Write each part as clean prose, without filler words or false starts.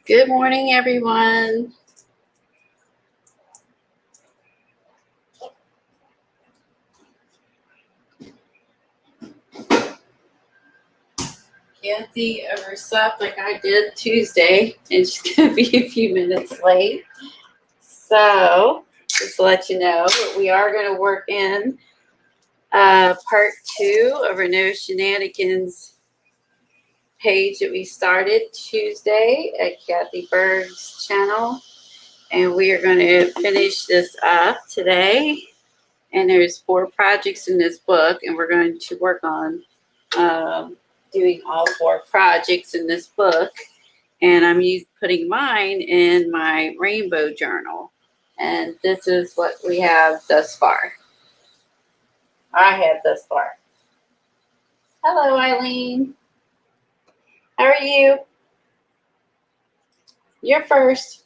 Good morning, everyone. Kathy overslept like I did Tuesday, and she's going to be a few minutes late. So, just to let you know, we are going to work in part 2 of our No Shenanigans page that we started Tuesday at Kathy Berg's channel. And we are going to finish this up today. And there's 4 projects in this book, and we're going to work on doing all 4 projects in this book. And I'm putting mine in my rainbow journal. And this is what we have thus far. I have thus far. Hello, Eileen. How are you? You're first.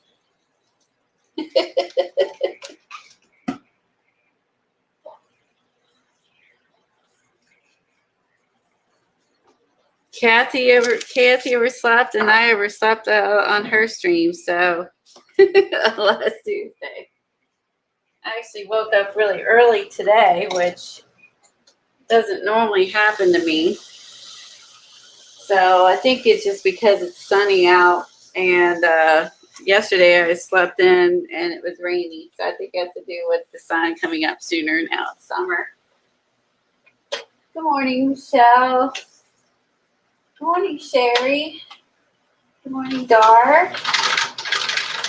Kathy overslept, and I overslept on her stream. So last Tuesday, I actually woke up really early today, which doesn't normally happen to me. So I think it's just because it's sunny out, and yesterday I slept in and it was rainy. So I think it has to do with the sun coming up sooner now. It's summer. Good morning, Michelle. Good morning, Sherry. Good morning, Dar.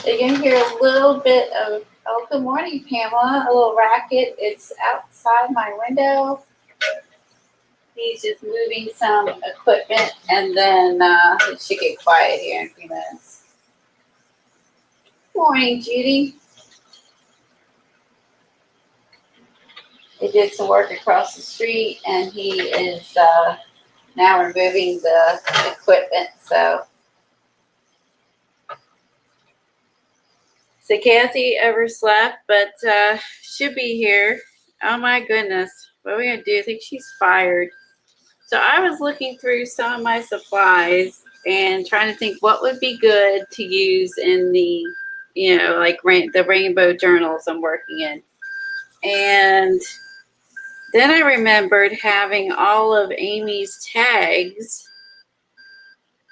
You can hear a little bit of, oh, good morning, Pamela. A little racket. It's outside my window. He's just moving some equipment, and then it should get quiet here in a few minutes. Good morning, Judy. He did some work across the street, and he is now removing the equipment. So Kathy overslept, but should be here. Oh my goodness. What are we going to do? I think she's fired. So I was looking through some of my supplies and trying to think what would be good to use in the, like the rainbow journals I'm working in. And then I remembered having all of Amy's tags,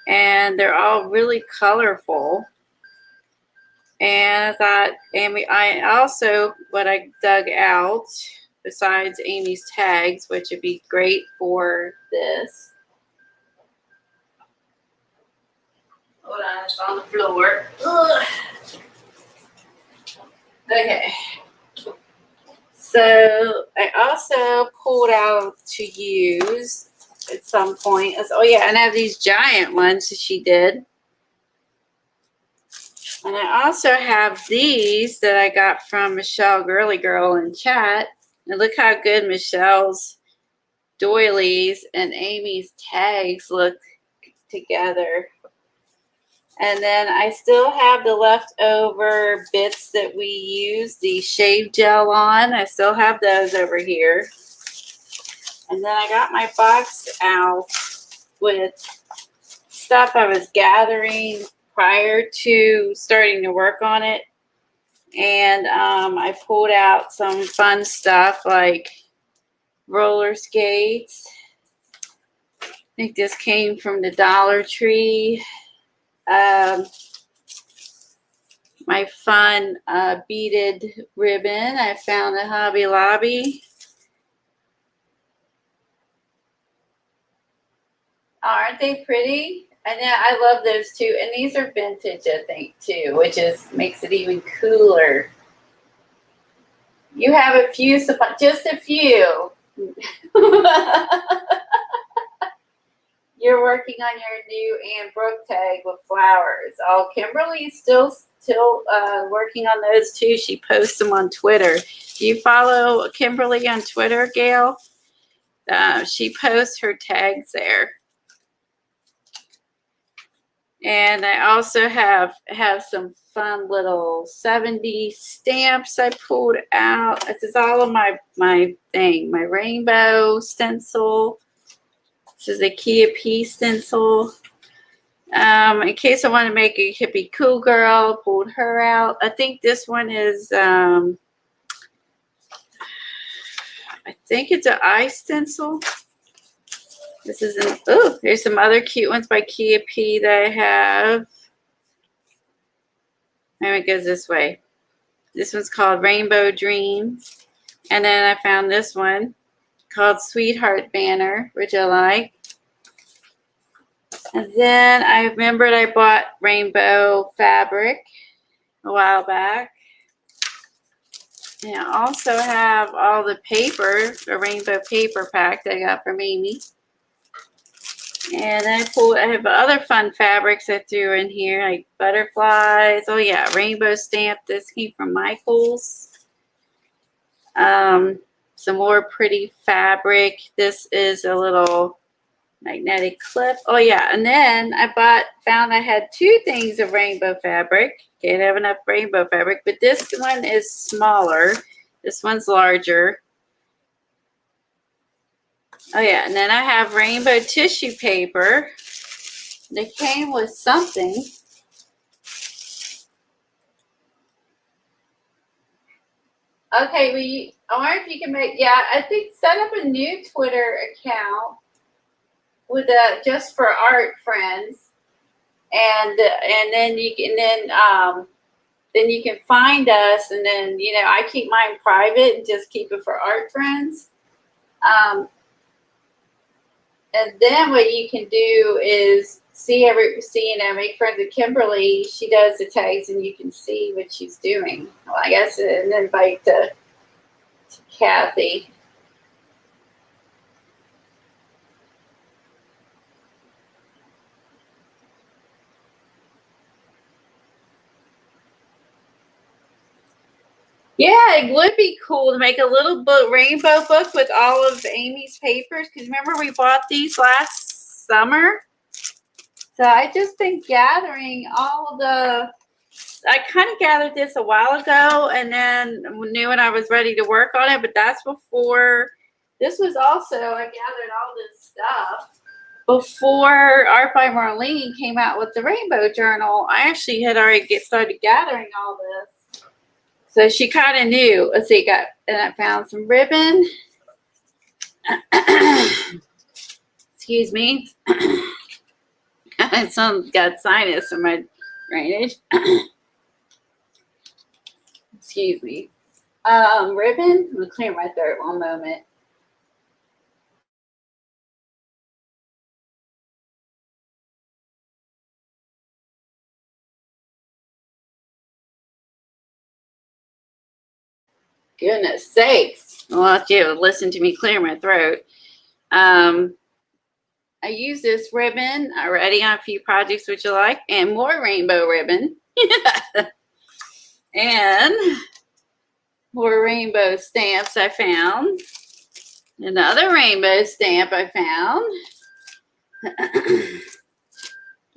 and they're all really colorful. And I thought, Amy, what I dug out, besides Amy's tags, which would be great for this. Hold on, it's on the floor. Ugh. Okay. So I also pulled out to use at some point. And I have these giant ones that she did. And I also have these that I got from Michelle Girly Girl in chat. And look how good Michelle's doilies and Amy's tags look together. And then I still have the leftover bits that we used the shave gel on. I still have those over here. And then I got my box out with stuff I was gathering prior to starting to work on it. And I pulled out some fun stuff like roller skates. I think this came from the Dollar Tree. My fun beaded ribbon I found at Hobby Lobby. Aren't they pretty? And yeah, I love those too. And these are vintage, I think, too, which makes it even cooler. You have a few, just a few. You're working on your new Anne Brooke tag with flowers. Oh, Kimberly's still working on those too. She posts them on Twitter. Do you follow Kimberly on Twitter, Gail? She posts her tags there. And I also have some fun little 70 stamps I pulled out. This is all of my rainbow stencil. This is a Key of Peace stencil. In case I want to make a hippie cool girl, pulled her out. I think this one is, I think it's an eye stencil. This is an, oh, there's some other cute ones by Kia P that I have. Maybe it goes this way. This one's called Rainbow Dreams. And then I found this one called Sweetheart Banner, which I like. And then I remembered I bought rainbow fabric a while back. And I also have all the paper, the rainbow paper pack that I got from Amy. And then I have other fun fabrics I threw in here, like butterflies. Oh yeah, rainbow stamp. This came from Michael's. Some more pretty fabric. This is a little magnetic clip. Oh yeah, and then I found I had two things of rainbow fabric. Can't have enough rainbow fabric, but this one is smaller. This one's larger. Oh yeah, and then I have rainbow tissue paper. They came with something. Okay, I wonder if you can make, yeah, I think set up a new Twitter account with just for art friends, and then you can then you can find us, and then I keep mine private and just keep it for art friends. And then what you can do is make friends with Kimberly. She does the tags, and you can see what she's doing. Well, I guess an invite to Kathy. Yeah, it would be cool to make a little rainbow book with all of Amy's papers. Because remember, we bought these last summer. So I just been gathering I kind of gathered this a while ago and then knew when I was ready to work on it. But that's before, this was also, I gathered all this stuff before Art by Marlene came out with the Rainbow Journal. I actually had already started gathering all this. So she kind of knew. Let's see, and I found some ribbon. Excuse me. Someone's got sinus in my drainage. Excuse me. Ribbon. I'm gonna clear my throat one moment. Goodness sakes. I'll have you listen to me clear my throat. I use this ribbon already on a few projects, which you like, and more rainbow ribbon. And more rainbow stamps I found. Another rainbow stamp I found.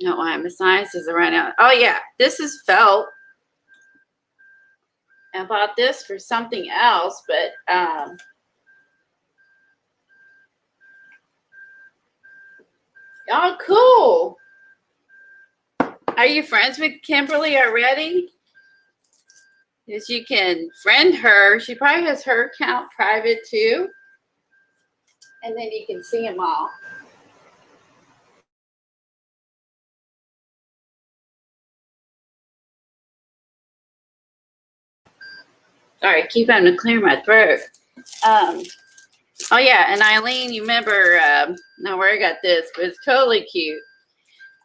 No, why my sinuses are running out. Oh yeah, this is felt. I bought this for something else, but oh, cool. Are you friends with Kimberly already? Because you can friend her. She probably has her account private too. And then you can see them all. Sorry, keep on to clear my throat. Oh yeah, and Eileen, you remember, now where I got this, but it's totally cute.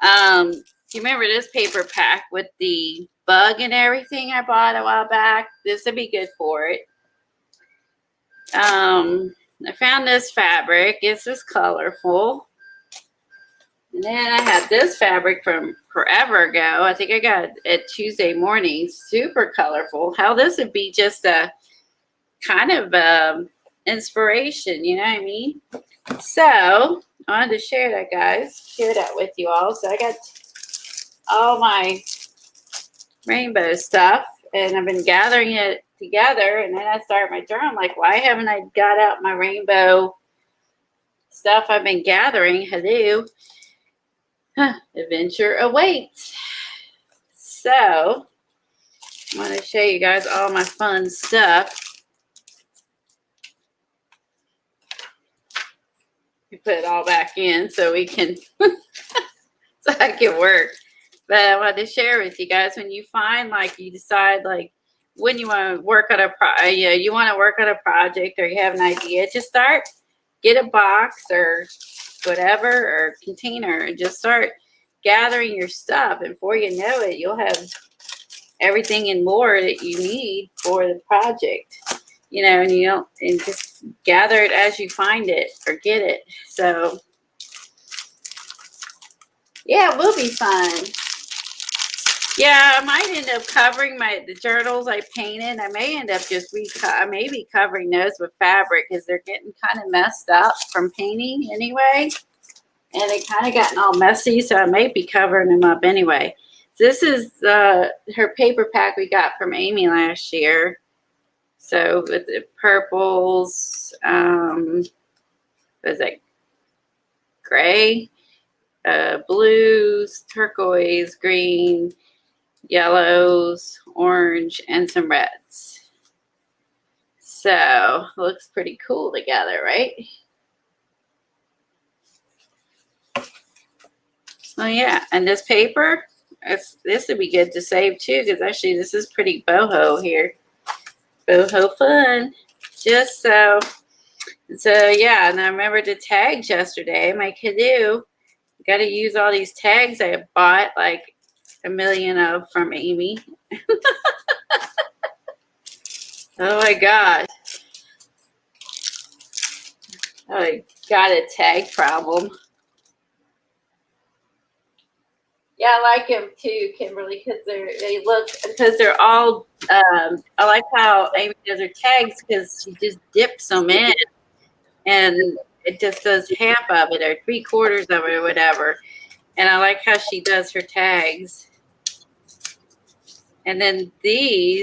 You remember this paper pack with the bug and everything I bought a while back? This would be good for it. I found this fabric. It's just colorful. And then I had this fabric from forever ago. I think I got it Tuesday morning. Super colorful. How this would be just a kind of inspiration, you know what I mean? So I wanted to share that, guys. Share that with you all. So I got all my rainbow stuff, and I've been gathering it together. And then I started my journal. I'm like, why haven't I got out my rainbow stuff I've been gathering? Hello. adventure awaits. So I want to show you guys all my fun stuff. We put it all back in so we can so I can work. But I wanted to share with you guys, when you find, like, you decide, like, when you want to work on a you want to work on a project, or you have an idea, just start, get a box or whatever, or container, and just start gathering your stuff. And before you know it, you'll have everything and more that you need for the project. You know, and you don't, and just gather it as you find it or get it. So yeah, it will be fun. Yeah, I might end up covering the journals I painted. I may end up just I may be covering those with fabric, because they're getting kind of messed up from painting anyway. And they kind of gotten all messy, so I may be covering them up anyway. This is her paper pack we got from Amy last year. So with the purples, what is that? Gray, blues, turquoise, green, yellows, orange, and some reds. So looks pretty cool together, right? Oh yeah, and this paper, this would be good to save too, because actually this is pretty boho here. Boho fun. Just so yeah, and I remembered the tags yesterday. My canoe, got to use all these tags I bought, like a million of, from Amy. Oh my gosh. I got a tag problem. Yeah, I like them too, Kimberly, because they're all. I like how Amy does her tags, because she just dips them in, and it just does half of it or 3/4 of it or whatever. And I like how she does her tags. And then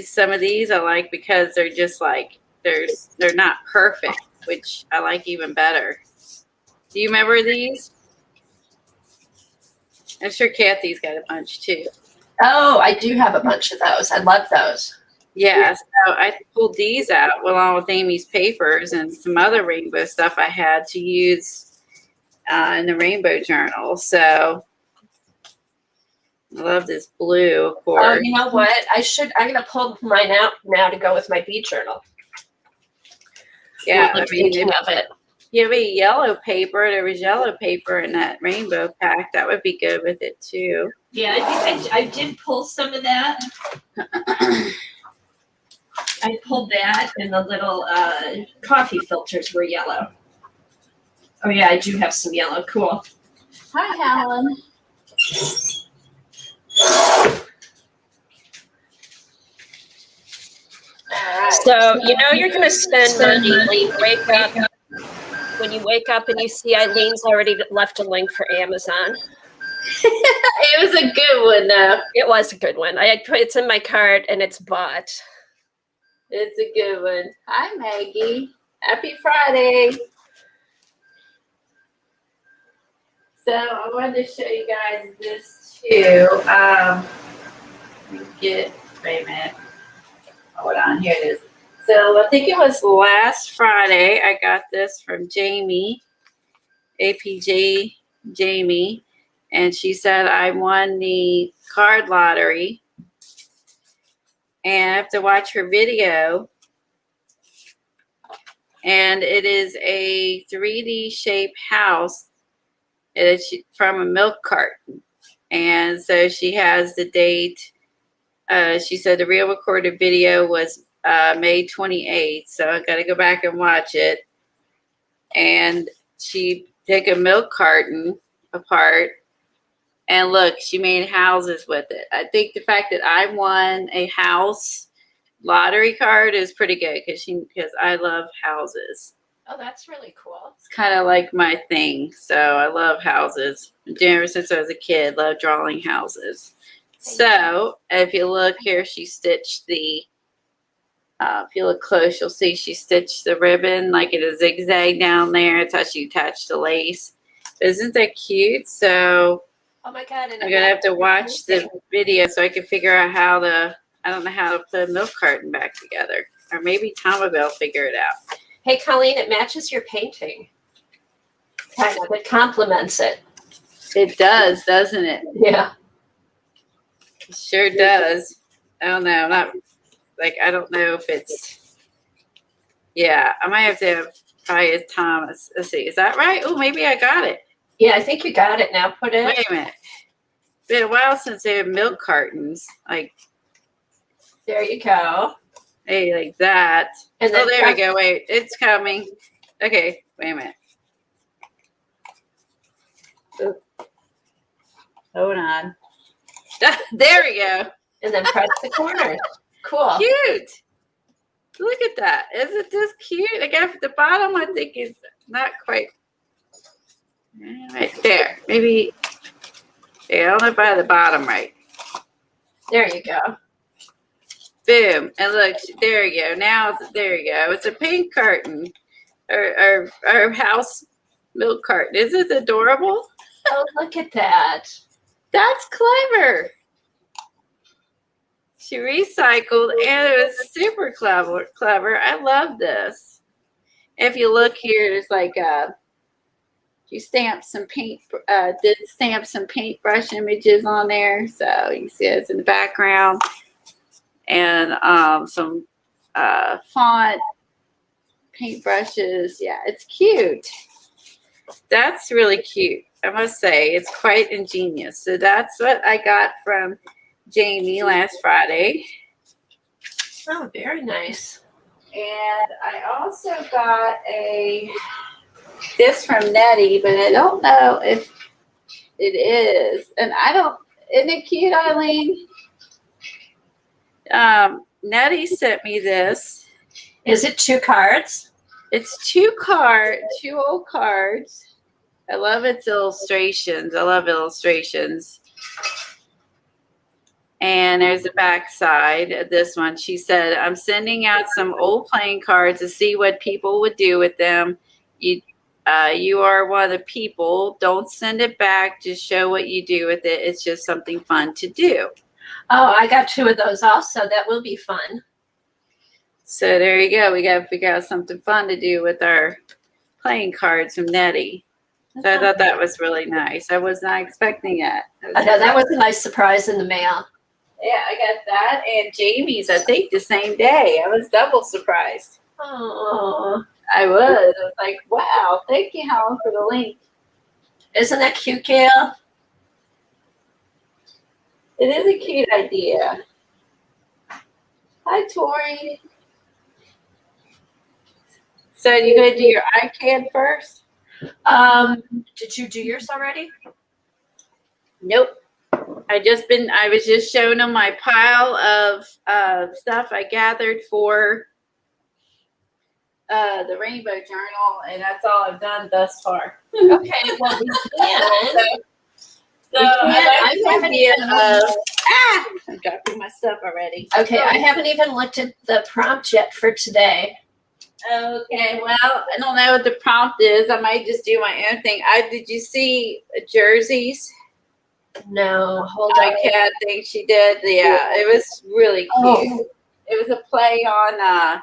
some of these I like, because they're just like, they're not perfect, which I like even better. Do you remember these? I'm sure Kathy's got a bunch too. Oh, I do have a bunch of those. I love those. Yeah, so I pulled these out along with Amy's papers and some other rainbow stuff I had to use in the rainbow journal. So I love this blue, of course. Oh, you know what? I'm gonna pull mine out now to go with my bead journal. Yeah, I mean, thinking of it. You have a yellow paper. There was yellow paper in that rainbow pack. That would be good with it too. Yeah, I think I did pull some of that. I pulled that, and the little coffee filters were yellow. Oh yeah, I do have some yellow. Cool. Hi, Helen. So you know you're gonna spend money when you wake up and you see Eileen's already left a link for Amazon. It was a good one, though. It was a good one. It's in my cart and it's bought. It's a good one. Hi, Maggie. Happy Friday. So I wanted to show you guys this too. Wait a minute. Hold on, here it is. So I think it was last Friday I got this from Jamie, APJ Jamie, and she said I won the card lottery, and I have to watch her video, and it is a 3D shaped house. It's from a milk carton, and so she has the date. She said the real recorded video was May 28th, so I got to go back and watch it. And she took a milk carton apart, and look, she made houses with it. I think the fact that I won a house lottery card is pretty good, because I love houses. Oh, that's really cool. It's kind of like my thing, so I love houses. Ever since I was a kid, love drawing houses. So if you look here, she stitched the, if you look close, you'll see she stitched the ribbon like in a zigzag down there. It's how she attached the lace. Isn't that cute? So Oh my God. And I'm gonna have to watch the video so I can figure out how to. I don't know how to put a milk carton back together, or maybe Tom will figure it out. Hey, Colleen, it matches your painting. Kind of. It complements it. It does, doesn't it? Yeah. It sure does. I don't know. I'm not like I don't know if it's. Yeah, I might have to try it, Tom. Let's see. Is that right? Oh, maybe I got it. Yeah, I think you got it now. Put it. Wait a minute. It's been a while since they had milk cartons. Like, There you go. hey, like that. And then Oh, there we go. Wait, it's coming. Okay, wait a minute. Oop. Hold on. There we go. And then press the corner. Cool. Cute. Look at that. Isn't this cute? I guess the bottom, I think, is not quite. Right there. Maybe. Yeah, I don't know if I have the bottom right. There you go. Boom. And look, there you go. Now, there you go. It's a pink carton. Our house milk carton. Isn't it adorable? Oh, look at that. That's clever. She recycled, and it was super clever. I love this. If you look here, there's like you stamped some paint, did stamp some paintbrush images on there, so you see it's in the background, and some font paintbrushes. Yeah, it's cute. That's really cute. I must say, it's quite ingenious. So that's what I got from Jamie last Friday. Oh, very nice. And I also got this from Nettie, but I don't know if it is. And isn't it cute, Eileen? Nettie sent me this. Is it 2 cards? It's 2 old cards. I love its illustrations. I love illustrations. And there's the back side of this one. She said, I'm sending out some old playing cards to see what people would do with them. You are one of the people. Don't send it back. Just show what you do with it. It's just something fun to do. Oh, I got 2 of those also. That will be fun. So there you go. We got to figure out something fun to do with our playing cards from Nettie. So I thought that was really nice. I was not expecting it. I know, that was a nice surprise in the mail. Yeah, I got that and Jamie's, I think, the same day. I was double surprised. Oh, I was like, wow, thank you, Helen, for the link. isn't that cute, Gail? It is a cute idea. Hi, Tori. So you going to do your iCAD first? Did you do yours already? Nope. I was just showing them my pile of stuff I gathered for the Rainbow Journal, and that's all I've done thus far. Okay, well, we can. I like the idea of, I'm dropping my stuff already. Okay, I haven't even looked at the prompt yet for today. Okay, well, I don't know what the prompt is. I might just do my own thing. Did you see jerseys? No, hold on. iCAD thing she did. Yeah, it was really cute. Oh. It was a play on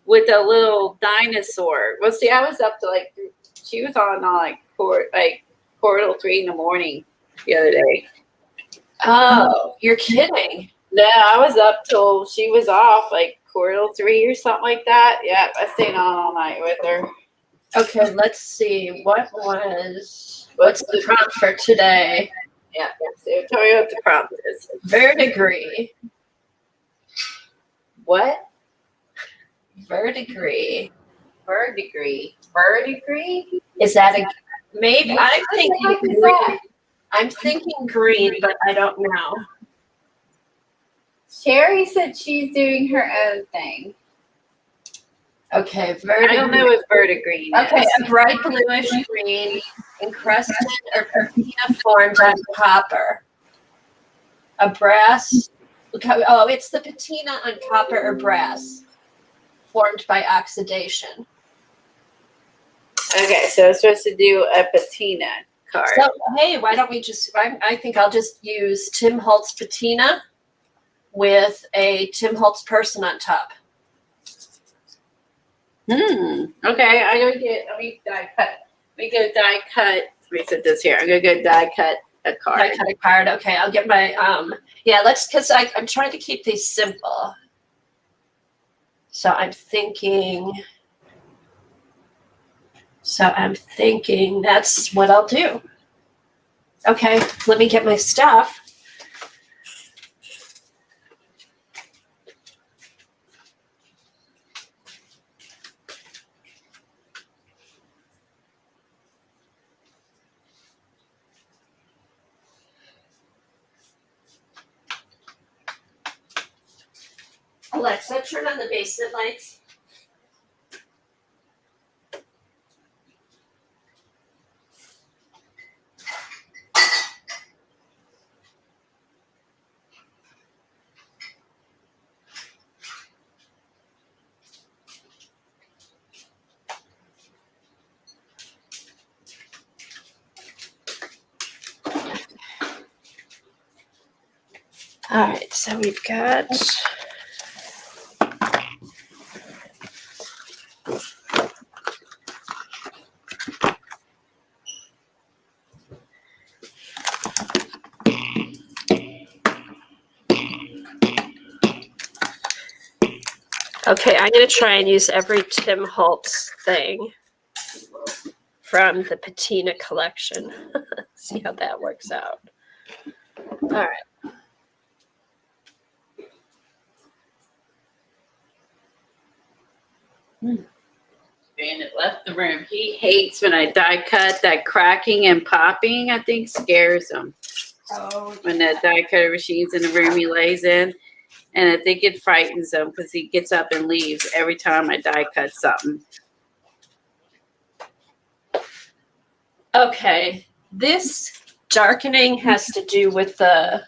with a little dinosaur. Well, see, I was up to she was on quarter 3 in the morning the other day. Oh, you're kidding. No, I was up till she was off, quarter 3 or something like that. Yeah, I stayed on all night with her. Okay, let's see. What's the prompt for today? Yeah, so tell me what the prompt is. Verdigris. What? Verdigris. Verdigris? Is that maybe? I'm thinking green, but I don't know. Sherry said she's doing her own thing. Okay, I don't know what verdigris is. Okay, a bright bluish green encrusted or patina formed on copper. A brass. Oh, it's the patina on copper or brass formed by oxidation. Okay, so it's supposed to do a patina, card. So, hey, why don't we just, I think I'll just use Tim Holtz patina with a Tim Holtz person on top. Okay, I'm gonna get. Let me die cut. Let me go die cut. Let me set this here. I'm gonna go die cut a card. I cut a card. Okay, I'll get my yeah. Because I'm trying to keep these simple. So I'm thinking. That's what I'll do. Okay, let me get my stuff. Alexa, turn on the basement lights. All right, so we've got. Okay, I'm going to try and use every Tim Holtz thing from the patina collection. See how that works out. All right. Bandit left the room. He hates when I die cut. That cracking and popping, I think, scares him. Oh, When the die cutter machine's in the room he lays in. And I think it frightens him because he gets up and leaves every time I die cut something. okay. This darkening has to do with the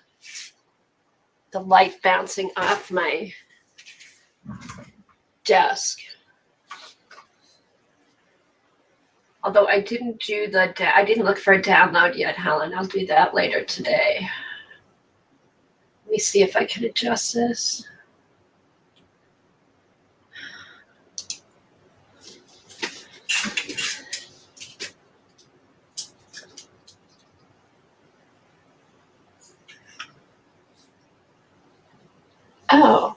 light bouncing off my desk. Although I didn't do I didn't look for a download yet, Helen. I'll do that later today. Let me see if I can adjust this. Oh,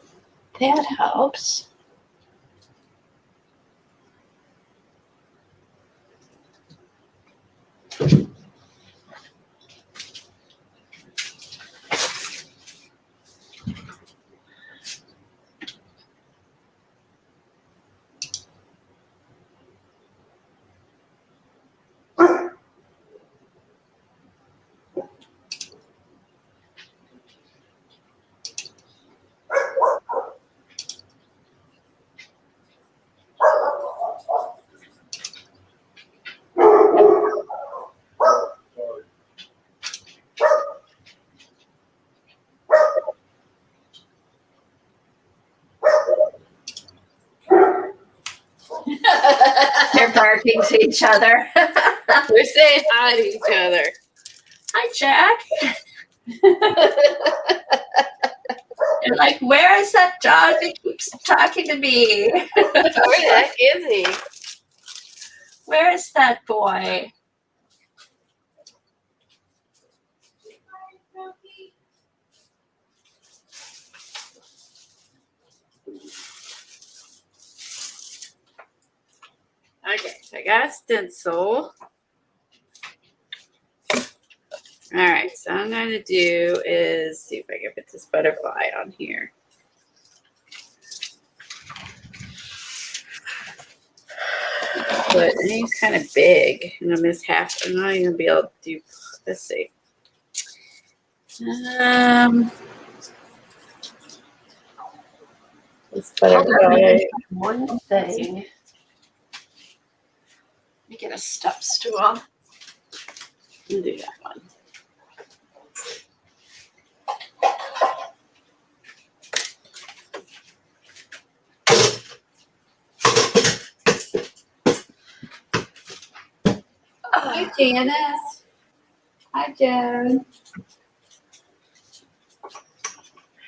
that helps. They're barking to each other. We're saying hi to each other. Hi, Jack. They're like, where is that dog that keeps talking to me? Where the heck is he? Where is that boy? Okay, so I got a stencil. All right, so I'm going to do is see if I can put this butterfly on here. But he's kind of big. I'm gonna miss half. I'm not even gonna be able to do. Let's see. This butterfly. One thing. Let me get a step stool. I'll do that one. Hi, Janice. Hi, Joan.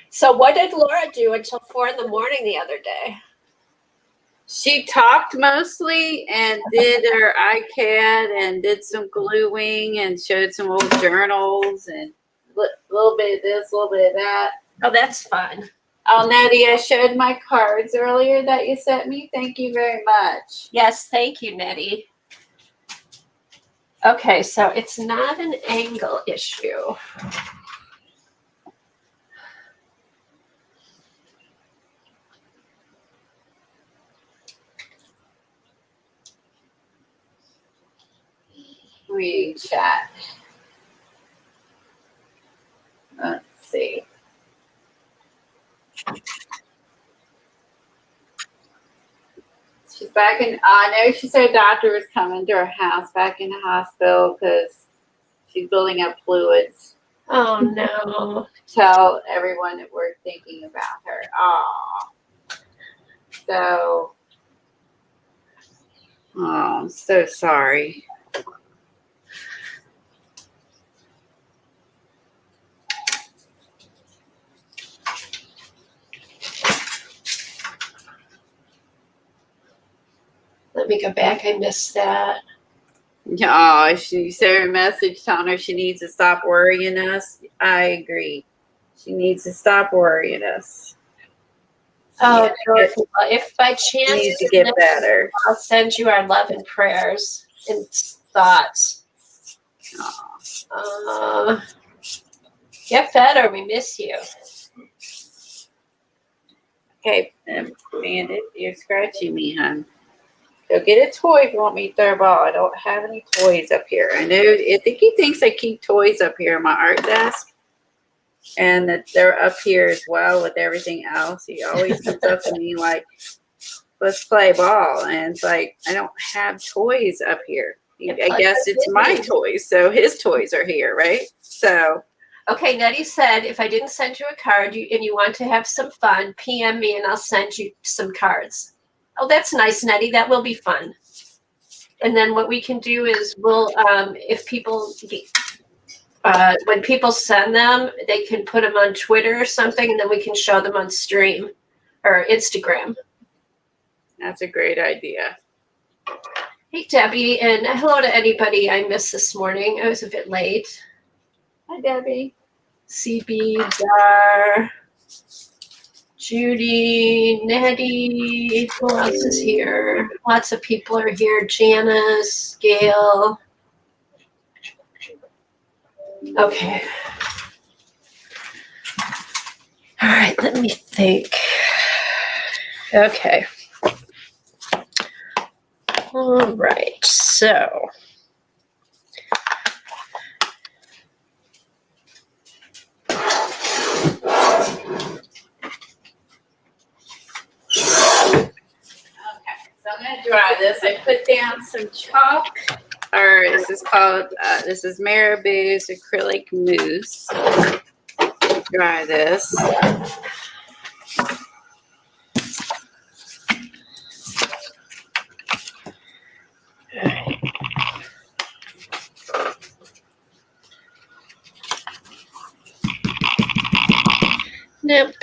So what did Laura do until 4 in the morning the other day? She talked mostly and did her iCAD and did some gluing and showed some old journals and a little bit of this, a little bit of that. Oh, that's fun. Oh, Nettie, I showed my cards earlier that you sent me. Thank you very much. Yes, thank you, Nettie. Okay, so it's not an angle issue. Reading chat. Let's see. She's back in, I know she said her doctor was coming to her house back in the hospital because she's building up fluids. Oh, no. Tell everyone that we're thinking about her. Aw. So, oh, I'm so sorry. Let me go back. I missed that. Oh, she sent her a message telling her she needs to stop worrying us. I agree. She needs to stop worrying us. Oh, Yeah, Dorothy, well, if by she chance needs to get better. I'll send you our love and prayers and thoughts. Get better. We miss you. Okay, Bandit, you're scratching me, hon. Go get a toy if you want me to throw a ball. I don't have any toys up here. I think he thinks I keep toys up here on my art desk. And that they're up here as well with everything else. He always comes up to me like, let's play ball. And it's like, I don't have toys up here. I guess it's my toys. So his toys are here, right? So. Okay, Nettie said if I didn't send you a card and you want to have some fun, PM me and I'll send you some cards. Oh, that's nice, Nettie. That will be fun. And then what we can do is we'll, if people, when people send them, they can put them on Twitter or something, and then we can show them on stream or Instagram. That's a great idea. Hey, Debbie, and hello to anybody I missed this morning. I was a bit late. Hi, Debbie. CB, Dar, Judy, Nettie, who else is here? Lots of people are here. Janice, Gail. Okay. All right, let me think. Okay. All right, so. So I'm going to dry this. I put down some chalk, or this is called, this is Marabou's Acrylic Mousse. Dry this. Nope.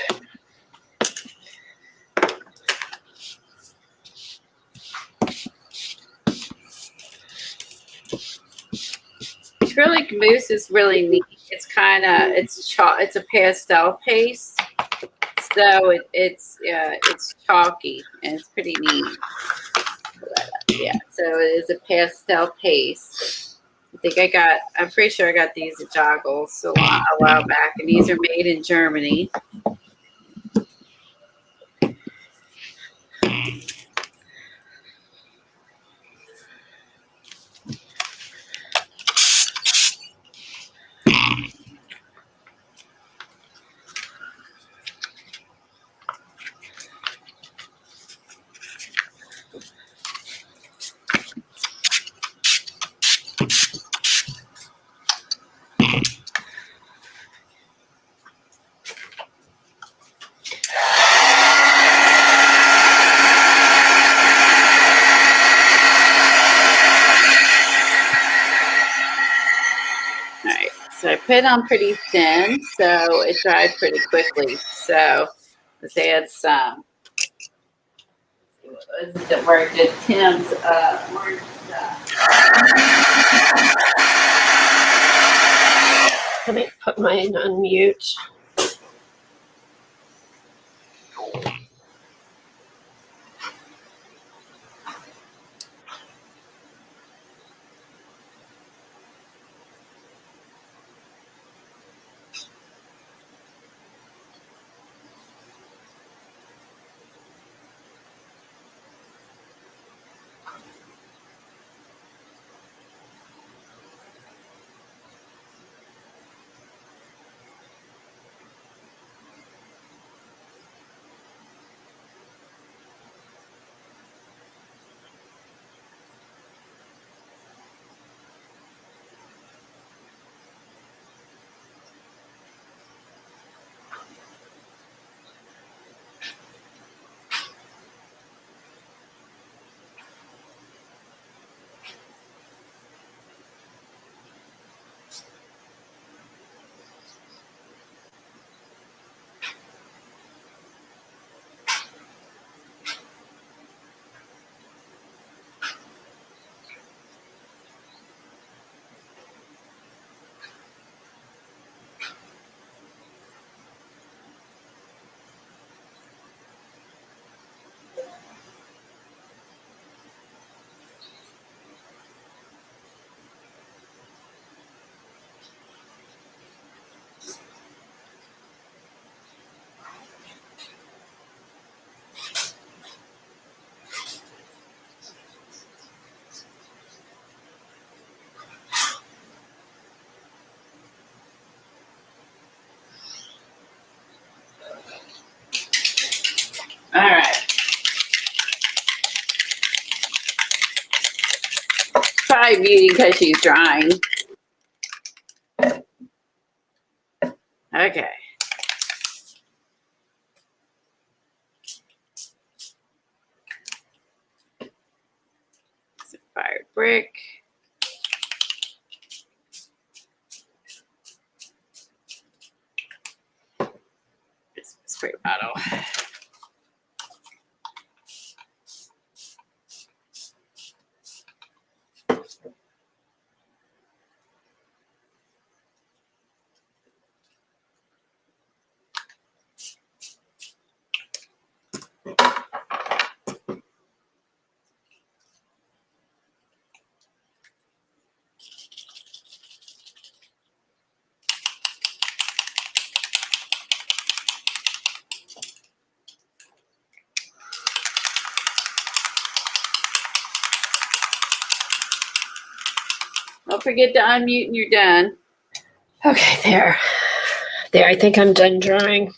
Acrylic mousse is really neat. It's kind of it's a pastel paste, so it's chalky and it's pretty neat. Yeah, so it is a pastel paste. I'm pretty sure I got these at Joggles a while back, and these are made in Germany. So I put it on pretty thin, so it dried pretty quickly. So let's add some. What was it that where I did Tim's orange stuff? Let me put mine on mute. All right. Probably muting because she's drying. Okay. Some fired brick. It's a spray bottle. Don't forget to unmute when you're done. Okay, there. There, I think I'm done drawing.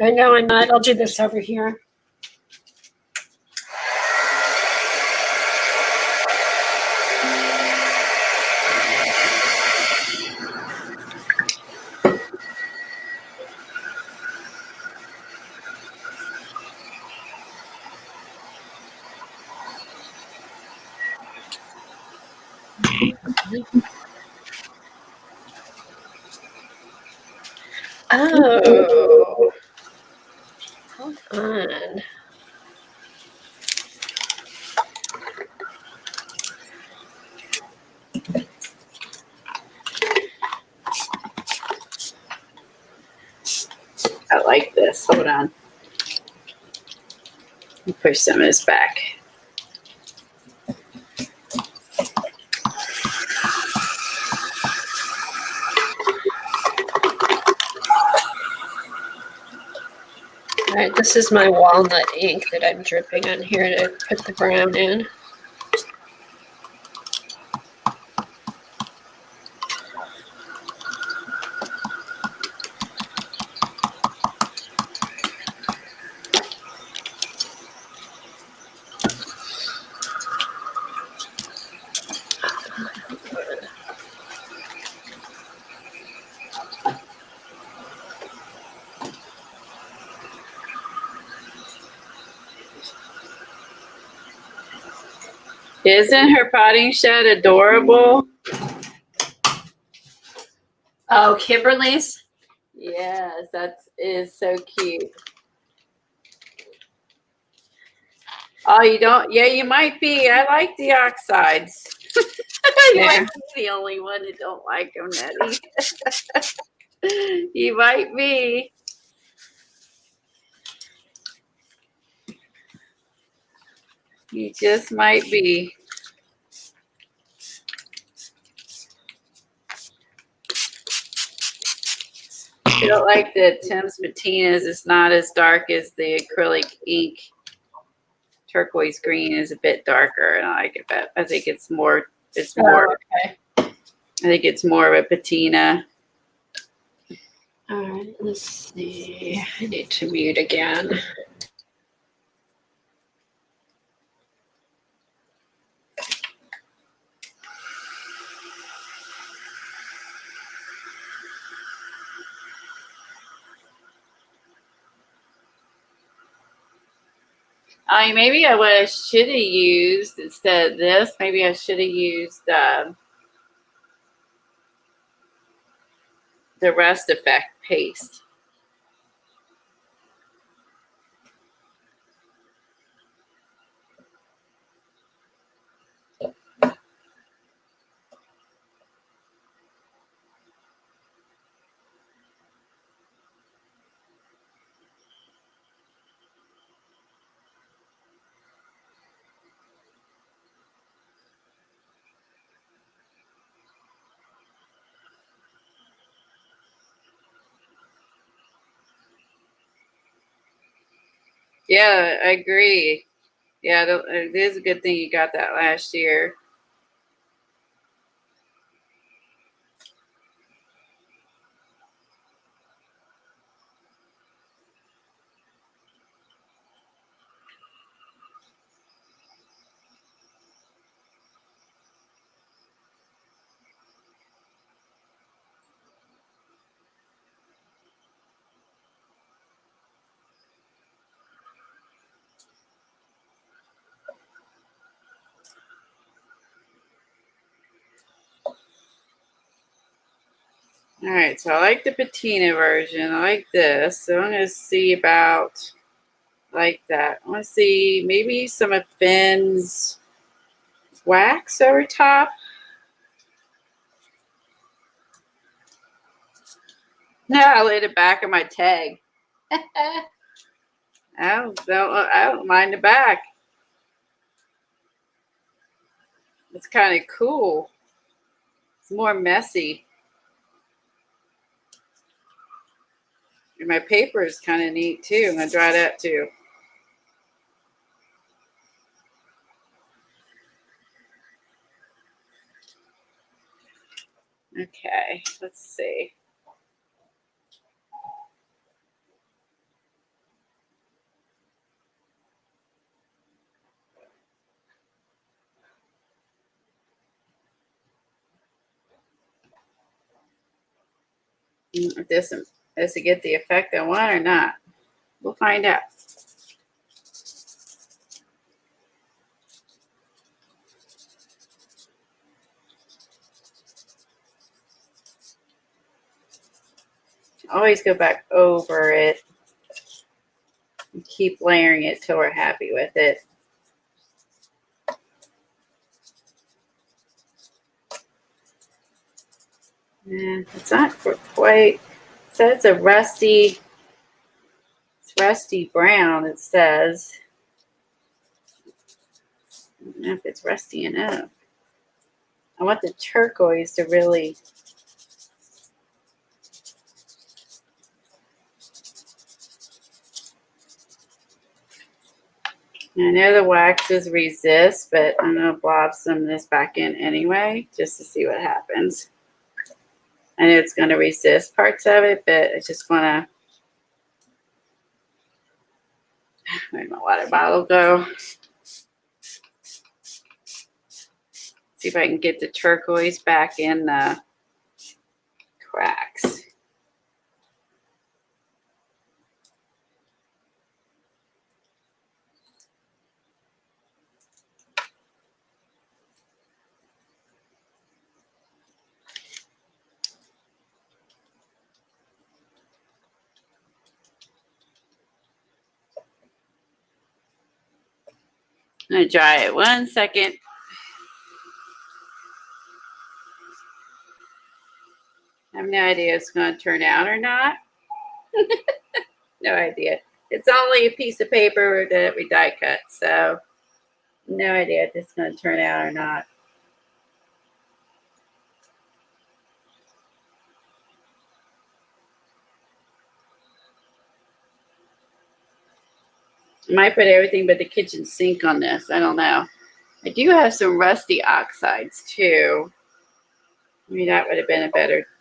I know I'm not. I'll do this over here. Oh, hold on. I like this. Hold on. Push some of this back. All right, this is my walnut ink that I'm dripping on here to put the brown in. Isn't her potting shed adorable? Oh, Kimberly's. Yes, that is so cute. Oh, you don't? Yeah, you might be. I like the oxides. You might be the only one that don't like them, Nettie. You might be. You just might be. I don't like the Tim's patinas. It's not as dark as the acrylic ink. Turquoise green is a bit darker, and I like it. But I think it's more. It's more. Oh, okay. I think it's more of a patina. All right, let's see. I need to mute again. I mean, maybe what I should have used instead of this, maybe I should have used the rest effect paste. Yeah, I agree. Yeah, it is a good thing you got that last year. All right, so I like the patina version. I like this. So I'm going to see about like that. I want to see maybe some of Finn's wax over top. No, I laid it back of my tag. I don't mind the back. It's kind of cool. It's more messy. And my paper is kind of neat too. I'm going to dry that too. Okay, let's see. If this is to get the effect I want or not. We'll find out. Always go back over it and keep layering it till we're happy with it. And it's not quite, it says it's a rusty, it's rusty brown, it says. I don't know if it's rusty enough. I want the turquoise to really, I know the waxes resist, but I'm going to blob some of this back in anyway, just to see what happens. I know it's going to resist parts of it, but I just want to, where'd my water bottle go? See if I can get the turquoise back in the cracks. I'm gonna dry it 1 second. I have no idea if it's gonna turn out or not. No idea. It's only a piece of paper that we die cut, so no idea if it's gonna turn out or not. I might put everything but the kitchen sink on this. I don't know. I do have some rusty oxides too. Maybe that would have been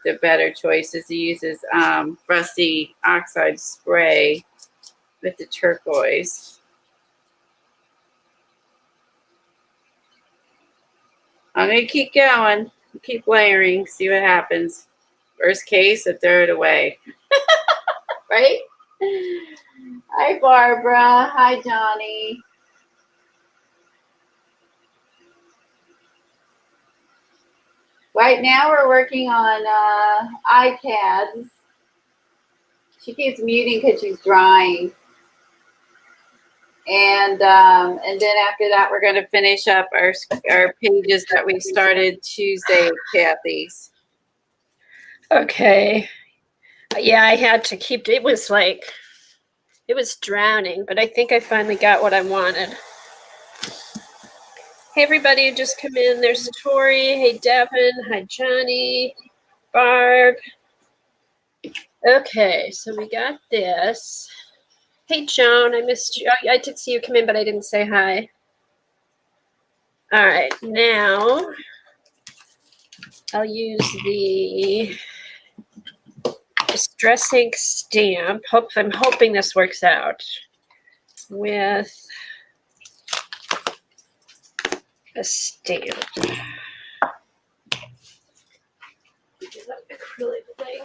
the better choice is to use this rusty oxide spray with the turquoise. I'm gonna keep going, keep layering, see what happens. Worst case, I throw it away. Right? Hi, Barbara. Hi, Johnny. Right now, we're working on iPads. She keeps muting because she's drying. And then after that, we're going to finish up our pages that we started Tuesday with Kathy's. Okay. Yeah, I had to keep, it was drowning, but I think I finally got what I wanted. Hey, everybody who just come in. There's Tori. Hey, Devin. Hi, Johnny. Barb. Okay, so we got this. Hey, Joan. I missed you. I did see you come in, but I didn't say hi. All right, now I'll use the Distress Ink stamp. I'm hoping this works out with a stamp. Acrylic thing.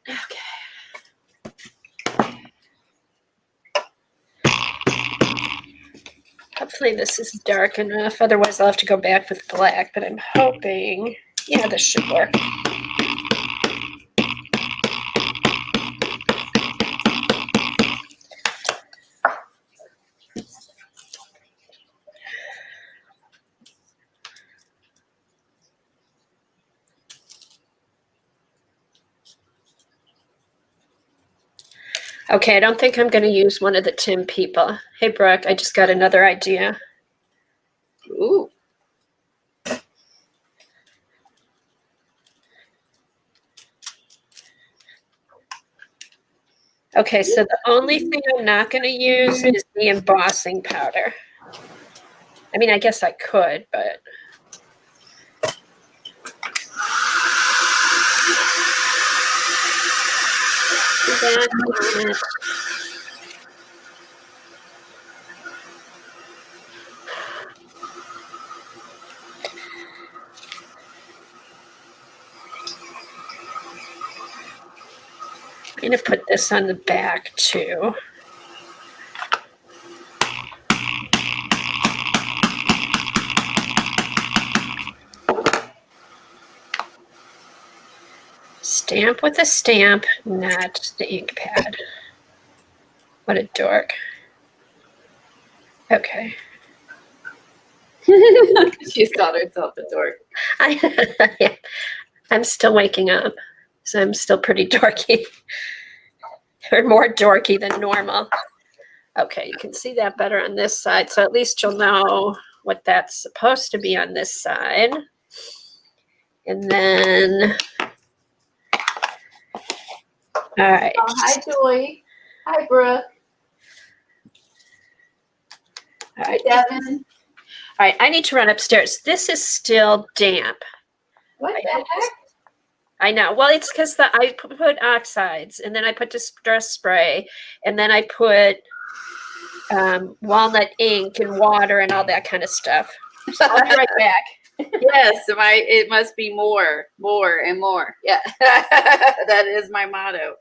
Okay. Hopefully this is dark enough. Otherwise, I'll have to go back with black. But I'm hoping, yeah, this should work. Okay, I don't think I'm going to use one of the Tim people. Hey, Brooke, I just got another idea. Ooh. Okay, so the only thing I'm not going to use is the embossing powder. I mean, I guess I could, but... I'm going to put this on the back, too. Stamp with a stamp, not the ink pad. What a dork. Okay. She's called herself a dork. I'm still waking up, so I'm still pretty dorky. Or more dorky than normal. Okay, you can see that better on this side, so at least you'll know what that's supposed to be on this side. And then, all right. Oh, hi, Joy. Hi, Brooke. All right, Devin. All right, I need to run upstairs. This is still damp. What the heck? I know. Well, it's because I put oxides, and then I put distress spray, and then I put walnut ink and water and all that kind of stuff. So I'll be right back. Yes, it must be more and more. Yeah, that is my motto.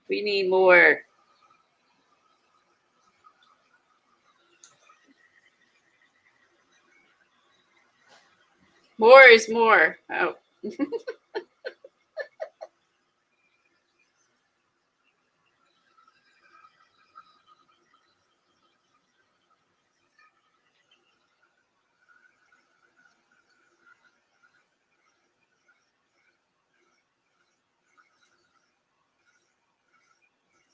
We need more. More is more. Oh.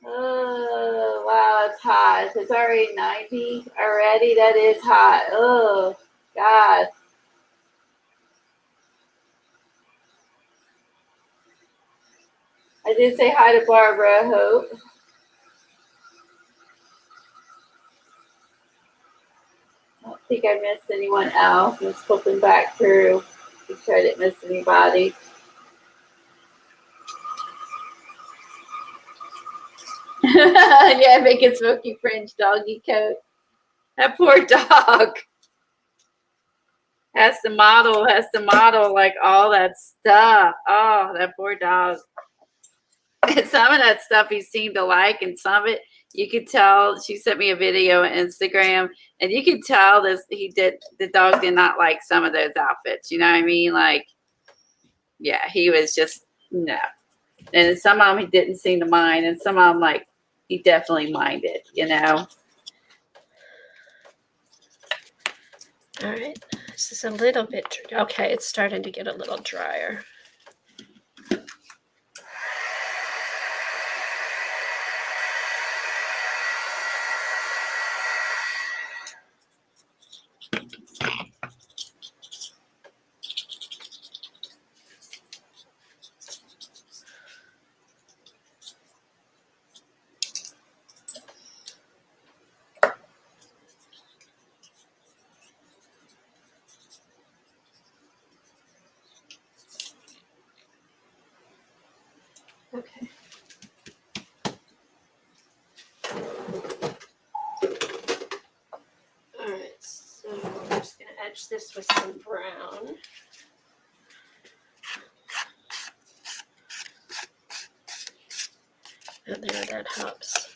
Oh, wow, it's hot. It's already 90 already. That is hot. Oh, God. I did say hi to Barbara, I hope. I don't think I missed anyone else. I'm just flipping back through. Make sure I didn't miss anybody. Yeah, making smoky French doggy coat. That poor dog has to model like all that stuff. Oh, that poor dog. And some of that stuff he seemed to like, and some of it you could tell. She sent me a video on Instagram, and you could tell the dog did not like some of those outfits. You know what I mean? Like, yeah, he was just no. And some of them he didn't seem to mind, and some of them like he definitely minded. You know. All right, this is a little bit, okay, it's starting to get a little drier. Okay. All right, so I'm just going to edge this with some brown. And there, that helps.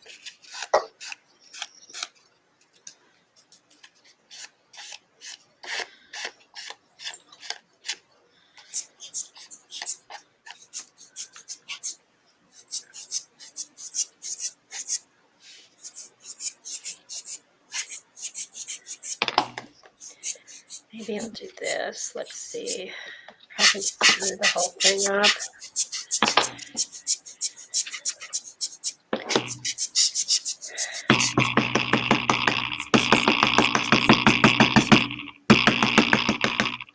Maybe I'll do this. Let's see. Probably screw the whole thing up.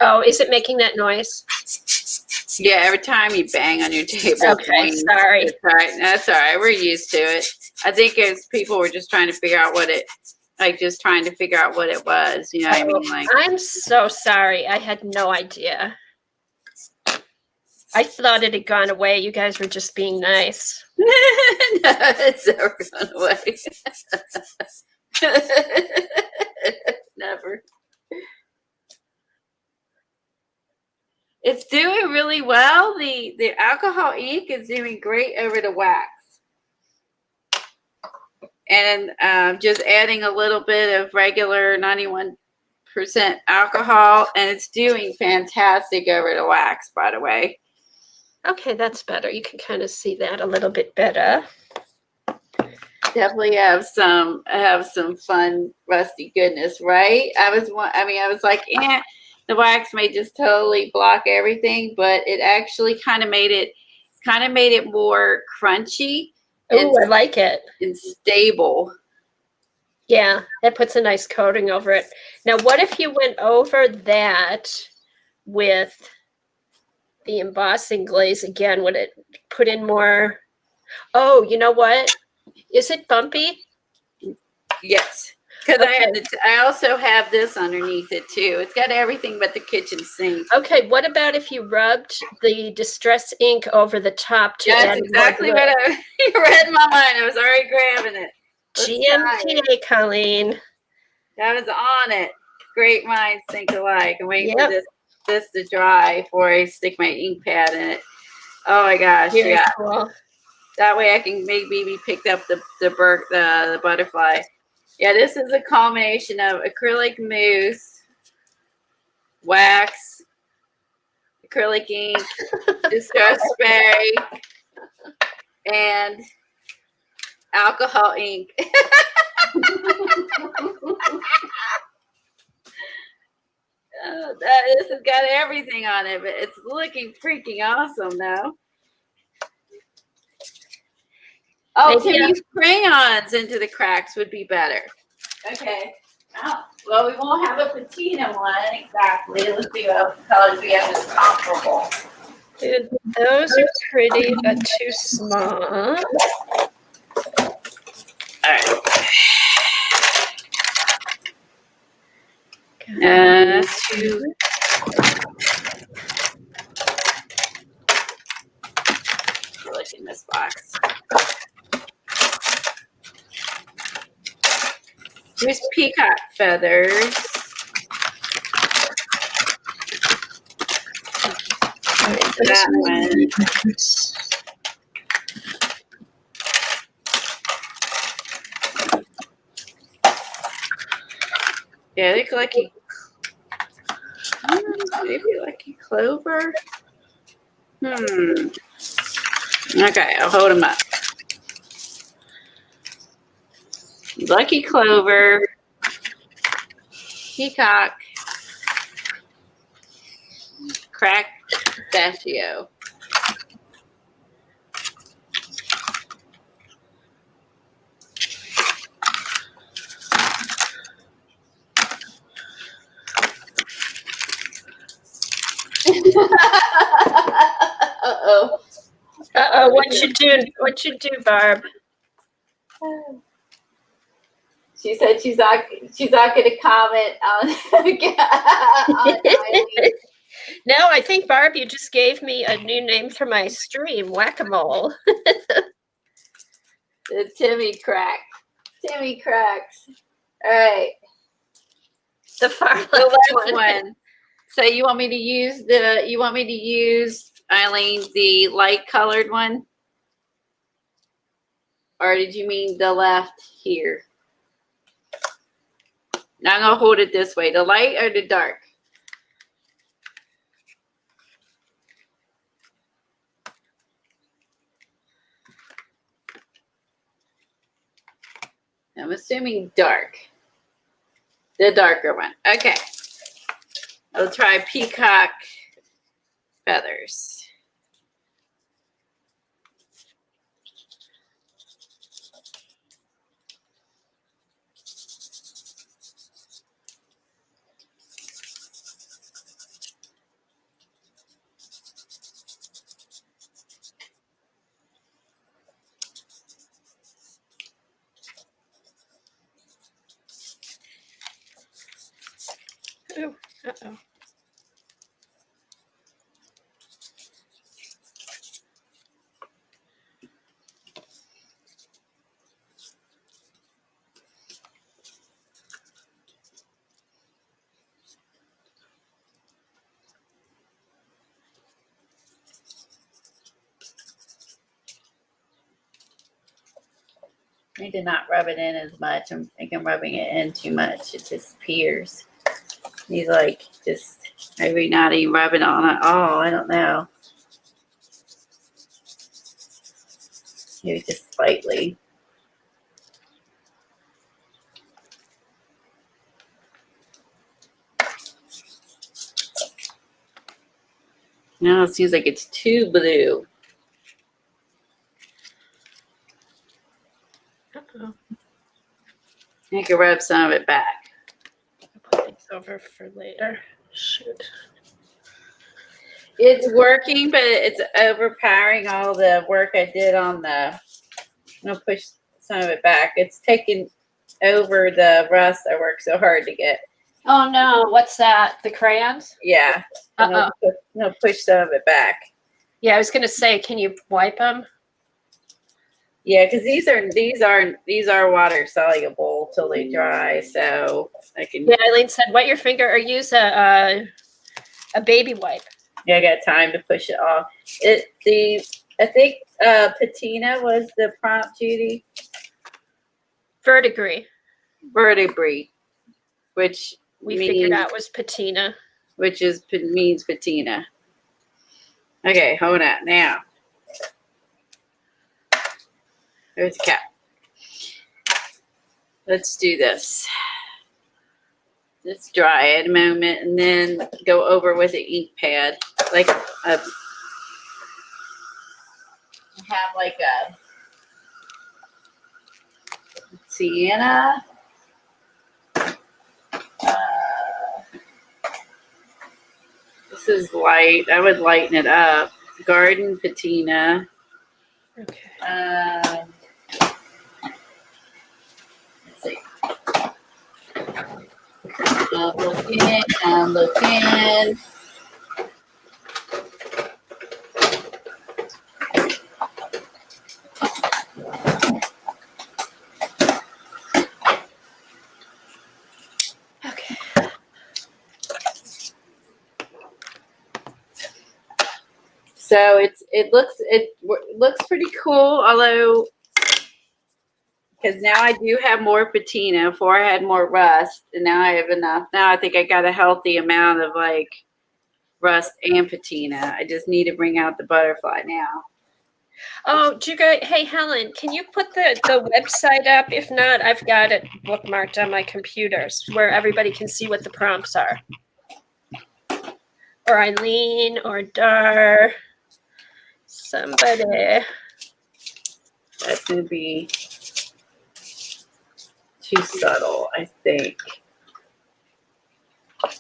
Oh, is it making that noise? Yeah, every time you bang on your table. Okay, sorry. That's all right. That's all right. We're used to it. I think it's people were just trying to figure out what it was. You know what I mean? Like, I'm so sorry. I had no idea. I thought it had gone away. You guys were just being nice. no, it's never gone away. Never. It's doing really well. The alcohol ink is doing great over the wax. And just adding a little bit of regular 91% alcohol, and it's doing fantastic over the wax, by the way. Okay, that's better. You can kind of see that a little bit better. Definitely have some fun rusty goodness, right? I was like, the wax may just totally block everything, but it actually kind of made it more crunchy. Oh, I like it. And stable. Yeah, that puts a nice coating over it. Now, what if you went over that with the embossing glaze again? Would it put in more? Oh, you know what? Is it bumpy? Yes, because okay. I also have this underneath it too. It's got everything but the kitchen sink. Okay, what about if you rubbed the Distress ink over the top to That's exactly what you read in my mind. I was already grabbing it. GMTA, Colleen. That was on it. Great minds think alike. I'm waiting for this to dry before I stick my ink pad in it. Oh my gosh, Very cool. That way I can maybe pick up the butterfly. Yeah, this is a combination of acrylic mousse, wax, acrylic ink, distress spray, and alcohol ink. This has got everything on it, but it's looking freaking awesome now. Oh, Maybe, to use crayons into the cracks would be better. Okay. Oh, well, we won't have a patina one exactly. Let's see what colors we have that's comparable. Dude, those are pretty, but too small. All right. Look in this box. Here's peacock feathers. That one. Yeah, they look like maybe Lucky Clover. Okay, I'll hold them up. Lucky Clover, Peacock, Cracked Pistachio. Uh-oh. Uh-oh, what you do? What you do, Barb? She said she's not going to comment on, on No, I think, Barb, you just gave me a new name for my stream, Whack-A-Mole. the Timmy Crack. Timmy Cracks. All right. The far left, one. So you want me to use Eileen, the light colored one? Or did you mean the left here? Now I'm gonna hold it this way. The light or the dark? I'm assuming dark. The darker one. Okay. I'll try peacock feathers. Ooh, uh-oh. I did not rub it in as much. I think I'm rubbing it in too much. It disappears. He's like just maybe not even rubbing on at all. I don't know. Maybe just slightly. Now it seems like it's too blue. Uh-oh. I can rub some of it back. I'll put these over for later. Shoot. It's working, but it's overpowering all the work I did on the. I'm gonna push some of it back. It's taking over the rust I worked so hard to get. Oh no, what's that? The crayons? Yeah. Uh-oh. No, push some of it back. Yeah, I was gonna say, can you wipe them? Yeah, because these are water soluble till they dry, so I can. Yeah, Eileen said, wet your finger or use a baby wipe. Yeah, I got time to push it off. I think patina was the prompt, Judy. Verdigris. Which We means, figured out was patina. which is means patina. Okay, hold on. Now, there's the cap. Let's do this. Let's dry it a moment and then go over with an ink pad. Like a, have like a sienna. This is light. I would lighten it up. Garden patina. Okay. Let's see. I'm looking. Okay. So it looks pretty cool, although because now I do have more patina. Before I had more rust, and now I have enough. Now I think I got a healthy amount of like rust and patina. I just need to bring out the butterfly now. Oh, do you guys? Hey, Helen, can you put the website up? If not, I've got it bookmarked on my computer where everybody can see what the prompts are. Or Eileen or Dar. Somebody. That's gonna be too subtle, I think.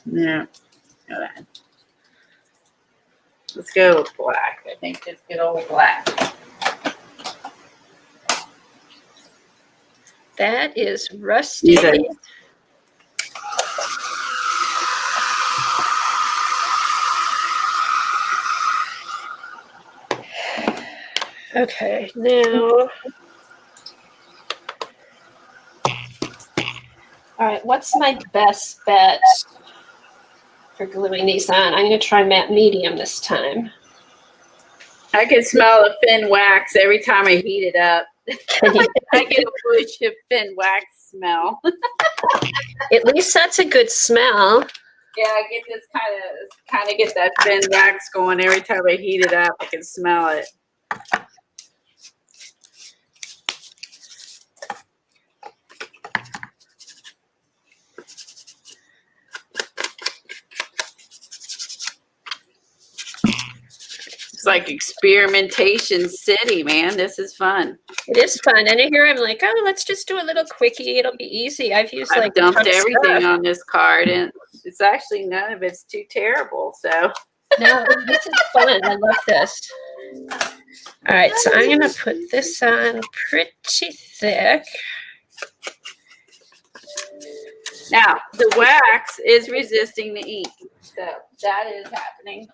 No, hold on. Let's go with black. I think just good old black. That is rusty. Okay, now. All right, what's my best bet for gluing these on? I'm going to try matte medium this time. I can smell the thin wax every time I heat it up. I get a push of thin wax smell. At least that's a good smell. Yeah, I get this kind of get that thin wax going every time I heat it up. I can smell it. It's like experimentation city, man. This is fun. It is fun. And here I'm like, oh, let's just do a little quickie. It'll be easy. I've I've dumped everything on this card, and it's actually none of it's too terrible. So no, this is fun. I love this. All right, so I'm going to put this on pretty thick. now the wax is resisting the ink, so that is happening.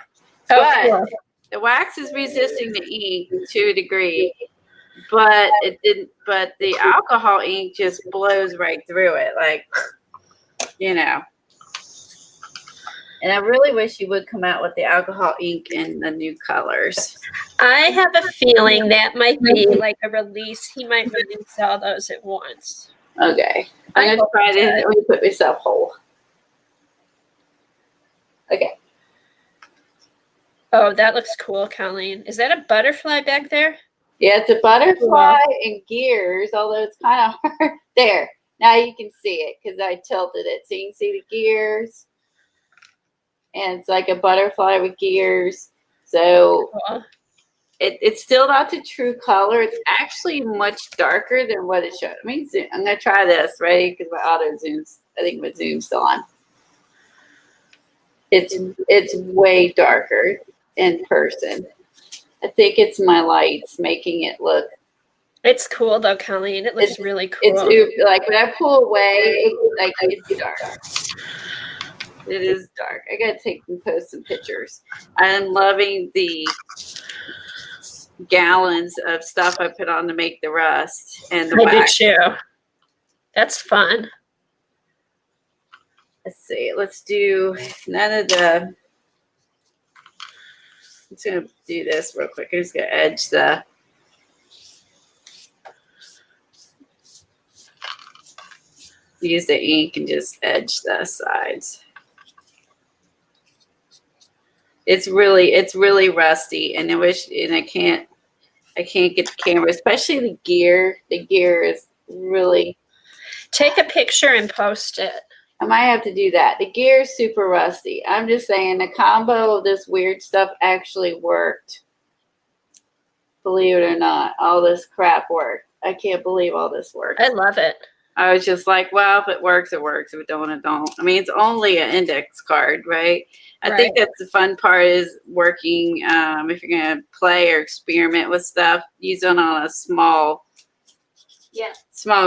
Oh, But cool. the wax is resisting the ink to a degree, but it didn't. But the alcohol ink just blows right through it, like, you know. And I really wish you would come out with the alcohol ink in the new colors. I have a feeling that might be like a release. He might release all those at once. Okay, I'm gonna try to. Let me put myself whole. Okay. Oh, that looks cool, Colleen. Is that a butterfly back there? Yeah, it's a butterfly and gears, although it's kind of hard. There. Now you can see it because I tilted it. So you can see the gears. And it's like a butterfly with gears. So Cool. it's still not the true color. It's actually much darker than what it showed. I'm going to try this. Ready? Because my auto zooms. I think my zoom's still on. It's way darker in person. I think it's my lights making it look. It's cool though, Colleen. It looks really cool. It's like when I pull away, like it's dark. It is dark. I gotta take and post some pictures. I'm loving the gallons of stuff I put on to make the rust and the wax. I do too. That's fun. Let's see. Let's do none of the. I'm just gonna do this real quick. I'm just gonna edge the. Use the ink and just edge the sides. It's really rusty, and I can't get the camera, especially the gear. The gear is really. Take a picture and post it. I might have to do that. The gear is super rusty. I'm just saying the combo of this weird stuff actually worked. Believe it or not, all this crap worked. I can't believe all this worked. I love it. I was just like, well, if it works, it works. If it don't, it don't. I mean, it's only an index card, right? I think that's the fun part is working. If you're going to play or experiment with stuff, use it on a small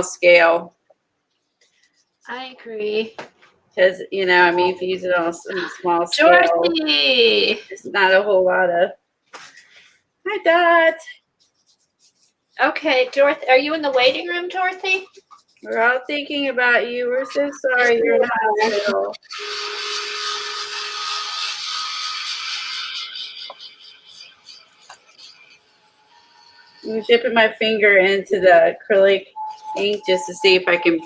scale. I agree. Because, I mean, if you use it on a small scale, Dorothy! it's not a whole lot of. Hi, Dot. Okay, Dorothy, are you in the waiting room, Dorothy? We're all thinking about you. We're so sorry you're in the hospital. I'm dipping my finger into the acrylic ink just to see if I can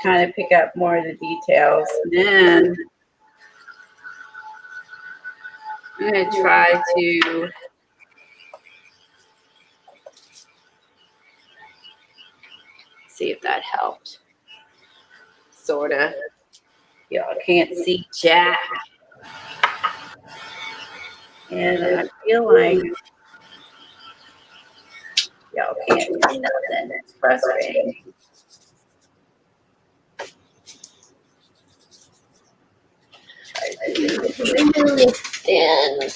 kind of pick up more of the details. And then I'm going to try to see if that helped. Sort of. Y'all can't see jack. And I feel like y'all can't see nothing. It's frustrating.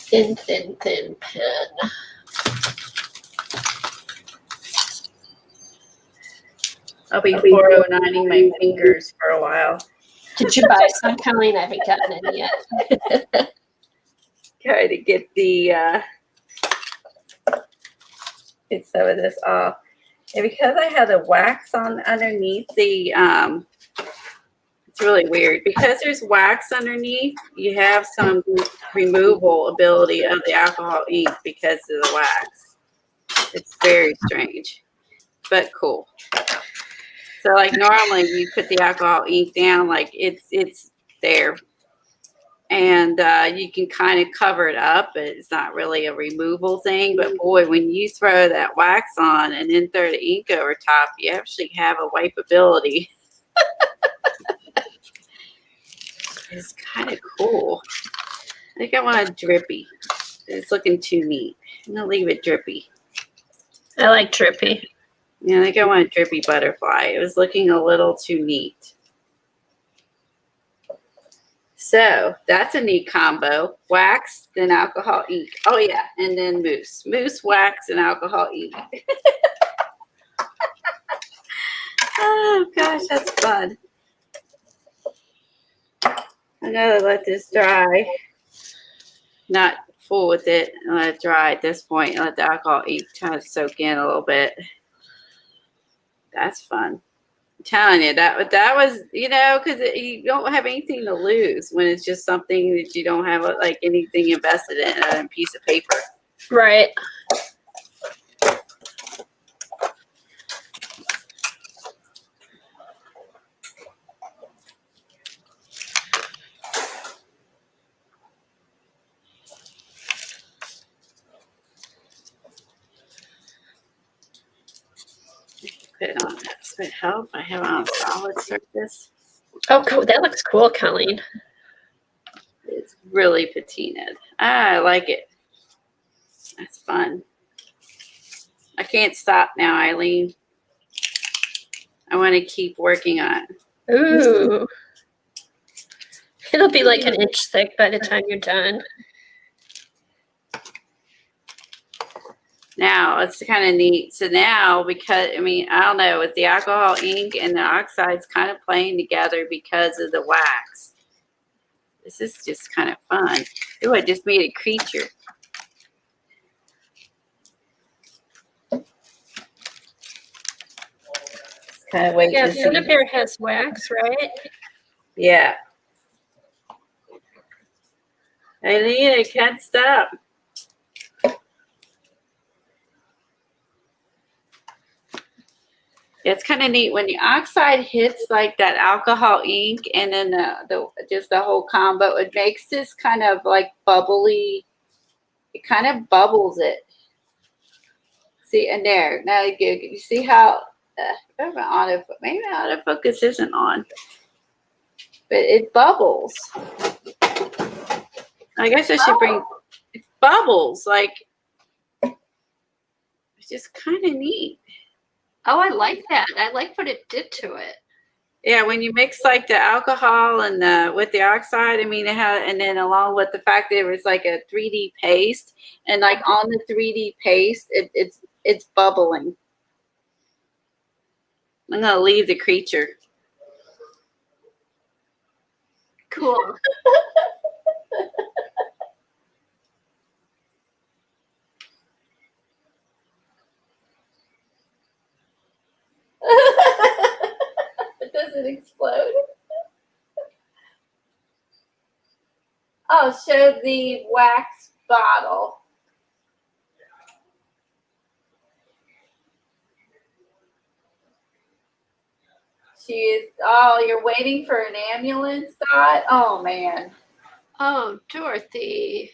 Thin pen. I'll be 409ing my fingers for a while. Did you buy some, Colleen? I haven't gotten any yet. Try to get some of this off. And because I had the wax on underneath the it's really weird. Because there's wax underneath, you have some removal ability of the alcohol ink because of the wax. It's very strange, but cool. So like normally you put the alcohol ink down, like it's there. And you can kind of cover it up. It's not really a removal thing. But boy, when you throw that wax on and then throw the ink over top, you actually have a wipeability. It's kind of cool. I think I want a drippy. It's looking too neat. I'm going to leave it drippy. I like drippy. Yeah, I think I want a drippy butterfly. It was looking a little too neat. So that's a neat combo. Wax, then alcohol ink. Oh, yeah. And then mousse. Mousse, wax, and alcohol ink. Oh, gosh, that's fun. I'm going to let this dry. Not full with it. And let it dry at this point. And let the alcohol ink kind of soak in a little bit. That's fun. I'm telling you, that was, because you don't have anything to lose when it's just something that you don't have like anything invested in other than a piece of paper. Right. Put it on. Does it help? I have it on a solid surface. Oh, cool. That looks cool, Colleen. It's really patinaed. I like it. That's fun. I can't stop now, Eileen. I want to keep working on it. Ooh. It'll be like an inch thick by the time you're done. Now, it's kind of neat. So now, because, I don't know, with the alcohol ink and the oxides kind of playing together because of the wax. This is just kind of fun. Ooh, I just made a creature. Kind of waiting to see. Yeah, Bear has wax, right? Yeah. Eileen, I can't stop. It's kind of neat when the oxide hits like that alcohol ink, and then just the whole combo. It makes this kind of like bubbly. It kind of bubbles it. See, and there. Now you see how maybe my autofocus isn't on, but it bubbles. I guess I should bring it bubbles. Like it's just kind of neat. Oh, I like that. I like what it did to it. Yeah, when you mix like the alcohol and with the oxide, I mean, it had, and then along with the fact that it was like a 3D paste, and like on the 3D paste, it's bubbling. I'm gonna leave the creature. Cool. It doesn't explode. I'll show the wax bottle. She is. Oh, you're waiting for an ambulance, Dot? Oh man. Oh, Dorothy.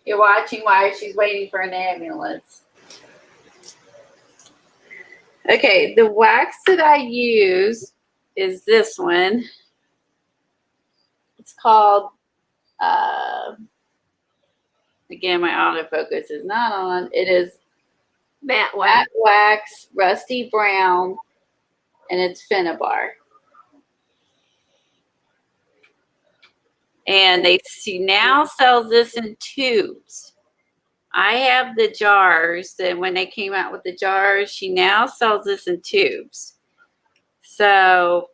You're watching while she's waiting for an ambulance. Okay, the wax that I use is this one. It's called, again, my autofocus is not on. It is Matte wax. Matte Wax, Rusty Brown, and it's Finnabar. And she now sells this in tubes. I have the jars that when they came out with the jars, she now sells this in tubes. So,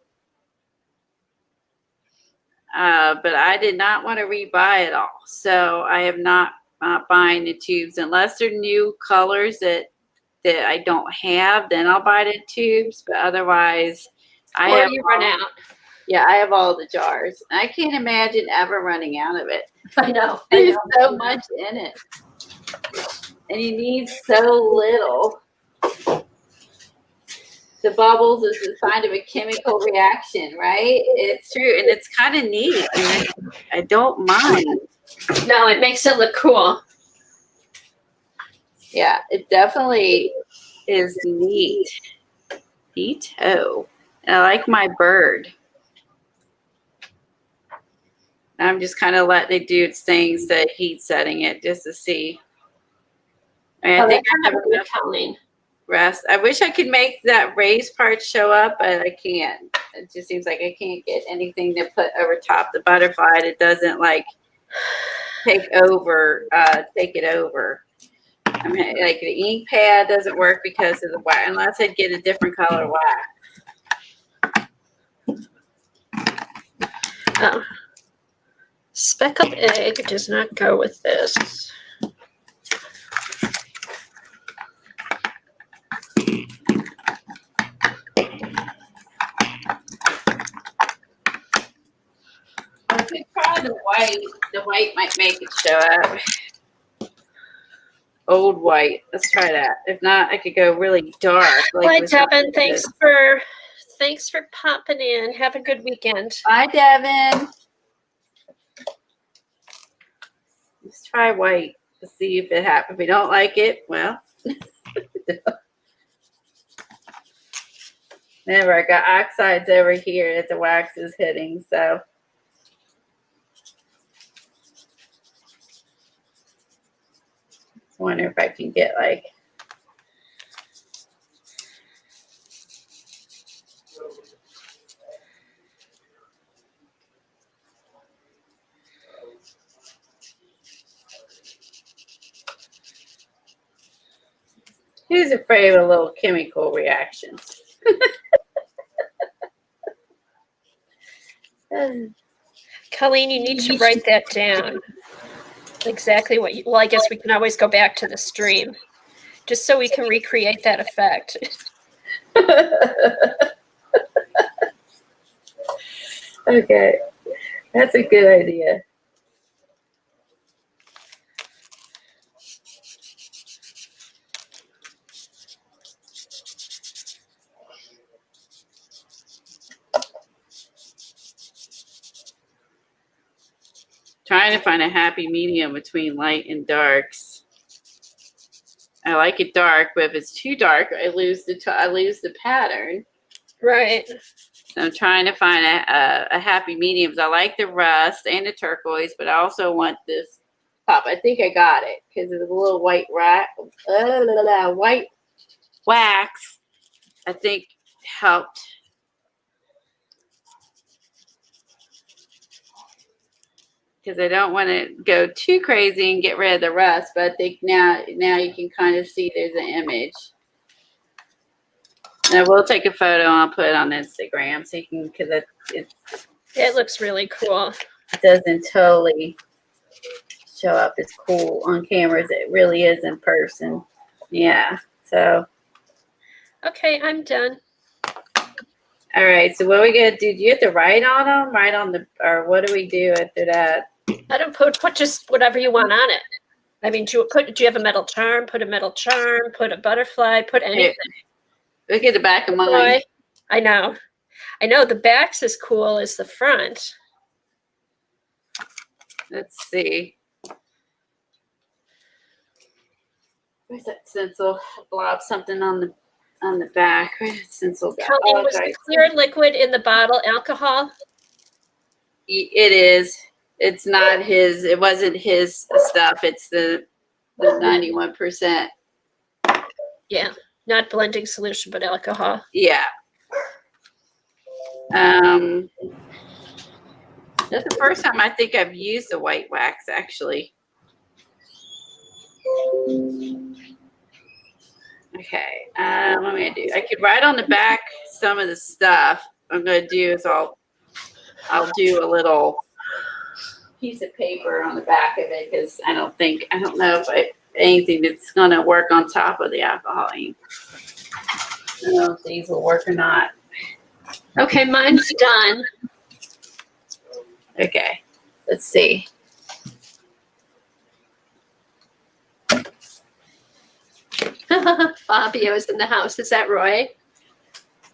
but I did not want to rebuy it all. So I have not buying the tubes unless they're new colors that I don't have. Then I'll buy the tubes. But otherwise, I have. You run out. Yeah, I have all the jars. I can't imagine ever running out of it. I know. There's so much in it. And you need so little. The bubbles is a sign of a chemical reaction, right? It's true. And it's kind of neat. I don't mind. No, it makes it look cool. Yeah, it definitely is neat. Neato. And I like my bird. I'm just kind of letting it do its things, the heat setting it just to see. And I think I have good Colleen. Rest. I wish I could make that raised part show up, but I can't. It just seems like I can't get anything to put over top the butterfly. It doesn't like take it over. I mean, like the ink pad doesn't work because of the wax, unless I get a different color wax. Oh. Speckled egg does not go with this. I could try the white. The white might make it show up. Old white. Let's try that. If not, I could go really dark. Hi, Devin. Thanks for popping in. Have a good weekend. Bye, Devin. Let's try white to see if it happens. If we don't like it, well. Remember, I got oxides over here that the wax is hitting, so. I wonder if I can get like. Who's afraid of a little chemical reaction? Colleen, you need to write that down. Exactly what you, well, I guess we can always go back to the stream just so we can recreate that effect. Okay, that's a good idea. Trying to find a happy medium between light and darks. I like it dark, but if it's too dark, I lose the pattern. Right. So I'm trying to find a happy medium. I like the rust and the turquoise, but I also want this pop. I think I got it because it's a little white white wax. I think helped. Because I don't want to go too crazy and get rid of the rust, but I think now you can kind of see there's an image. And I will take a photo and I'll put it on Instagram so you can, because it looks really cool. It doesn't totally show up as cool on camera as it really is in person. Yeah. So. Okay, I'm done. All right. So what are we gonna do? Do you have to write on them? Write on the, or what do we do after that? I don't put just whatever you want on it. I mean, do you have a metal charm? Put a metal charm. Put a butterfly. Put anything. Look at the back of mine. I know. The back's as cool as the front. Let's see. Where's that stencil? Blob something on the back. Where's that stencil? Colleen, was the clear liquid in the bottle alcohol? It is. It's not his. It wasn't his stuff. It's the 91%. Yeah, not blending solution, but alcohol. Yeah. That's the first time I think I've used the white wax, actually. Okay. What am I gonna do? I could write on the back some of the stuff. What I'm gonna do is I'll do a little piece of paper on the back of it because I don't know if anything that's gonna work on top of the alcohol ink. I don't know if these will work or not. Okay, mine's done. Okay, let's see. Fabio's in the house. Is that Roy?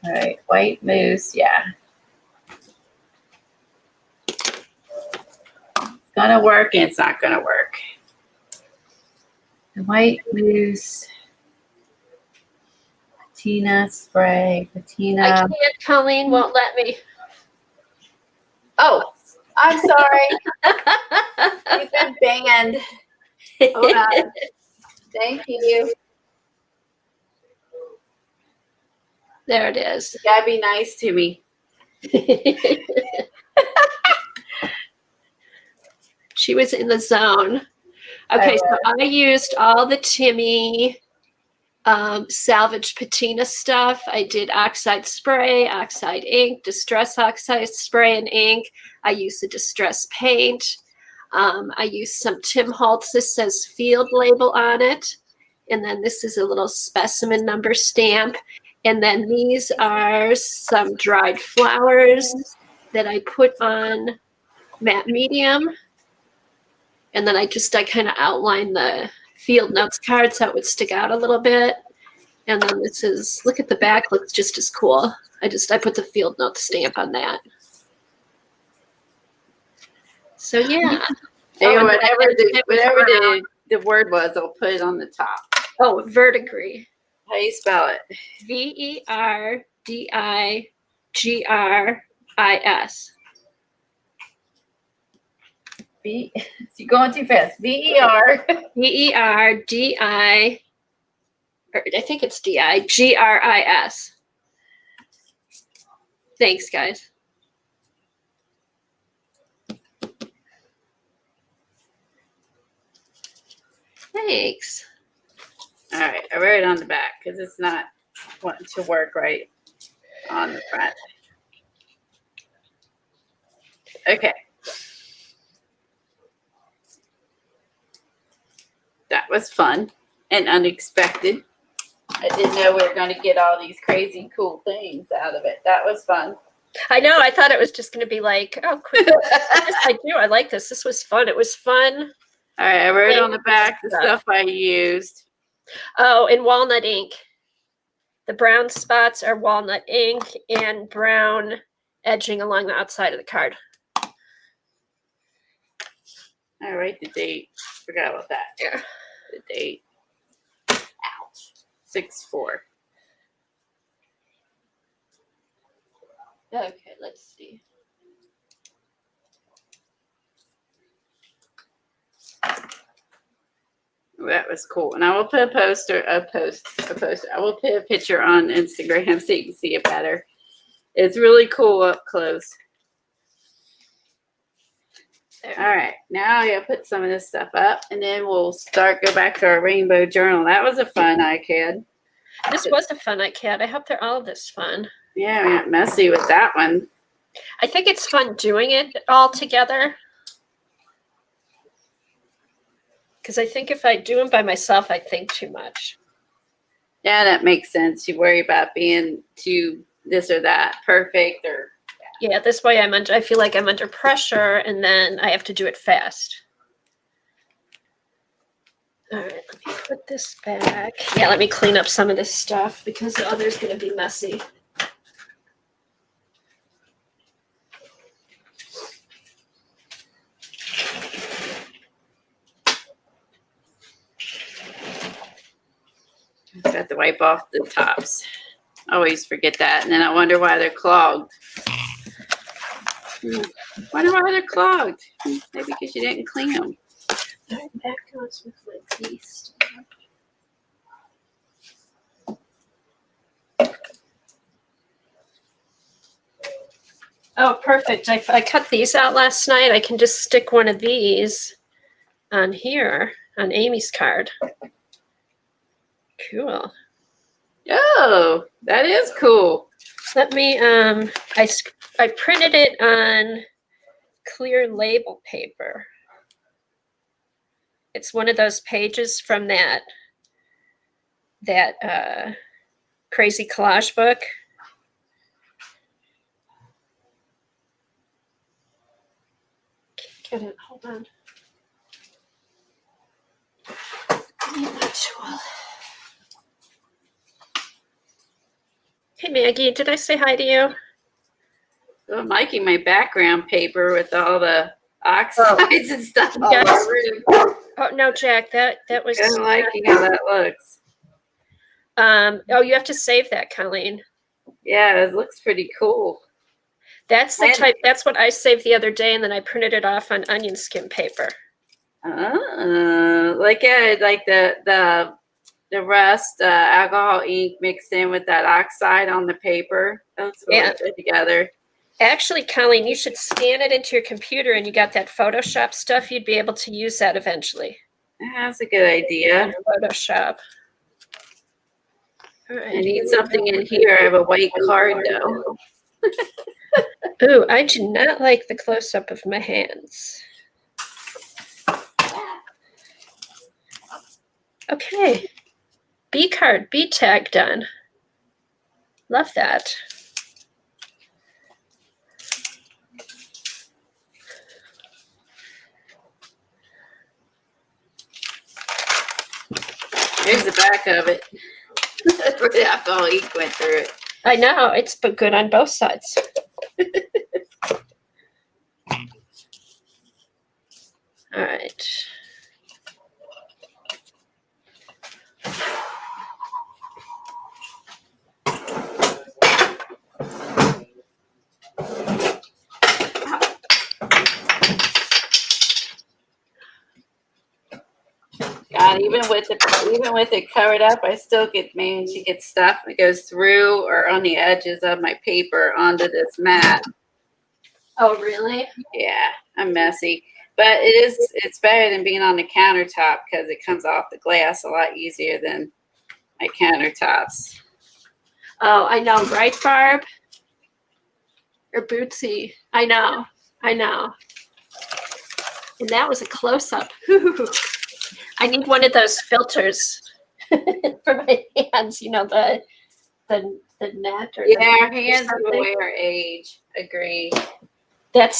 All right, white mousse, yeah. It's gonna work and it's not gonna work. The white mousse, patina spray, patina. I can't. Colleen won't let me. Oh, I'm sorry. You've been banned. Hold on. Thank you. There it is. You gotta be nice to me. She was in the zone. Okay, so I used all the Timmy salvage patina stuff. I did oxide spray, oxide ink, distress oxide spray and ink. I used the distress paint. I used some Tim Holtz. This says field label on it. And then this is a little specimen number stamp. And then these are some dried flowers that I put on matte medium. And then I kind of outlined the field notes card so it would stick out a little bit. And then this is, look at the back, looks just as cool. I put the field notes stamp on that. So yeah. Hey, whatever the word was, I'll put it on the top. Oh, verdigris. How do you spell it? VERDIGRIS. You're going too fast. VER. VERDI. I think it's DIGRIS. Thanks, guys. Thanks. All right, I wrote it on the back because it's not wanting to work right on the front. Okay. That was fun and unexpected. I didn't know we were going to get all these crazy cool things out of it. That was fun. I know. I thought it was just going to be like, oh, quick. Yes, I do. I like this. This was fun. It was fun. All right, I wrote on the back the stuff I used. Oh, and walnut ink. The brown spots are walnut ink and brown edging along the outside of the card. I write the date. Forgot about that. Yeah. The date. Ouch. 6/4. Okay, let's see. That was cool. And I will put a poster. I will put a picture on Instagram so you can see it better. It's really cool up close. There. All right, now I gotta put some of this stuff up, and then we'll go back to our rainbow journal. That was a fun iCAD. This was a fun iCAD. I hope they're all this fun. Yeah, we got messy with that one. I think it's fun doing it all together. Because I think if I do them by myself, I think too much. Yeah, that makes sense. You worry about being too this or that perfect, or yeah. This way, I feel like I'm under pressure, and then I have to do it fast. All right, let me put this back. Yeah, let me clean up some of this stuff because the other's going to be messy. I have to wipe off the tops. I always forget that, and then I wonder why they're clogged. Wonder why they're clogged. Maybe because you didn't clean them. All right, that goes with my piece. Oh, perfect. I cut these out last night. I can just stick one of these on here on Amy's card. Cool. Oh, that is cool. Let me, I printed it on clear label paper. It's one of those pages from that crazy collage book. Can't get it, hold on. I need my tool. Hey Maggie, did I say hi to you? So I'm liking my background paper with all the oxides and stuff all Yes. over it. Oh no, Jack, that was. I'm liking how that looks. Oh, you have to save that, Colleen. Yeah, it looks pretty cool. That's the type. That's what I saved the other day, and then I printed it off on onion skin paper. Like the rust alcohol ink mixed in with that oxide on the paper. That's really good together. Actually, Colleen, you should scan it into your computer, and you got that Photoshop stuff. You'd be able to use that eventually. That's a good idea. Photoshop. All right, I need something in here. I have a white card though. Ooh, I do not like the close-up of my hands. Okay. B card, B tag done. Love that. Here's the back of it. That's where the alcohol ink went through it. I know, it's but good on both sides. All right. God, even with it covered up, I still manage to get stuff that goes through or on the edges of my paper onto this mat. Oh, really? Yeah, I'm messy. But it's better than being on the countertop because it comes off the glass a lot easier than my countertops. Oh, I know, right, Barb? Or Bootsy. I know. And that was a close-up. I need one of those filters for my hands, you know, the net or our hands are aware age. Agree. That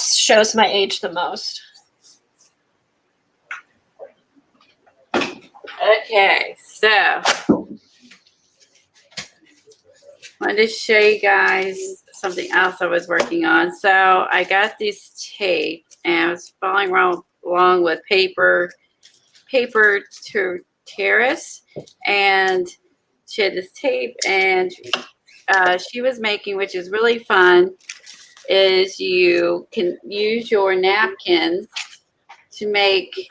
shows my age the most. Okay, so I wanted to show you guys something else I was working on. So I got this tape and I was following around along with paper to terrace, and she had this tape, and she was making, which is really fun, is you can use your napkins to make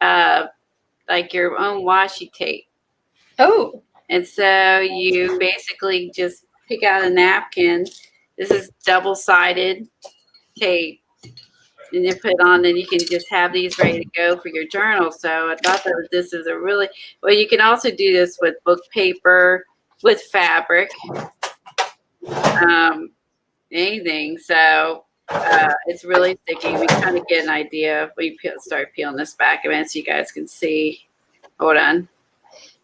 like your own washi tape. Oh. And so you basically just pick out a napkin. This is double-sided tape. And you put it on, and you can just have these ready to go for your journal. So I thought that this is a really, well, you can also do this with book paper, with fabric, anything. So it's really sticky. We kind of get an idea. We start peeling this back a minute so you guys can see. Hold on.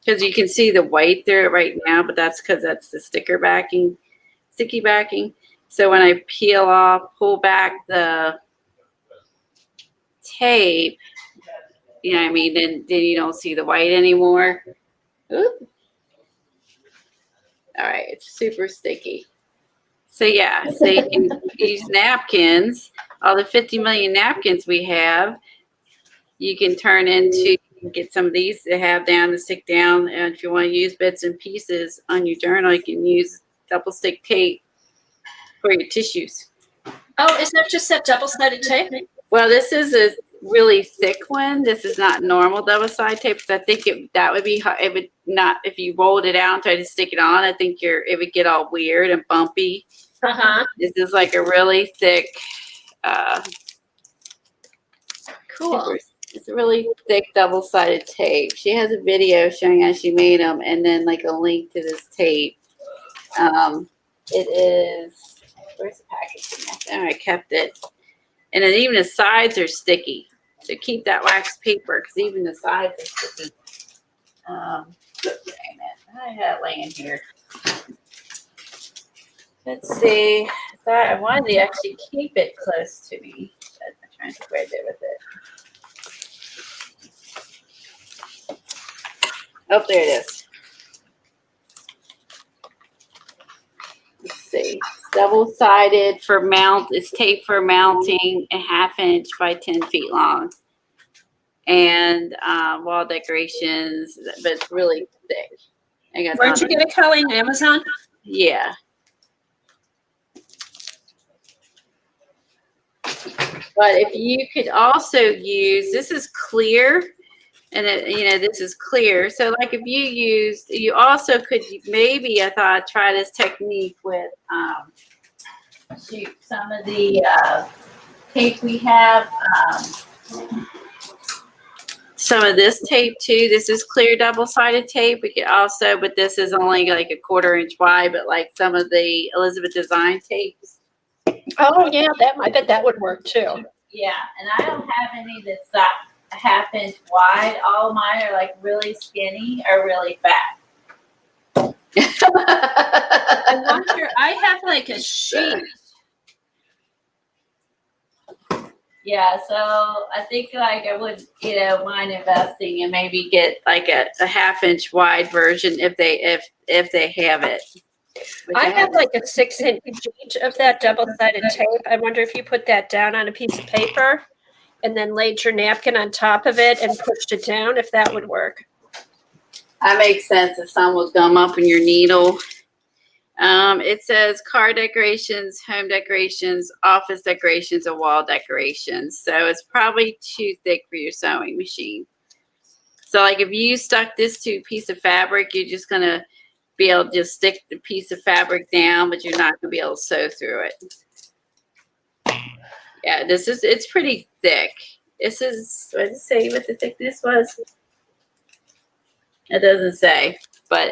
Because you can see the white there right now, but that's because that's the sticky backing. So when I pull back the tape, you know what I mean, then you don't see the white anymore. Oop. All right, it's super sticky. So yeah, so you can use napkins, all the 50 million napkins we have, you can turn into, get some of these to have down to stick down, and if you want to use bits and pieces on your journal, you can use double stick tape for your tissues. Oh, is that just that double-sided tape? Well, this is a really thick one. This is not normal double-sided tape. So I think that would be hard. It would not, if you rolled it out and tried to stick it on, I think it would get all weird and bumpy. This is like a really thick, cool. It's a really thick double-sided tape. She has a video showing how she made them, and then like a link to this tape. It is, where's the packaging? There, I kept it. And then even the sides are sticky. So keep that wax paper, because even the sides are sticky. Dang it. I had it laying here. Let's see. I wanted to actually keep it close to me. I'm trying to think what I did with it. Oh, there it is. Let's see. Double-sided for mount. It's tape for mounting, a 1/2 inch by 10 feet long. And wall decorations, but it's really thick. Where'd you get it, Colleen? Amazon? Yeah. But if you could also use, this is clear, and this is clear. So like if you also could maybe, I thought, try this technique with some of the tape we have. Some of this tape too. This is clear double-sided tape. We could also, but this is only like a 1/4 inch wide, but like some of the Elizabeth Design tapes. Oh yeah, I bet that would work too. Yeah, and I don't have any that's that 1/2 inch wide. All of mine are like really skinny or really fat. I wonder, I have like a sheet. Yeah, so I think like I would, mind investing and maybe get like a 1/2 inch wide version if they have it. I have like a 6 inch sheet of that double-sided tape. I wonder if you put that down on a piece of paper and then laid your napkin on top of it and pushed it down, if that would work. That makes sense. If some would gum up in your needle. It says car decorations, home decorations, office decorations, and wall decorations. So it's probably too thick for your sewing machine. So like if you stuck this to a piece of fabric, you're just going to be able to just stick the piece of fabric down, but you're not going to be able to sew through it. Yeah, it's pretty thick. This is, what does it say what the thickness was? It doesn't say, but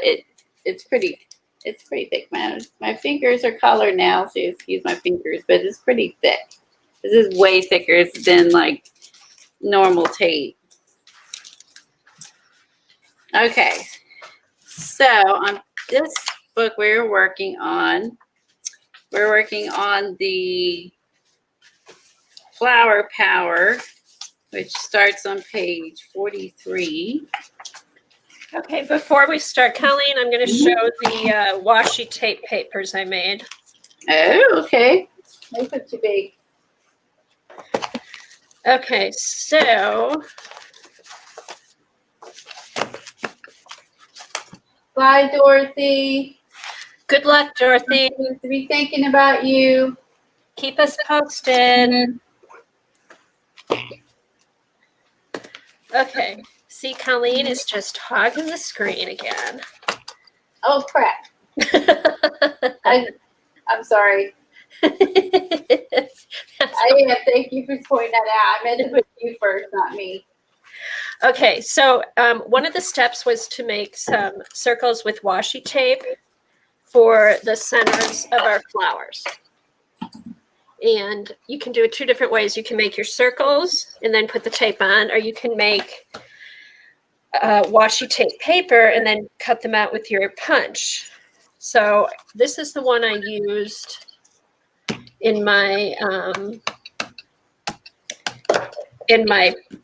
it's pretty thick, man. My fingers are colored now, so excuse my fingers, but it's pretty thick. This is way thicker than like normal tape. Okay, so on this book we're working on the Flower Power, which starts on page 43. Okay, before we start, Colleen, I'm going to show the washi tape papers I made. Oh, okay. They put too big. Okay, so Bye, Dorothy. good luck, Dorothy. To be thinking about you. Keep us posted. Okay. See, Colleen is just hogging the screen again. Oh, crap. I'm sorry. That's Thank you for pointing that out. I meant to put you first, not me. okay, so one of the steps was to make some circles with washi tape for the centers of our flowers. And you can do it two different ways. You can make your circles and then put the tape on, or you can make washi tape paper and then cut them out with your punch. So this is the one I used in my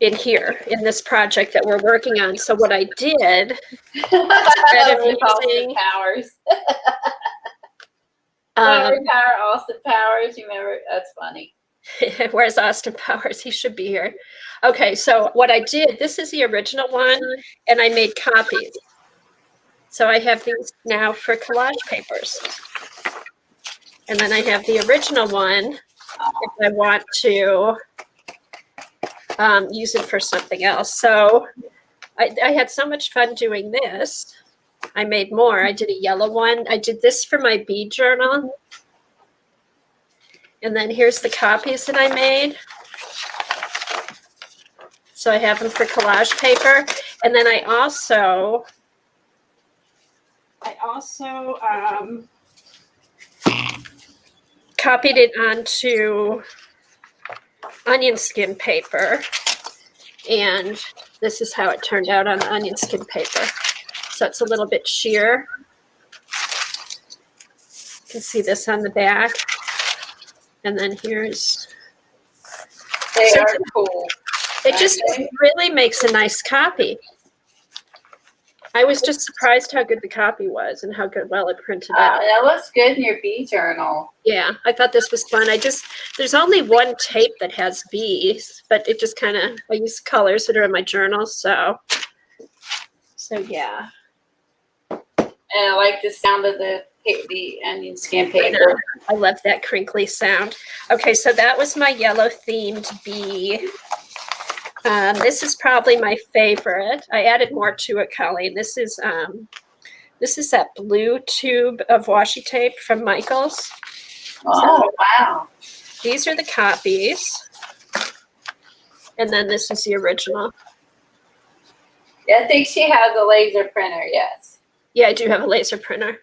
in here in this project that we're working on. So what I did instead of using Powers. Austin Powers, you remember? That's funny. Where's Austin Powers? He should be here. Okay, so what I did, this is the original one, and I made copies. So I have these now for collage papers. And then I have the original one if I want to use it for something else. So I had so much fun doing this. I made more. I did a yellow one. I did this for my bead journal. And then here's the copies that I made. So I have them for collage paper. And then I also copied it onto onion skin paper. And this is how it turned out on the onion skin paper. So it's a little bit sheer. You can see this on the back. And then here's... They are cool. It just really makes a nice copy. I was just surprised how good the copy was and how well it printed out. That looks good in your bee journal. Yeah, I thought this was fun. There's only one tape that has bees, but it just kind of, I use colors that are in my journal, so yeah. And I like the sound of the onion skin paper. I love that crinkly sound. Okay, so that was my yellow themed bee. This is probably my favorite. I added more to it, Colleen. This is that blue tube of washi tape from Michaels. Oh, so, wow. These are the copies. And then this is the original. Yeah, I think she has a laser printer, yes. Yeah, I do have a laser printer.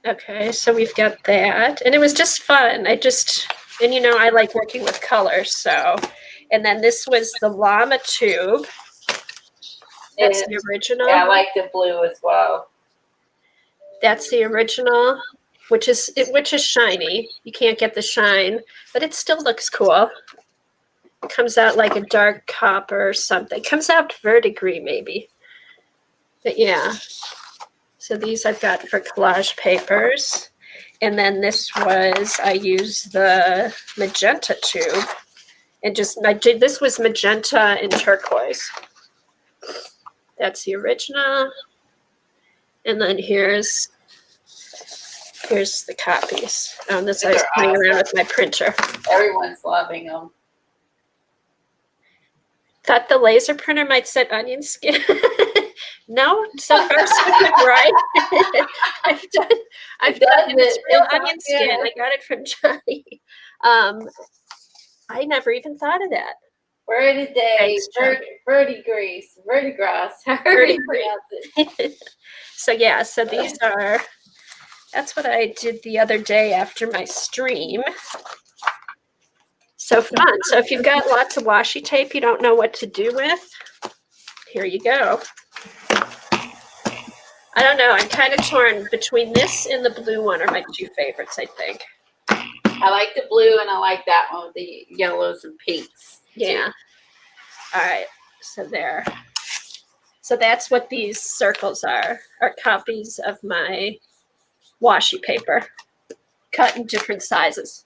Okay, so we've got that. And it was just fun. And you know, I like working with colors, so. And then this was the llama tube. That's the original. Yeah, I like the blue as well. That's the original, which is shiny. You can't get the shine, but it still looks cool. It comes out like a dark copper or something. It comes out verdigris maybe. But yeah. So these I've got for collage papers. And then I used the magenta tube. And this was magenta and turquoise. That's the original. And then here's the copies. This I was playing around with my printer. Everyone's loving them. Thought the laser printer might set onion skin. No, so far so good, right? I've done this real onion skin. I got it from Johnny. I never even thought of that. Verdigris. So yeah, so these are, that's what I did the other day after my stream. So fun. So if you've got lots of washi tape you don't know what to do with, here you go. I don't know. I'm kind of torn between this and the blue one are my two favorites, I think. I like the blue and I like that one with the yellows and pinks. Yeah. All right. So there. So that's what these circles are copies of my washi paper cut in different sizes.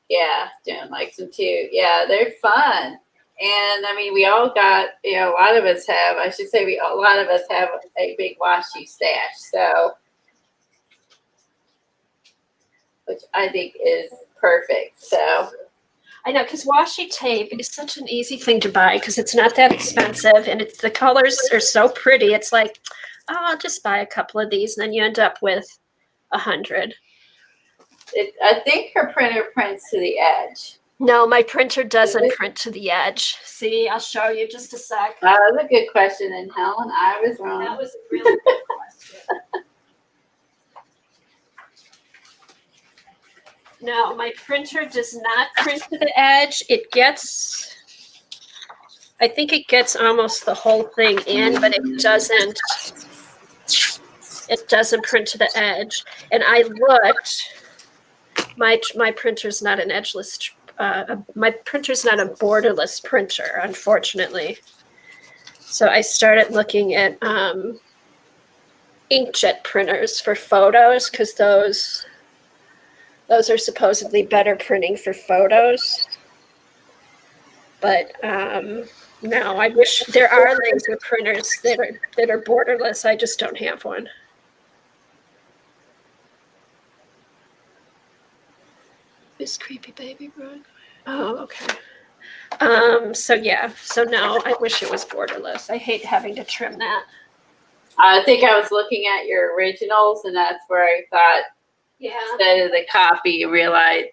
Yeah, Jen likes them too. Yeah, they're fun. And I mean, we all got, a lot of us have, I should say, a lot of us have a big washi stash. So, which I think is perfect. So, I know, because washi tape is such an easy thing to buy because it's not that expensive and the colors are so pretty. It's like, oh, I'll just buy a couple of these, and then you end up with 100. I think her printer prints to the edge. No, my printer doesn't print to the edge. See, I'll show you just a sec. That was a good question, and Helen, I was wrong. That was a really good question. No, my printer does not print to the edge. I think it gets almost the whole thing in, but it doesn't print to the edge. And I looked, my printer's not an edgeless, my printer's not a borderless printer, unfortunately. So I started looking at inkjet printers for photos because those are supposedly better printing for photos. But no, I wish there are laser printers that are borderless. I just don't have one. This creepy baby rug. Oh, okay. So yeah. So no, I wish it was borderless. I hate having to trim that. I think I was looking at your originals, and that's where I thought, instead of the copy, realized,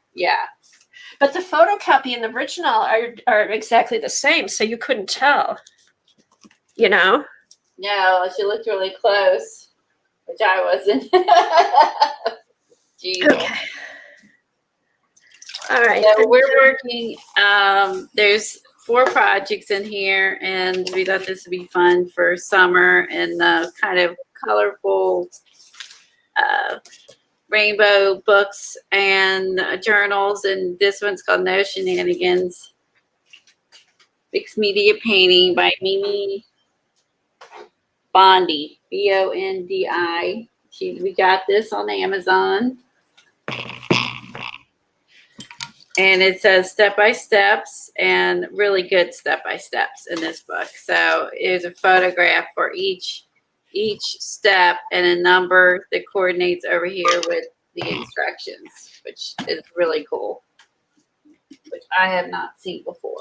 But the photocopy and the original are exactly the same, so you couldn't tell. No, she looked really close, which I wasn't. Jeez. Okay. All right. So we're working. There's 4 projects in here, and we thought this would be fun for summer and kind of colorful rainbow books and journals. And this one's called No Shenanigans. Mixed Media Painting by Mimi Bondi, Bondi. We got this on Amazon. And it says step-by-steps, and really good step-by-steps in this book. So there's a photograph for each step and a number that coordinates over here with the instructions, which is really cool, which I have not seen before.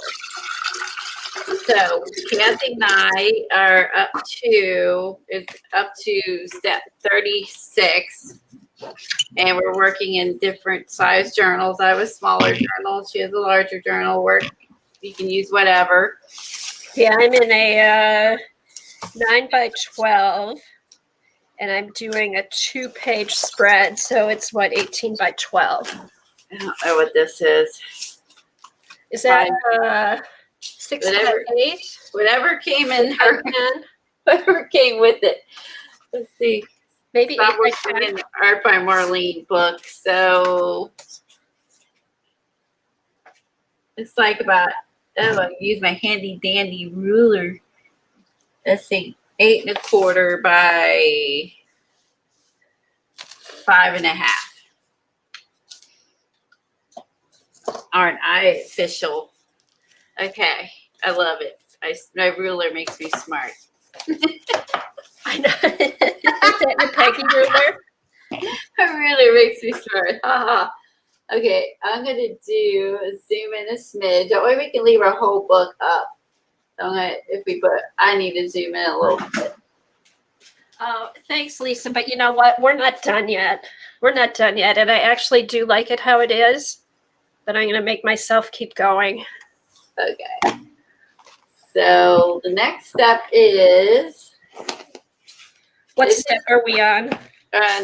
So Kathy and I are up to step 36. And we're working in different size journals. I have a smaller journal. She has a larger journal. You can use whatever. Yeah, I'm in a 9x12, and I'm doing a 2-page spread. So it's 18x12. I don't know what this is. Is that 6x8? Whatever came in her, whatever came with it. Let's see. Maybe that was an Art by Marlene book. So it's like about, I use my handy dandy ruler. Let's see, 8 1/4 by 5 1/2. Aren't I official? Okay, I love it. My ruler makes me smart. I know. Is that your pegging ruler? It really makes me smart. Okay, I'm gonna do a zoom in a smidge. That way we can leave our whole book up. I need to zoom in a little bit. Oh, thanks, Lisa. But you know what? We're not done yet. And I actually do like it how it is. But I'm gonna make myself keep going. Okay. So the next step is. What step are we on?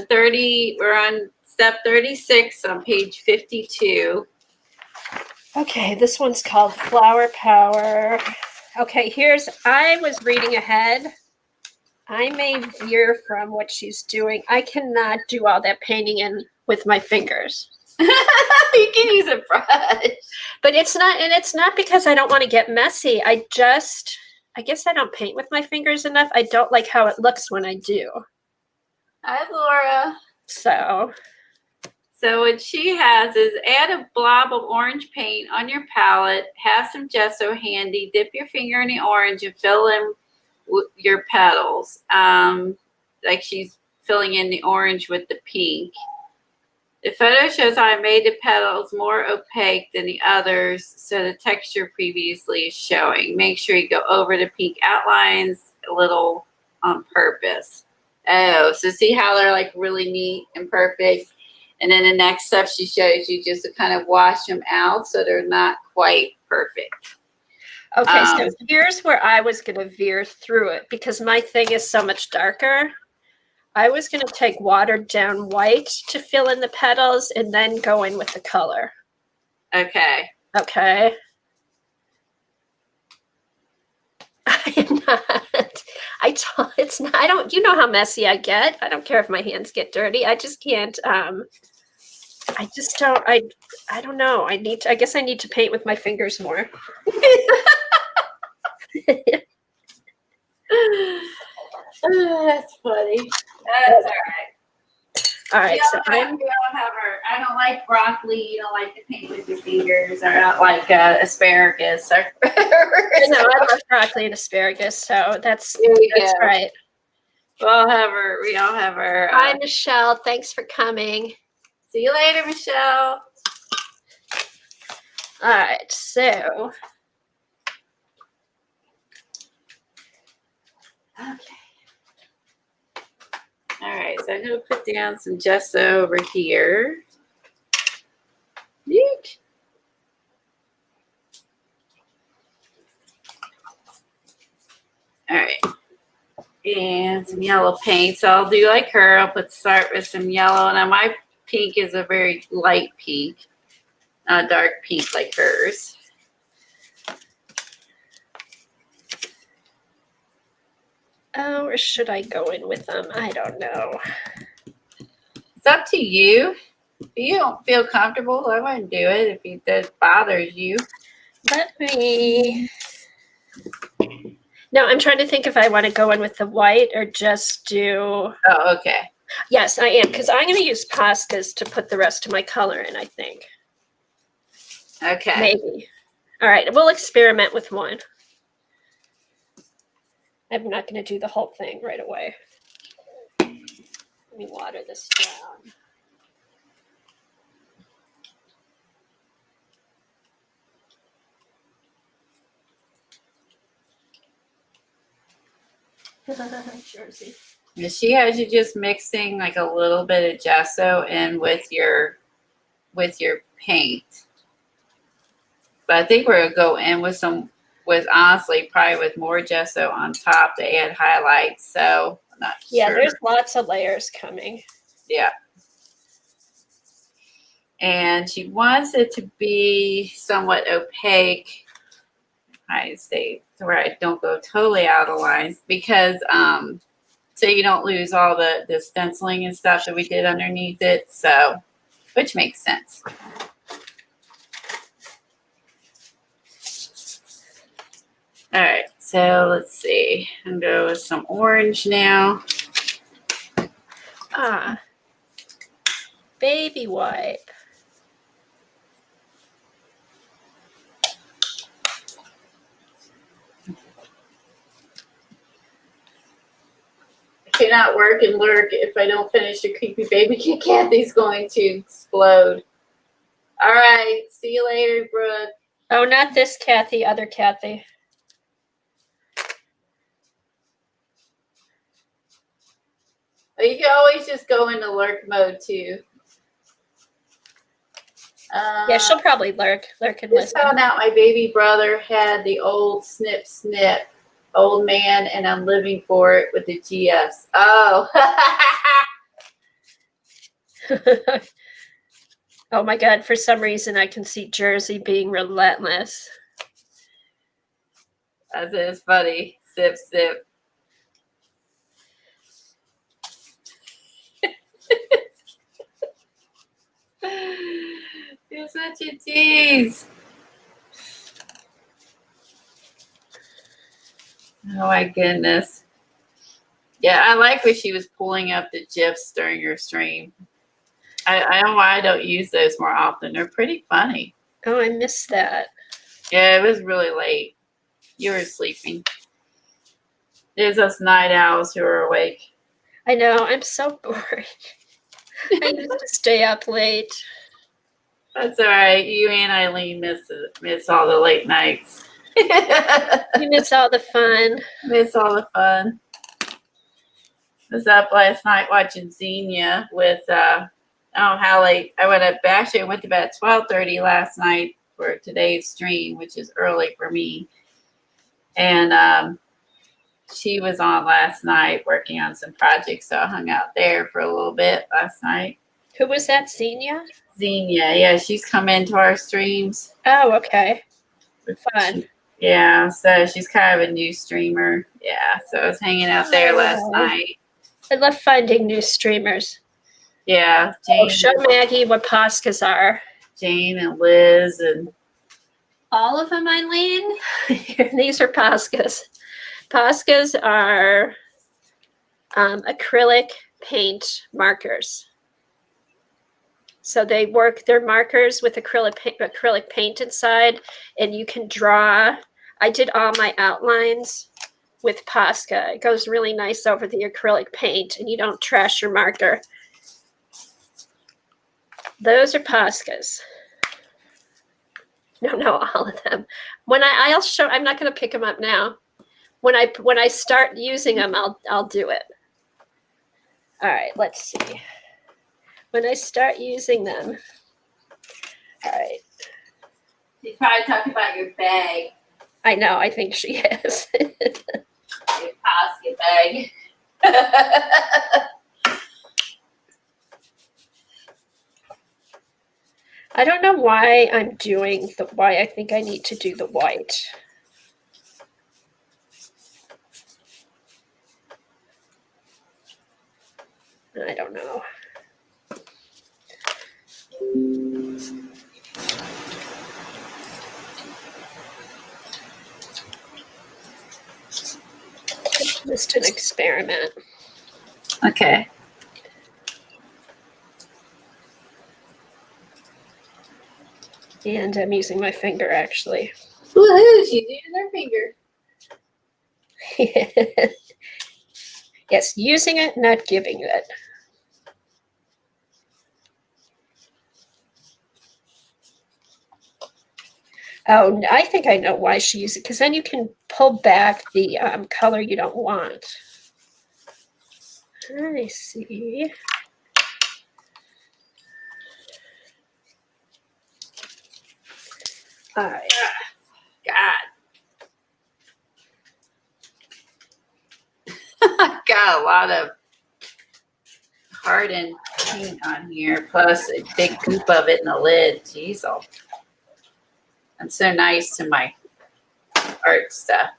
We're on step 36 on page 52. Okay, this one's called Flower Power. Okay, I was reading ahead. I may veer from what she's doing. I cannot do all that painting in with my fingers. You can use a brush. But it's not because I don't want to get messy. I guess I don't paint with my fingers enough. I don't like how it looks when I do. Hi, Laura. So So what she has is add a blob of orange paint on your palette, have some gesso handy, dip your finger in the orange and fill in your petals. Like she's filling in the orange with the pink. The photo shows how I made the petals more opaque than the others, so the texture previously is showing. Make sure you go over the pink outlines a little on purpose. Oh, so see how they're like really neat and perfect? And then the next step she shows you just to kind of wash them out so they're not quite perfect. Okay, so here's where I was going to veer through it because my thing is so much darker. I was going to take watered down white to fill in the petals and then go in with the color. Okay. Okay. I am not. It's not. I don't. You know how messy I get. I don't care if my hands get dirty. I just can't. I just don't. I don't know. I need to. I guess I need to paint with my fingers more. Oh, that's funny. That's all right. All right. So we don't have our. I don't like broccoli. You don't like to paint with your fingers, or not like asparagus. Or no, I love broccoli and asparagus. So that's right. We all have our. Hi, Michelle. Thanks for coming. See you later, Michelle. All right. So. Okay. All right, so I'm going to put down some gesso over here. Yeek. All right. And some yellow paint. So I'll do like her. I'll start with some yellow. Now my pink is a very light pink, dark pink like hers. Oh, or should I go in with them? I don't know. It's up to you. If you don't feel comfortable, I wouldn't do it if that bothers you. Let me. No, I'm trying to think if I want to go in with the white or just do. Oh, okay. Yes, I am, because I'm going to use pastas to put the rest of my color in, I think. Okay. Maybe. All right, we'll experiment with one. I'm not going to do the whole thing right away. Let me water this down. Jersey. And she has you just mixing like a little bit of gesso in with your paint. But I think we're gonna go in with honestly probably with more gesso on top to add highlights. So I'm not sure. There's lots of layers coming. Yeah. And she wants it to be somewhat opaque. I say where I don't go totally out of lines because so you don't lose all the stenciling and stuff that we did underneath it. So, which makes sense. All right, so let's see. I'm gonna go with some orange now. Baby wipe. I cannot work and lurk if I don't finish the creepy baby kit. Kathy's going to explode. All right, see you later, Brooke. Oh, not this Kathy, other Kathy. You can always just go into lurk mode too. Yeah, she'll probably lurk and Just listen. found out my baby brother had the old snip snip, old man, and I'm living for it with the GS. Oh. Oh my God, for some reason I can see Jersey being relentless. That is funny. Sip, sip. You're such a tease. Oh my goodness. Yeah, I like when she was pulling up the GIFs during your stream. I don't know why I don't use those more often. They're pretty funny. Oh, I missed that. Yeah, it was really late. You were sleeping. There's us night owls who are awake. I know. I'm so bored. I used to stay up late. That's all right. You and Eileen miss all the late nights. You miss all the fun. Miss all the fun. I was up last night watching Xenia with how late I went up. Actually, I went to bed at 12:30 last night for today's stream, which is early for me. And she was on last night working on some projects, so I hung out there for a little bit last night. Who was that, Xenia? Xenia, yeah, she's come into our streams. Oh, okay. Fun. Yeah, so she's kind of a new streamer. Yeah, so I was hanging out there last night. I love finding new streamers. Yeah, Jane. Show Maggie what Poscas are. Jane and Liz and all of them, Eileen. These are Poscas. Poscas are acrylic paint markers. So they're markers with acrylic paint inside, and you can draw. I did all my outlines with Posca. It goes really nice over the acrylic paint, and you don't trash your marker. Those are Poscas. No, all of them. I'll show. I'm not going to pick them up now. When I start using them, I'll do it. All right. Let's see. When I start using them. All right. She's probably talking about your bag. I know. I think she is. Your Posca bag. I don't know why why I think I need to do the white. I don't know. Just an experiment. Okay. And I'm using my finger, actually. Woohoo! She's using her finger. Yes, using it, not giving it. Oh, I think I know why she used it, because then you can pull back the color you don't want. I see. All right. God. Got a lot of hardened paint on here, plus a big goop of it in the lid. Jeez, I'm so nice to my art stuff.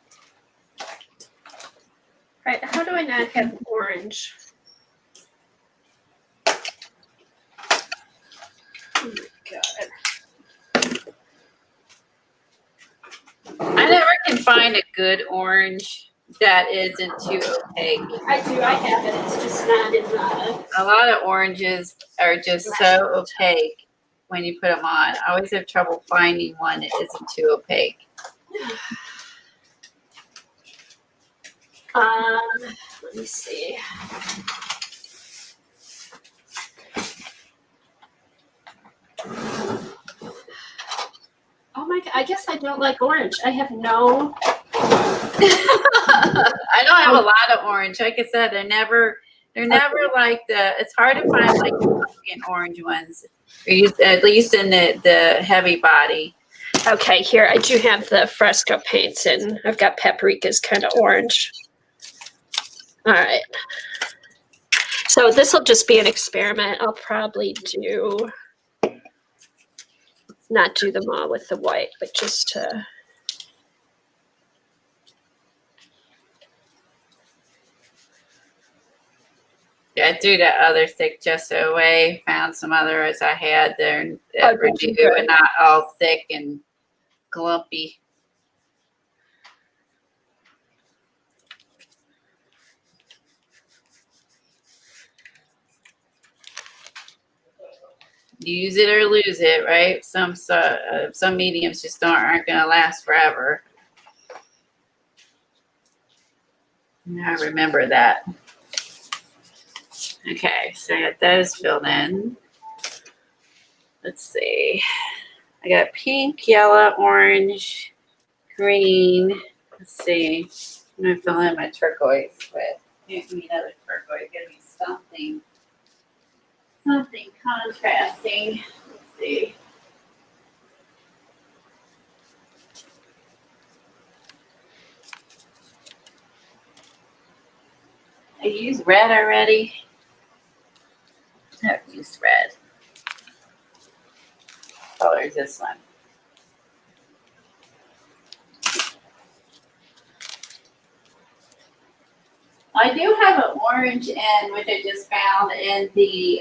Right, how do I not have orange? Oh my God. I never can find a good orange that isn't too opaque. I do, I have it. It's just not in the... A lot of oranges are just so opaque when you put them on. I always have trouble finding one that isn't too opaque. Let me see. Oh my God, I guess I don't like orange. I have no... I don't have a lot of orange. Like I said, they're never like it's hard to find like pumpkin orange ones, at least in the heavy body. Okay, here, I do have the fresco paints in. I've got paprika's kind of orange. All right. So this will just be an experiment. I'll probably not do them all with the white, but just to... Yeah, I threw that other thick gesso away. Found some others I had there that were new and not all thick and glumpy. use it or lose it, right? Some mediums just aren't going to last forever. I remember that. Okay, so I got those filled in. Let's see. I got pink, yellow, orange, green. Let's see. I'm going to fill in my turquoise with. Give me another turquoise. Give me something contrasting. Let's see. I used red already. I've used red. What color is this one? I do have an orange in, which I just found in the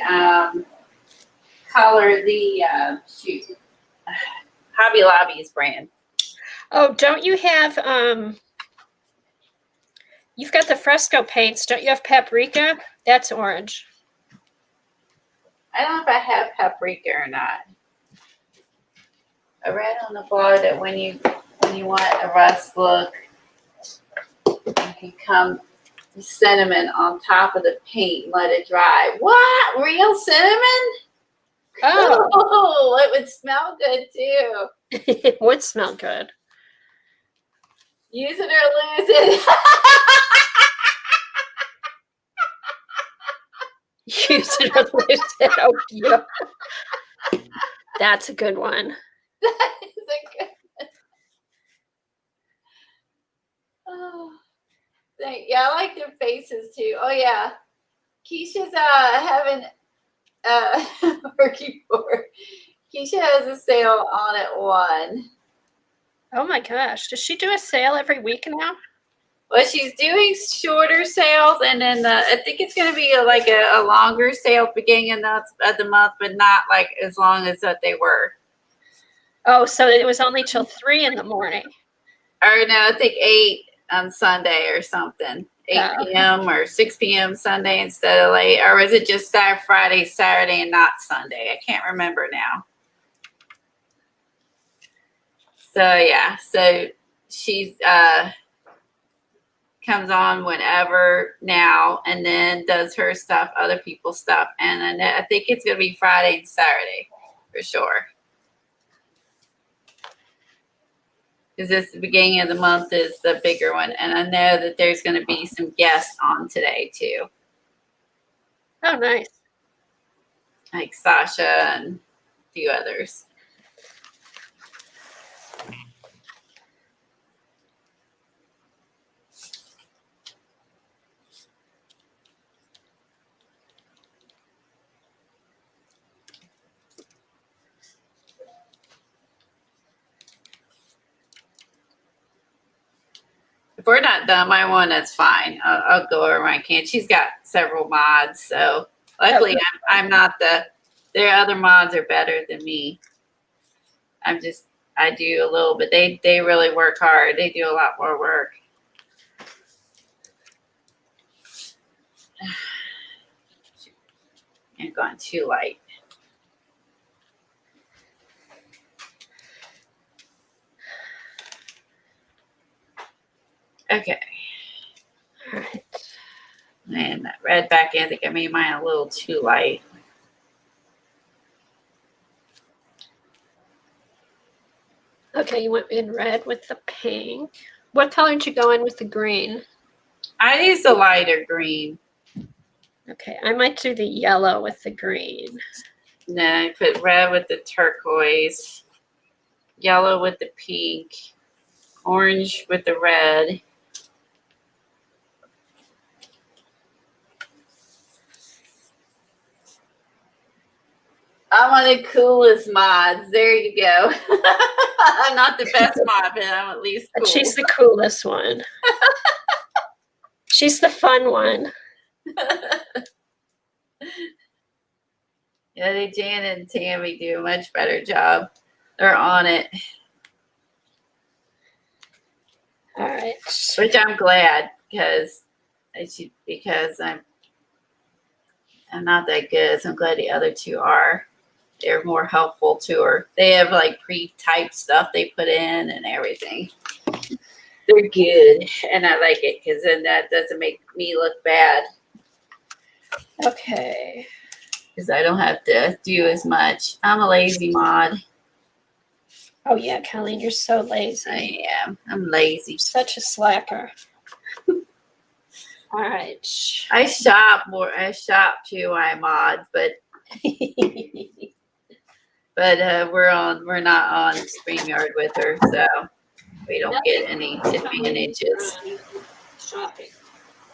Hobby Lobby's brand. Oh, don't you have you've got the fresco paints, don't you have paprika? That's orange. I don't know if I have paprika or not. I read on the blog that when you want a rust look, you can come cinnamon on top of the paint and let it dry. What? Real cinnamon? Oh, It would smell good too. it would smell good. Use it or lose it. Use it or lose it. Oh, yeah. That's a good one. That is a good one. Oh, yeah, I like their faces too. Oh yeah, Keisha's having working for. Keisha has a sale on at 1. Oh my gosh. Does she do a sale every week now? Well, she's doing shorter sales, and then I think it's going to be like a longer sale beginning of the month, but not like as long as what they were. Oh, so it was only till 3 in the morning. Or no, I think 8 on Sunday or something. 8 Oh. p.m. or 6 p.m. Sunday instead of late. Or was it just Friday, Saturday, and not Sunday? I can't remember now. So yeah, so she's comes on whenever now, and then does her stuff, other people's stuff, and I think it's gonna be Friday and Saturday for sure. Because this the beginning of the month is the bigger one, and I know that there's gonna be some guests on today too, Oh, nice. like Sasha and a few others. If we're not done by 1, that's fine. I'll go over my can. She's got several mods, so luckily I'm not their other mods are better than me. I do a little bit. They really work hard. They do a lot more work. And gone too light. Okay. All right. And that red back end, I think I made mine a little too light. Okay, you went in red with the pink. What color did you go in with the green? I use the lighter green. Okay, I might do the yellow with the green. And then I put red with the turquoise, yellow with the pink, orange with the red. I'm on the coolest mods. There you go. I'm not the best mod, but I'm at least cool. But she's the coolest one. She's the fun one. Yeah, Janet and Tammy do a much better job. They're on it. All right. Which I'm glad because I'm not that good. So I'm glad the other two are. they're more helpful to her. They have like pre-typed stuff they put in and everything. They're good, and I like it because then that doesn't make me look bad Okay. because I don't have to do as much. I'm a lazy mod. Oh yeah, Colleen, you're so lazy. I am. I'm lazy. Such a slacker. All right. I shop more. I shop too. I mod, but we're not on StreamYard with her, so we don't get any advantages. Shopping.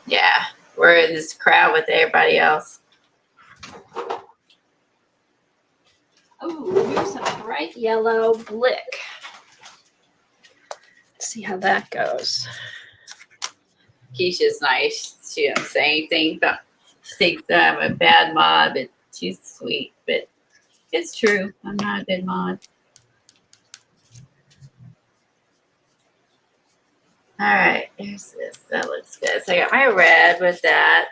Yeah, we're in this crowd with everybody else. Oh, here's a bright yellow blick. Let's see how that goes. Keisha's nice. She don't say anything, but she thinks that I'm a bad mod, but she's sweet. But it's true. I'm not a good mod. All right, there's this. That looks good. So I got my red with that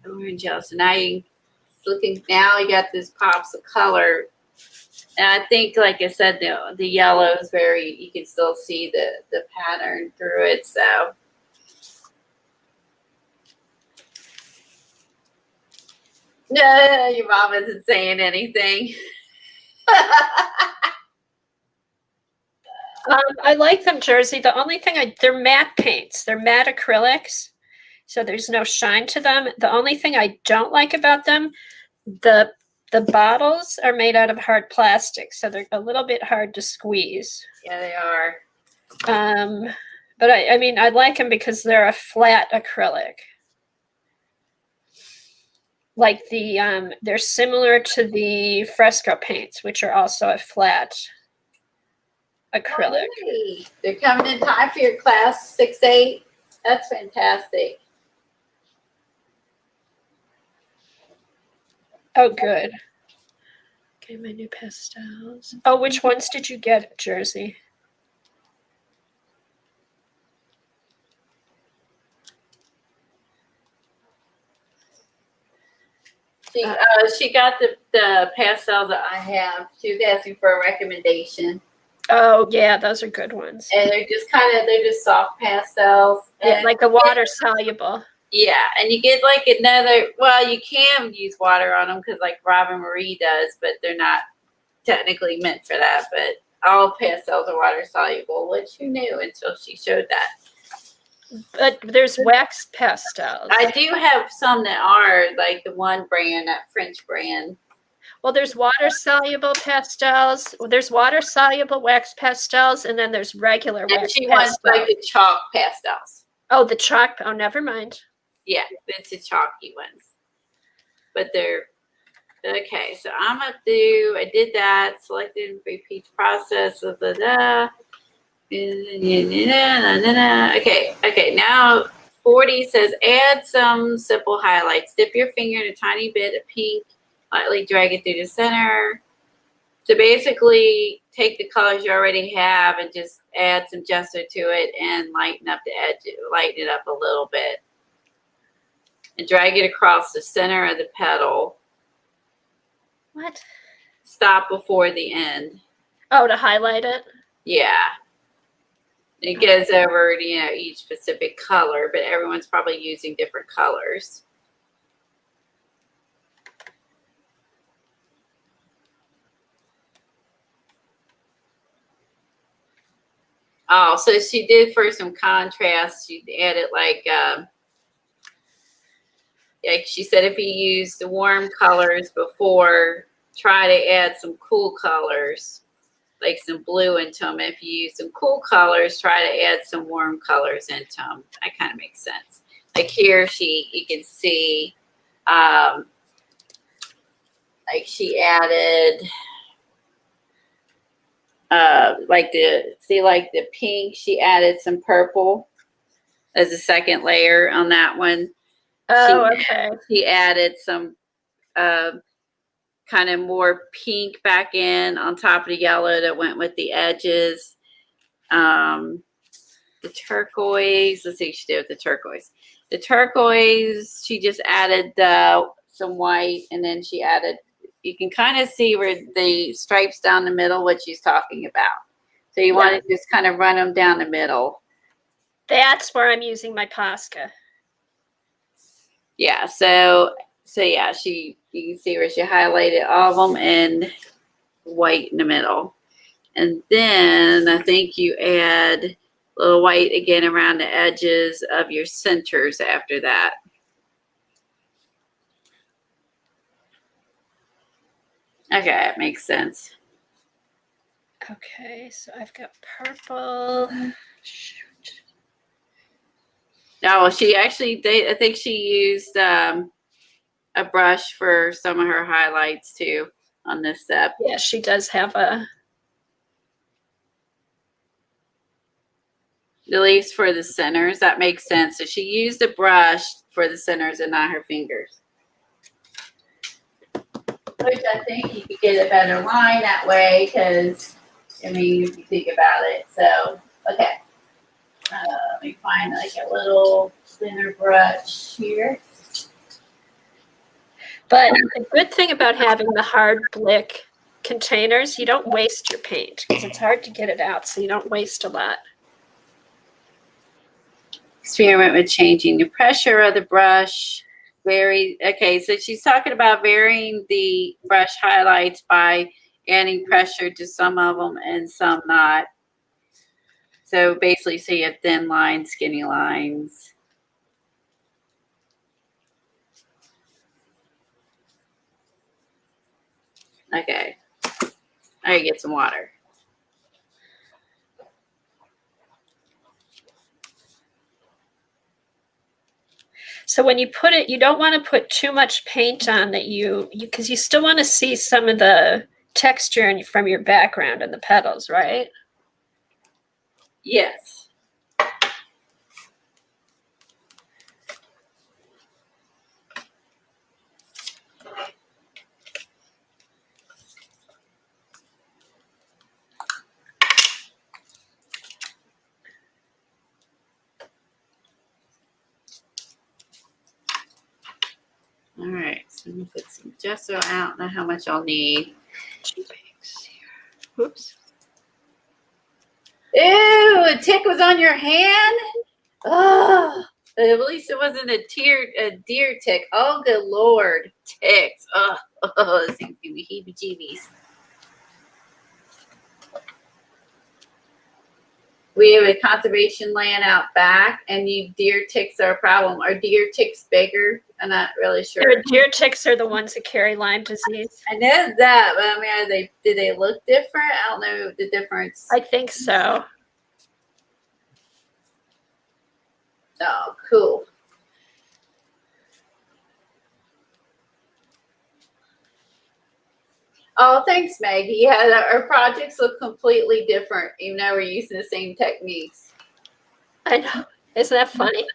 orange yellow. So now you looking. Now you got this pops of color, and I think, like I said, the yellow is very. You can still see the pattern through it. So. No, your mom isn't saying anything. I like them, Jersey. The only thing they're matte paints. They're matte acrylics, so there's no shine to them. The only thing I don't like about them, the bottles are made out of hard plastic, so they're a little bit hard to squeeze. Yeah, they are. But I mean, I like them because they're a flat acrylic. Like they're similar to the fresco paints, which are also a flat acrylic. Hey, they're coming in time for your class 6-8. That's fantastic. Oh, good. Okay, my new pastels. Oh, which ones did you get, Jersey? She got the pastels that I have. She was asking for a recommendation. Oh, yeah, those are good ones. And they're just soft pastels. Yeah, like the water soluble. Yeah, and you get like another, well, you can use water on them because like Robin Marie does, but they're not technically meant for that. But all pastels are water soluble, which you knew until she showed that. But there's wax pastels. I do have some that are like the one brand, that French brand. Well, there's water soluble pastels. There's water soluble wax pastels, and then there's regular And wax she pastels. wants like the chalk pastels. Oh, the chalk. Oh, never mind. Yeah, it's the chalky ones. But they're okay. So I'm gonna do. I did that. Selected and repeat the process. Okay. Now 40 says add some simple highlights. Dip your finger in a tiny bit of pink. Lightly drag it through the center. So basically, take the colors you already have and just add some gesso to it and lighten up the edge. Lighten it up a little bit. And drag it across the center of the petal. What? Stop before the end. Oh, to highlight it? Yeah. It goes over, each specific color, but everyone's probably using different colors. Oh, so she did for some contrast. She added like she said, if you use the warm colors before, try to add some cool colors, like some blue into them. If you use some cool colors, try to add some warm colors into them. That kind of makes sense. Like here, you can see, like she added, like the pink. She added some purple as a second layer on that one. Oh, okay. She added some kind of more pink back in on top of the yellow that went with the edges. The turquoise. Let's see what she did with the turquoise. The turquoise, she just added some white, and then she added you can kind of see where the stripes down the middle, what she's talking about. So you want to just kind of run them down the middle. That's where I'm using my Posca. Yeah, so yeah, you can see where she highlighted all of them in white in the middle. And then I think you add a little white again around the edges of your centers after that. Okay, that makes sense. Okay, so I've got purple. Shoot. No, she actually, I think she used a brush for some of her highlights too on this step. Yeah, she does have a. At least for the centers, that makes sense. So she used a brush for the centers and not her fingers. Which I think you could get a better line that way because, I mean, if you think about it. So, okay. Let me find like a little thinner brush here. But the good thing about having the hard blick containers, you don't waste your paint because it's hard to get it out, so you don't waste a lot. Experiment with changing the pressure of the brush. Okay, so she's talking about varying the brush highlights by adding pressure to some of them and some not. So basically, so you have thin lines, skinny lines. Okay, I gotta get some water. So when you put it, you don't want to put too much paint on that because you still want to see some of the texture from your background in the petals, right? Yes. All right, so let me put some gesso out. I don't know how much I'll need. 2 pigs here. Oops. Ew, a tick was on your hand? Oh, at least it wasn't a deer tick. Oh, good Lord. Ticks. Oh, this thing's giving me heebie-jeebies. We have a conservation land out back, and deer ticks are a problem. Are deer ticks bigger? I'm not really sure. Deer ticks are the ones that carry Lyme disease. I know that, but I mean, do they look different? I don't know the difference. I think so. Oh, cool. Oh, thanks, Maggie. Yeah, our projects look completely different, even though we're using the same techniques. I know. Isn't that funny?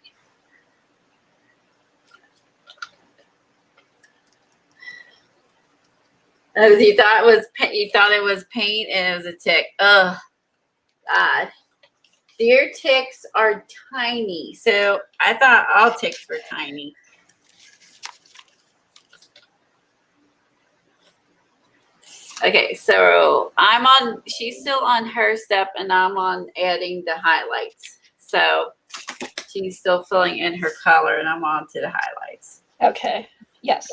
Oh, you thought it was paint and it was a tick. Ugh, God. Deer ticks are tiny, so I thought all ticks were tiny. Okay, so she's still on her step and I'm on adding the highlights. So she's still filling in her color and I'm on to the highlights. Okay. Yes.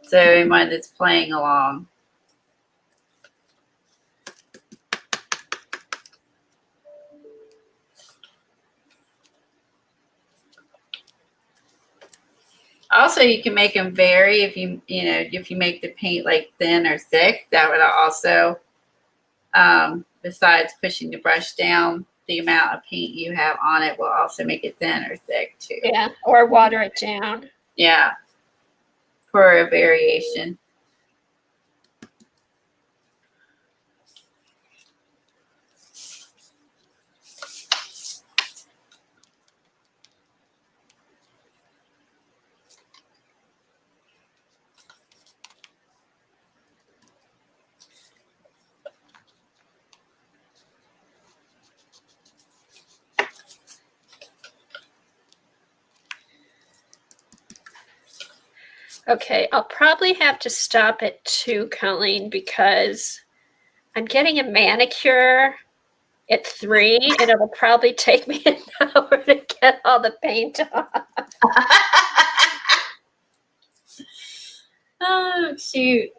So anyone that's playing along. Also, you can make them vary if you make the paint like thin or thick. That would also, besides pushing the brush down, the amount of paint you have on it will also make it thin or thick too. Yeah, or water it down. Yeah, for a variation. Okay, I'll probably have to stop at 2, Colleen, because I'm getting a manicure at 3, and it'll probably take me an hour to get all the paint off. Oh, shoot.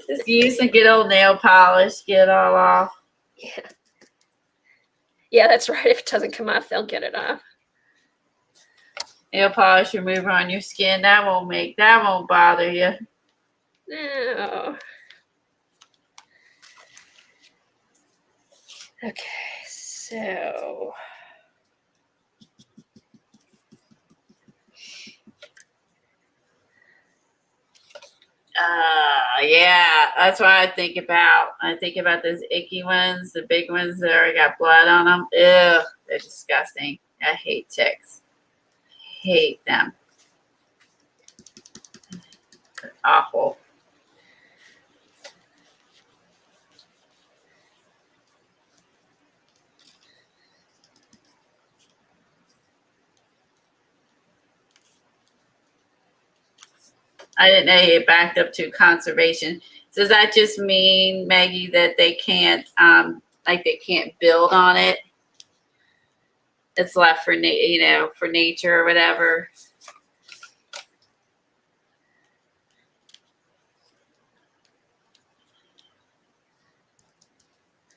Just use some good old nail polish, get it all off. Yeah. Yeah, that's right. If it doesn't come off, they'll get it off. Nail polish remover on your skin, that won't bother you. No. Okay, so Yeah, that's what I think about. I think about those icky ones, the big ones that already got blood on them. Ew, they're disgusting. I hate ticks. Hate them. They're awful. I didn't know you backed up to conservation. Does that just mean, Maggie, that they can't, they can't build on it? It's left for for nature or whatever.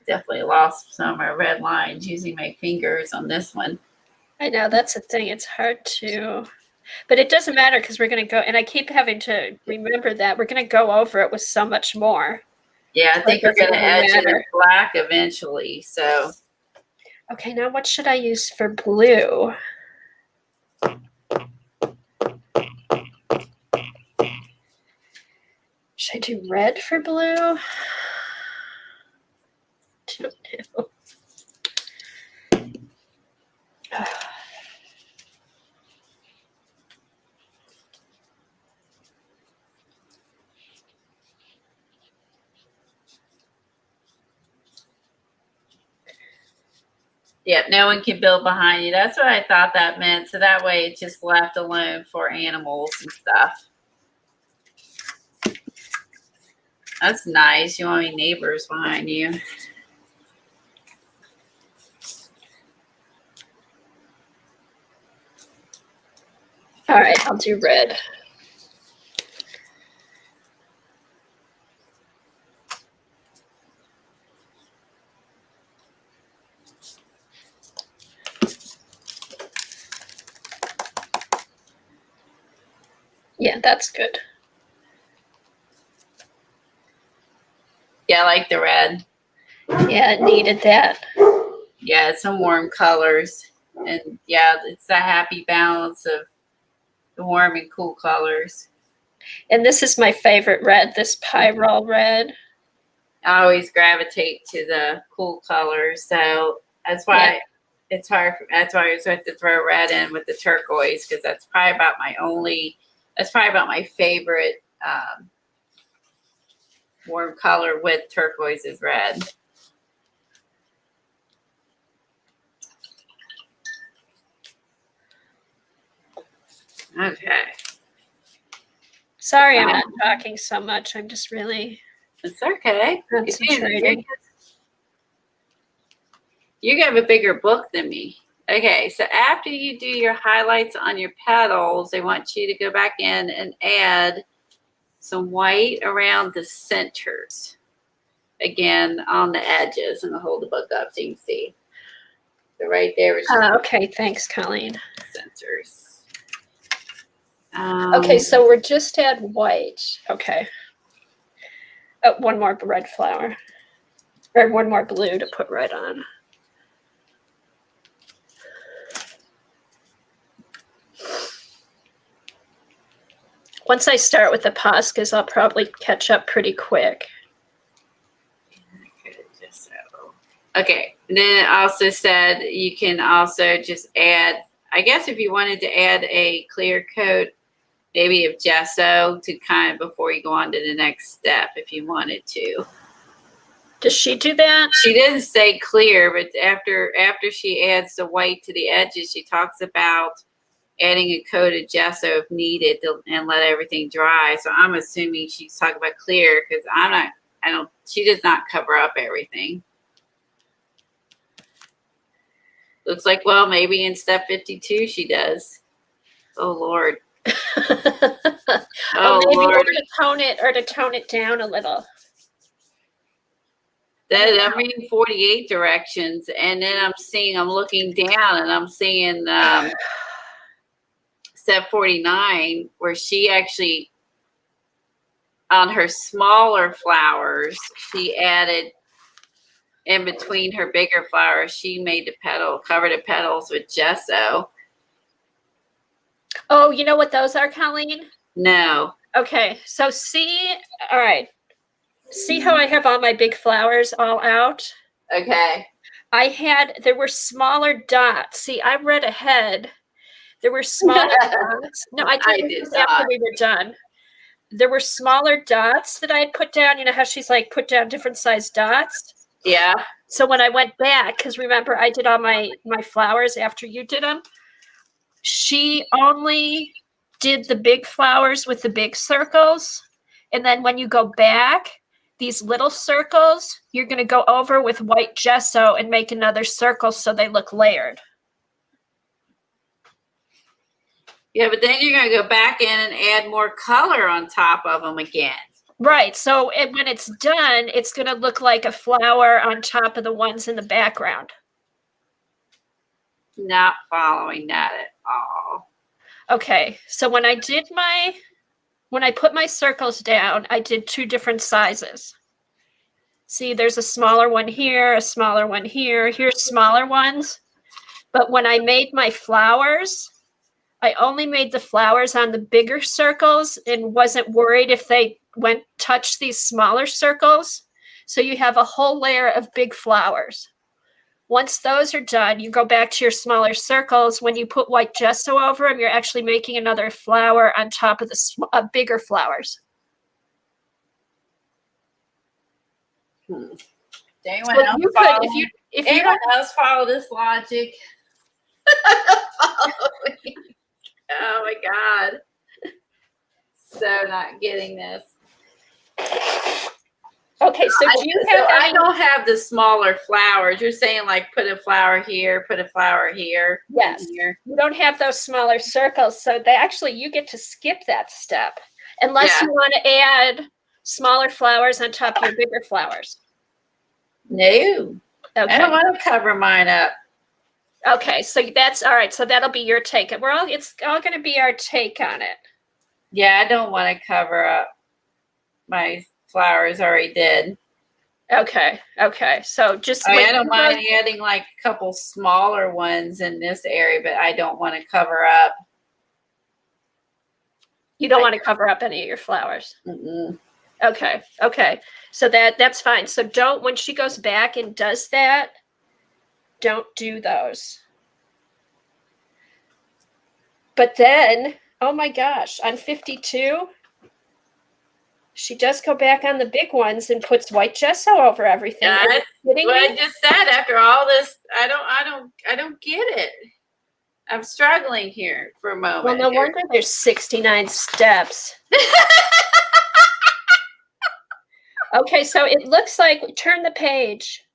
Definitely lost some of my red lines using my fingers on this one. I know that's the thing. It's hard to, but it doesn't matter because we're going to go, and I keep having to remember that we're going to go over it with so much more. Yeah, I think we're going to edge it in black eventually. So, okay, now what should I use for blue? Should I do red for blue? I don't know. yeah, no one can build behind you. That's what I thought that meant. So that way it's just left alone for animals and stuff. That's nice. You want any neighbors behind you. All right, I'll do red. Yeah, that's good. Yeah, I like the red. Yeah, it needed that. Yeah, it's some warm colors. And yeah, it's a happy balance of the warm and cool colors. And this is my favorite red, this Pyrrole red. I always gravitate to the cool colors. So that's why it's hard. That's why I just have to throw red in with the turquoise, because that's probably about my favorite warm color with turquoise is red. Okay. Sorry, I'm not talking so much. I'm just really It's okay. concentrating. You have a bigger book than me. Okay, so after you do your highlights on your petals, I want you to go back in and add some white around the centers. Again, on the edges, and I'll hold the book up so you can see. So right there is Okay, thanks, Colleen. centers. Okay, so we're just add white. Okay. Oh, one more red flower. Or one more blue to put red on. Once I start with the pascas, I'll probably catch up pretty quick. Okay, and then it also said you can also just add, I guess if you wanted to add a clear coat, maybe of gesso to kind of before you go on to the next step if you wanted to. Does she do that? She didn't say clear, but after she adds the white to the edges, she talks about adding a coat of gesso if needed and let everything dry. So I'm assuming she's talking about clear because she does not cover up everything. Looks like, well, maybe in step 52 she does. Oh, Lord. Oh, maybe Lord. to tone it down a little. I'm reading 48 directions, and then I'm looking down, and I'm seeing step 49, where she actually, on her smaller flowers, she added in between her bigger flowers, she made covered the petals with gesso. Oh, you know what those are, Colleen? No. Okay, so all right. See how I have all my big flowers all out? Okay. There were smaller dots. See, I read ahead. There were smaller dots. No, I did this after we were done. There were smaller dots that I had put down. You know how she's like put down different sized dots? Yeah. So when I went back, because remember I did all my flowers after you did them, she only did the big flowers with the big circles. And then when you go back, these little circles, you're going to go over with white gesso and make another circle so they look layered. Yeah, but then you're going to go back in and add more color on top of them again. Right. So when it's done, it's going to look like a flower on top of the ones in the background. Not following that at all. Okay. So when I put my circles down, I did 2 different sizes. See, there's a smaller one here, a smaller one here. Here's smaller ones. But when I made my flowers, I only made the flowers on the bigger circles and wasn't worried if they touch these smaller circles. So you have a whole layer of big flowers. Once those are done, you go back to your smaller circles. When you put white gesso over them, you're actually making another flower on top of the bigger flowers. Anyone else follow this logic? Oh my God. So not getting this. Okay, so I don't have the smaller flowers. You're saying like put a flower here, put a flower here. Yes. Here. You don't have those smaller circles. So you get to skip that step unless you want to add smaller flowers on top of your bigger flowers. No. Okay. I don't want to cover mine up. Okay, so that's all right. So that'll be your take. It's all going to be our take on it. Yeah, I don't want to cover up. My flowers already did. Okay. So just I don't mind adding like a couple smaller ones in this area, but I don't want to cover up. You don't want to cover up any of your flowers. Mm-mm. Okay. So that's fine. So when she goes back and does that, don't do those. But then, oh my gosh, on 52, she does go back on the big ones and puts white gesso over everything. That's what I just said. After all this, I don't get it. I'm struggling here for a moment. Well, no wonder there's 69 steps. Okay, so it looks like, turn the page.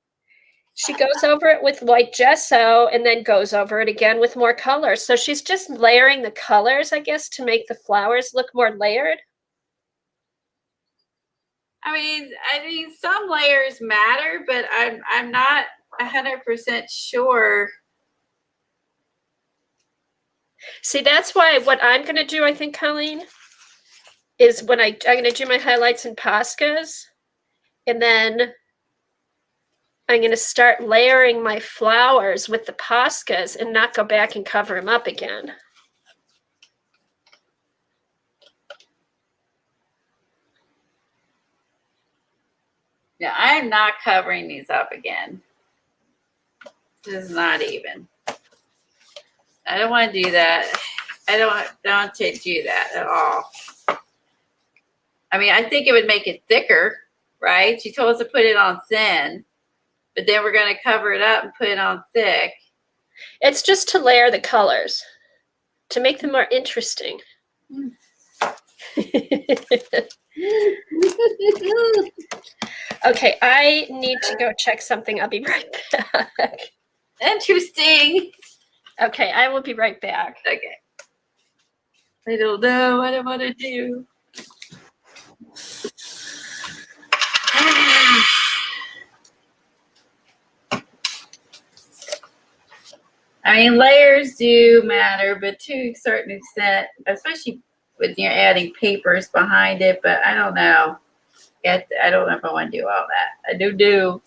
She goes over it with white gesso and then goes over it again with more colors. So she's just layering the colors, I guess, to make the flowers look more layered. I mean, some layers matter, but I'm not 100% sure. See, that's why what I'm going to do, I think, Colleen, is when I'm going to do my highlights and Poscas, and then I'm going to start layering my flowers with the Poscas and not go back and cover them up again. Yeah, I am not covering these up again. Just not even. I don't want to do that. I don't do that at all. I mean, I think it would make it thicker, right? She told us to put it on thin, but then we're going to cover it up and put it on thick. It's just to layer the colors. to make them more interesting. Okay, I need to go check something. I'll be right back. Interesting. Okay, I will be right back. Okay. I don't know what I want to do. I mean, layers do matter, but to a certain extent, especially when you're adding papers behind it, but I don't know. I don't know if I want to do all that. I do.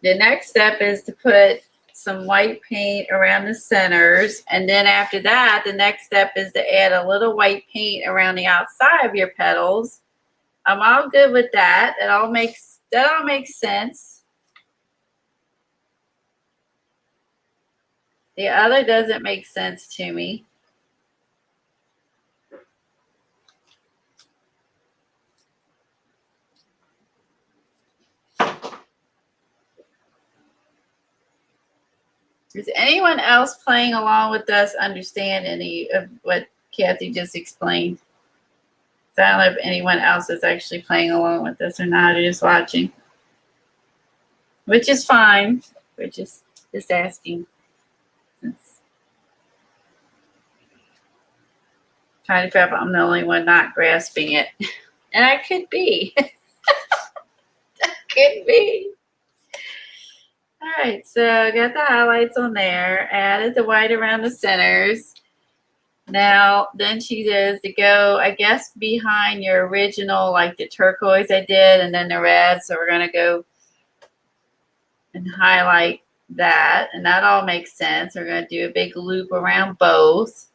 The next step is to put some white paint around the centers, and then after that, the next step is to add a little white paint around the outside of your petals. I'm all good with that. That all makes sense. The other doesn't make sense to me. Does anyone else playing along with us understand any of what Kathy just explained? So I don't know if anyone else is actually playing along with us or not, or just watching. Which is fine. We're just asking. Trying to figure out if I'm the only one not grasping it. And I could be. I could be. All right, so I got the highlights on there. Added the white around the centers. Now, then she does to go, I guess, behind your original, like the turquoise I did, and then the red. So we're going to go and highlight that. And that all makes sense. We're going to do a big loop around both.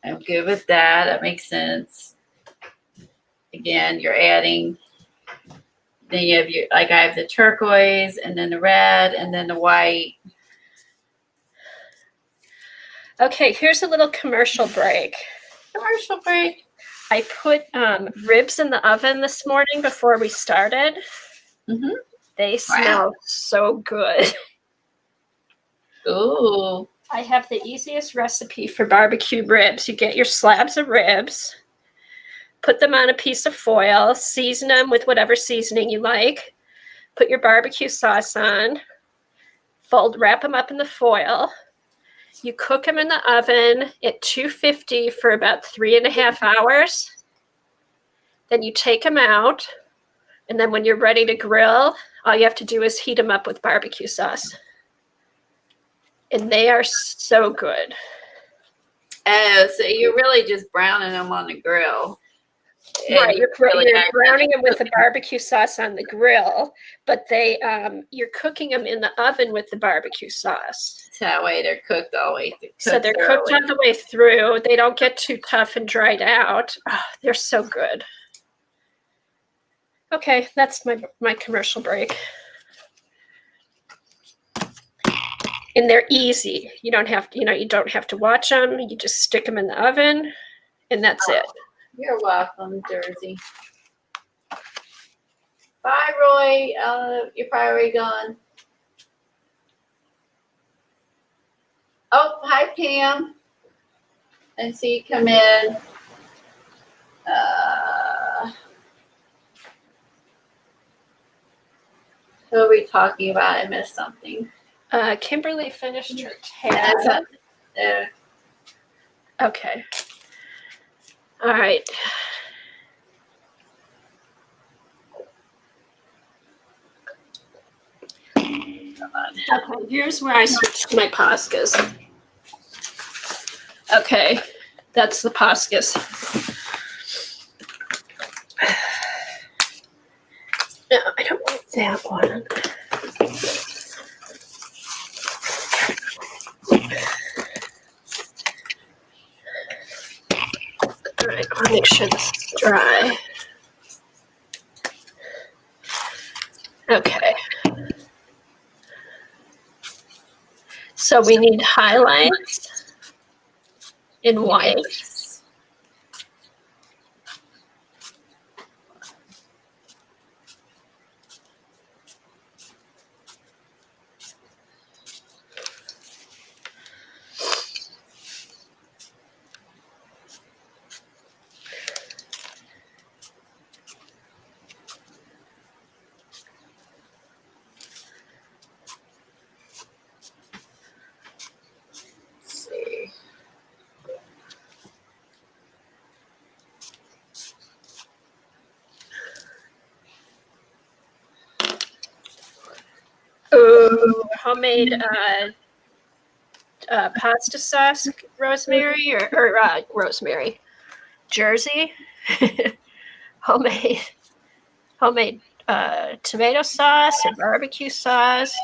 I'm good with that. That makes sense. Again, you're adding, then you have your, like I have the turquoise and then the red and then the white. Okay, here's a little commercial break. Commercial break. I put ribs in the oven this morning before we started. Mm-hmm. They smell so good. Ooh. I have the easiest recipe for barbecue ribs. You get your slabs of ribs, put them on a piece of foil, season them with whatever seasoning you like, put your barbecue sauce on, wrap them up in the foil. You cook them in the oven at 250 for about 3.5 hours. Then you take them out, and then when you're ready to grill, all you have to do is heat them up with barbecue sauce. And they are so good. Oh, so you're really just browning them on the grill. Right, you're browning them with the barbecue sauce on the grill, but you're cooking them in the oven with the barbecue sauce. That way they're cooked all the way through. So they're cooked all the way through. They don't get too tough and dried out. Oh, they're so good. Okay, that's my commercial break. And they're easy. You don't have to watch them. You just stick them in the oven, and that's it. You're welcome, Jersey. Bye, Roy. You're probably already gone. Oh, hi, Pam. I see you come in. Who are we talking about? I missed something. Kimberly finished her tab. Okay. All right. Okay, here's where I switched to my Poscas. Okay, that's the Poscas. No, I don't want that one. All right, I'll make sure this is dry. Okay. So we need highlights in white. homemade pasta sauce, rosemary, or rosemary, Jersey, homemade tomato sauce or barbecue sauce.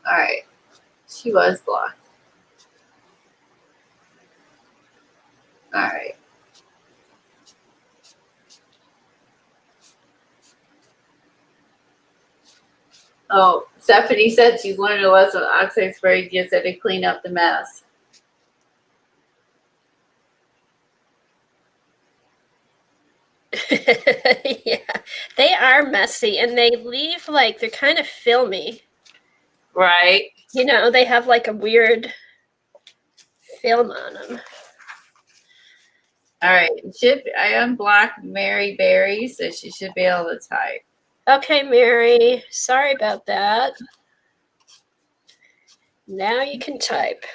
All right. She was blocked. All right. Oh, Stephanie said she's learned a lesson. Oxide spray just had to clean up the mess. Yeah, they are messy and they leave like they're kind of filmy. Right. You know, they have like a weird film on them. All right. I unblocked Mary Berry, so she should be able to type. Okay, Mary. Sorry about that. Now you can type.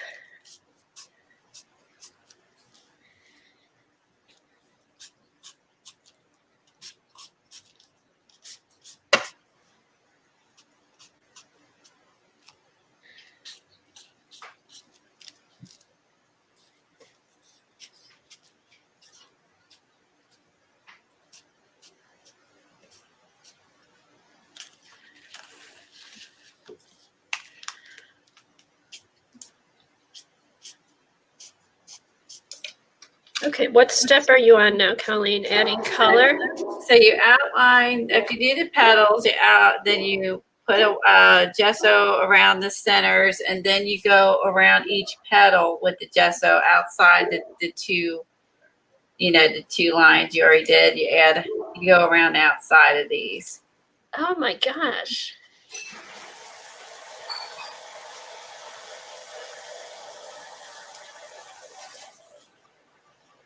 Okay, what step are you on now, Colleen? Adding color? So you outline, if you do the petals, then you put a gesso around the centers, and then you go around each petal with the gesso outside the two, the two lines you already did. You go around the outside of these. Oh my gosh.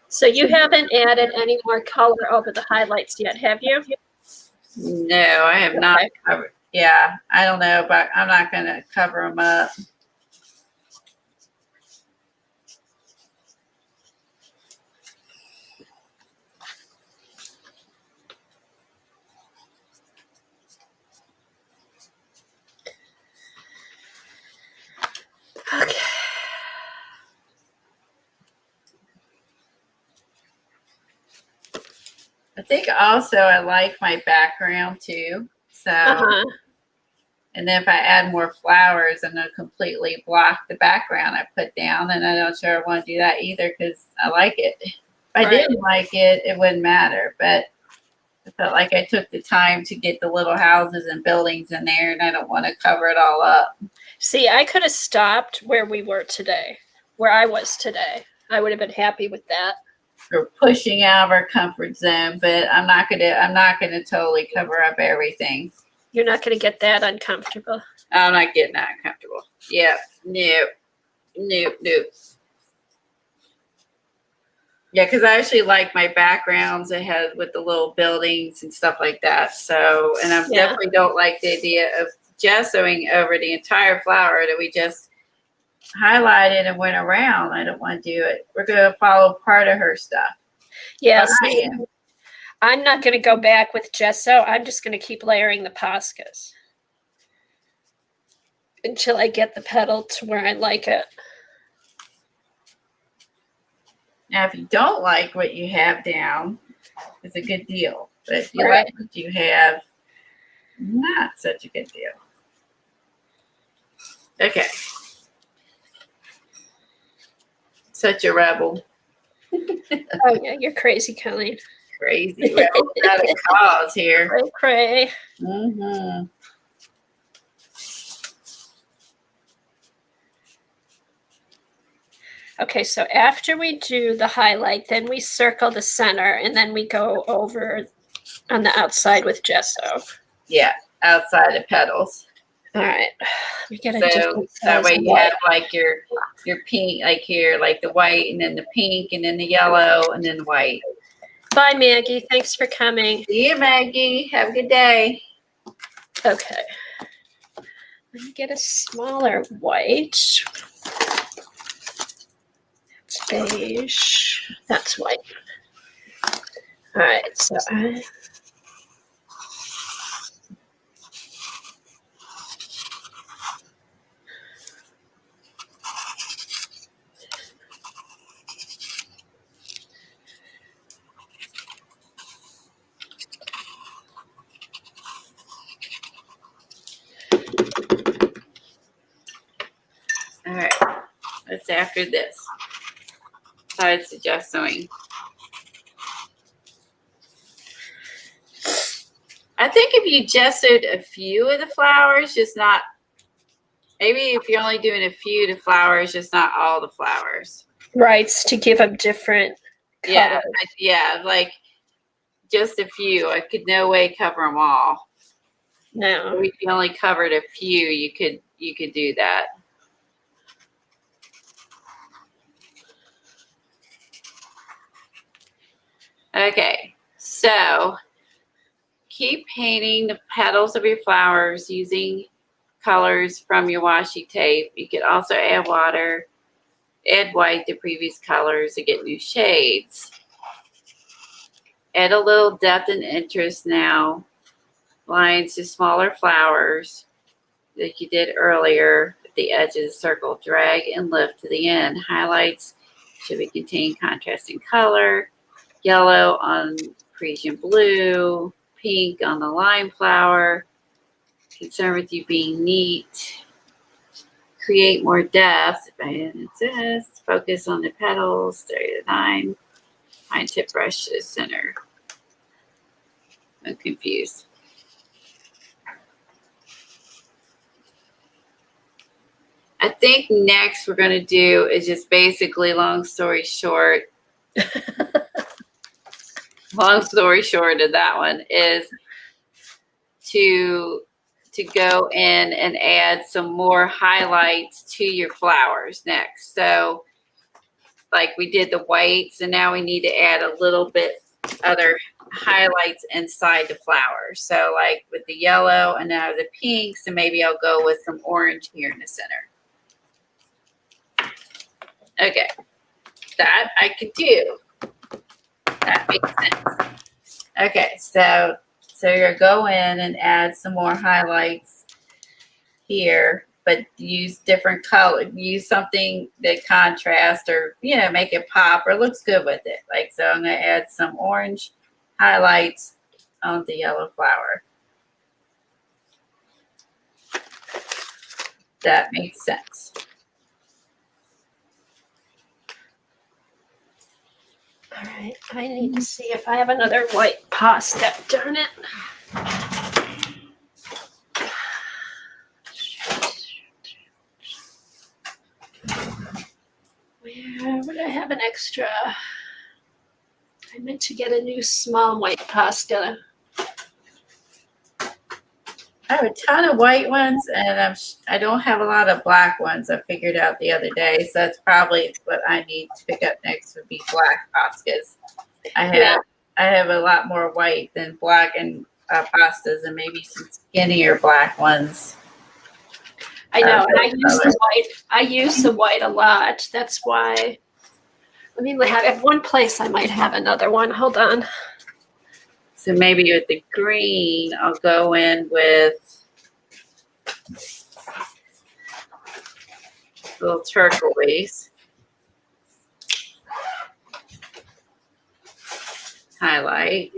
So you haven't added any more color over the highlights yet, have you? No, I have not covered. Yeah, I don't know, but I'm not going to cover them up. Okay. I think also I like my background too. So, and then if I add more flowers, I'm going to completely block the background I put down. And I'm not sure I want to do that either because I like it. If I didn't like it, it wouldn't matter. But I felt like I took the time to get the little houses and buildings in there, and I don't want to cover it all up. See, I could have stopped where we were today, where I was today. I would have been happy with that. We're pushing out of our comfort zone, but I'm not gonna totally cover up everything. You're not gonna get that uncomfortable. I'm not getting that uncomfortable. Yeah, nope. Yeah, because I actually like my backgrounds I had with the little buildings and stuff like that. So, and I definitely don't like the idea of gessoing over the entire flower that we just highlighted and went around. I don't want to do it. We're going to follow part of her stuff. Yeah, I'm not going to go back with gesso. I'm just going to keep layering the Poscas until I get the petal to where I like it. Now, if you don't like what you have down, it's a good deal. But if you like what you have, not such a good deal. Okay. Such a rebel. Oh, yeah, you're crazy, Colleen. Crazy. Rebel without a cause here. Cray. Mm-hmm. Okay, so after we do the highlight, then we circle the center, and then we go over on the outside with gesso. Yeah, outside the petals. All right. We get a So different that size way of you white. have like your pink, like here, like the white, and then the pink, and then the yellow, and then the white. Bye, Maggie. Thanks for coming. See you, Maggie. Have a good day. Okay. Let me get a smaller white. That's beige. That's white. All right. So All right. That's after this. So I'd suggest sewing. I think if you gessoed a few of the flowers, just not, maybe if you're only doing a few of the flowers, just not all the flowers. right, to give them different Yeah, colors. yeah, like just a few. I could no way cover them all. No. If you only covered a few, you could do that. Okay, so keep painting the petals of your flowers using colors from your washi tape. You could also add water, add white to previous colors to get new shades. Add a little depth and interest now. Lines to smaller flowers like you did earlier at the edge of the circle. Drag and lift to the end. Highlights should be contain contrasting color. Yellow on Parisian blue, pink on the lime flower. Concerned with you being neat. Create more depth. And it says focus on the petals. 39. Fine tip brush to the center. I'm confused. I think next we're going to do is just basically, long story short of that one is to go in and add some more highlights to your flowers next. So like we did the whites, and now we need to add a little bit other highlights inside the flowers. So like with the yellow and now the pinks, and maybe I'll go with some orange here in the center. Okay, that I could do. That makes sense. Okay, so you're go in and add some more highlights here, but use different color. Use something that contrasts, or make it pop or looks good with it. Like so, I'm gonna add some orange highlights on the yellow flower. That makes sense. All right. I need to see if I have another white pasta. Darn it. Where would I have an extra? I meant to get a new small white pasta. I have a ton of white ones, and I don't have a lot of black ones. I figured out the other day, so that's probably what I need to pick up next. Would be black pastas. I have a lot more white than black and pastas, and maybe some skinnier black ones. I know, and I use the white. I use the white a lot. That's why. Let me have at one place. I might have another one. Hold on. So maybe with the green, I'll go in with a little turquoise highlight.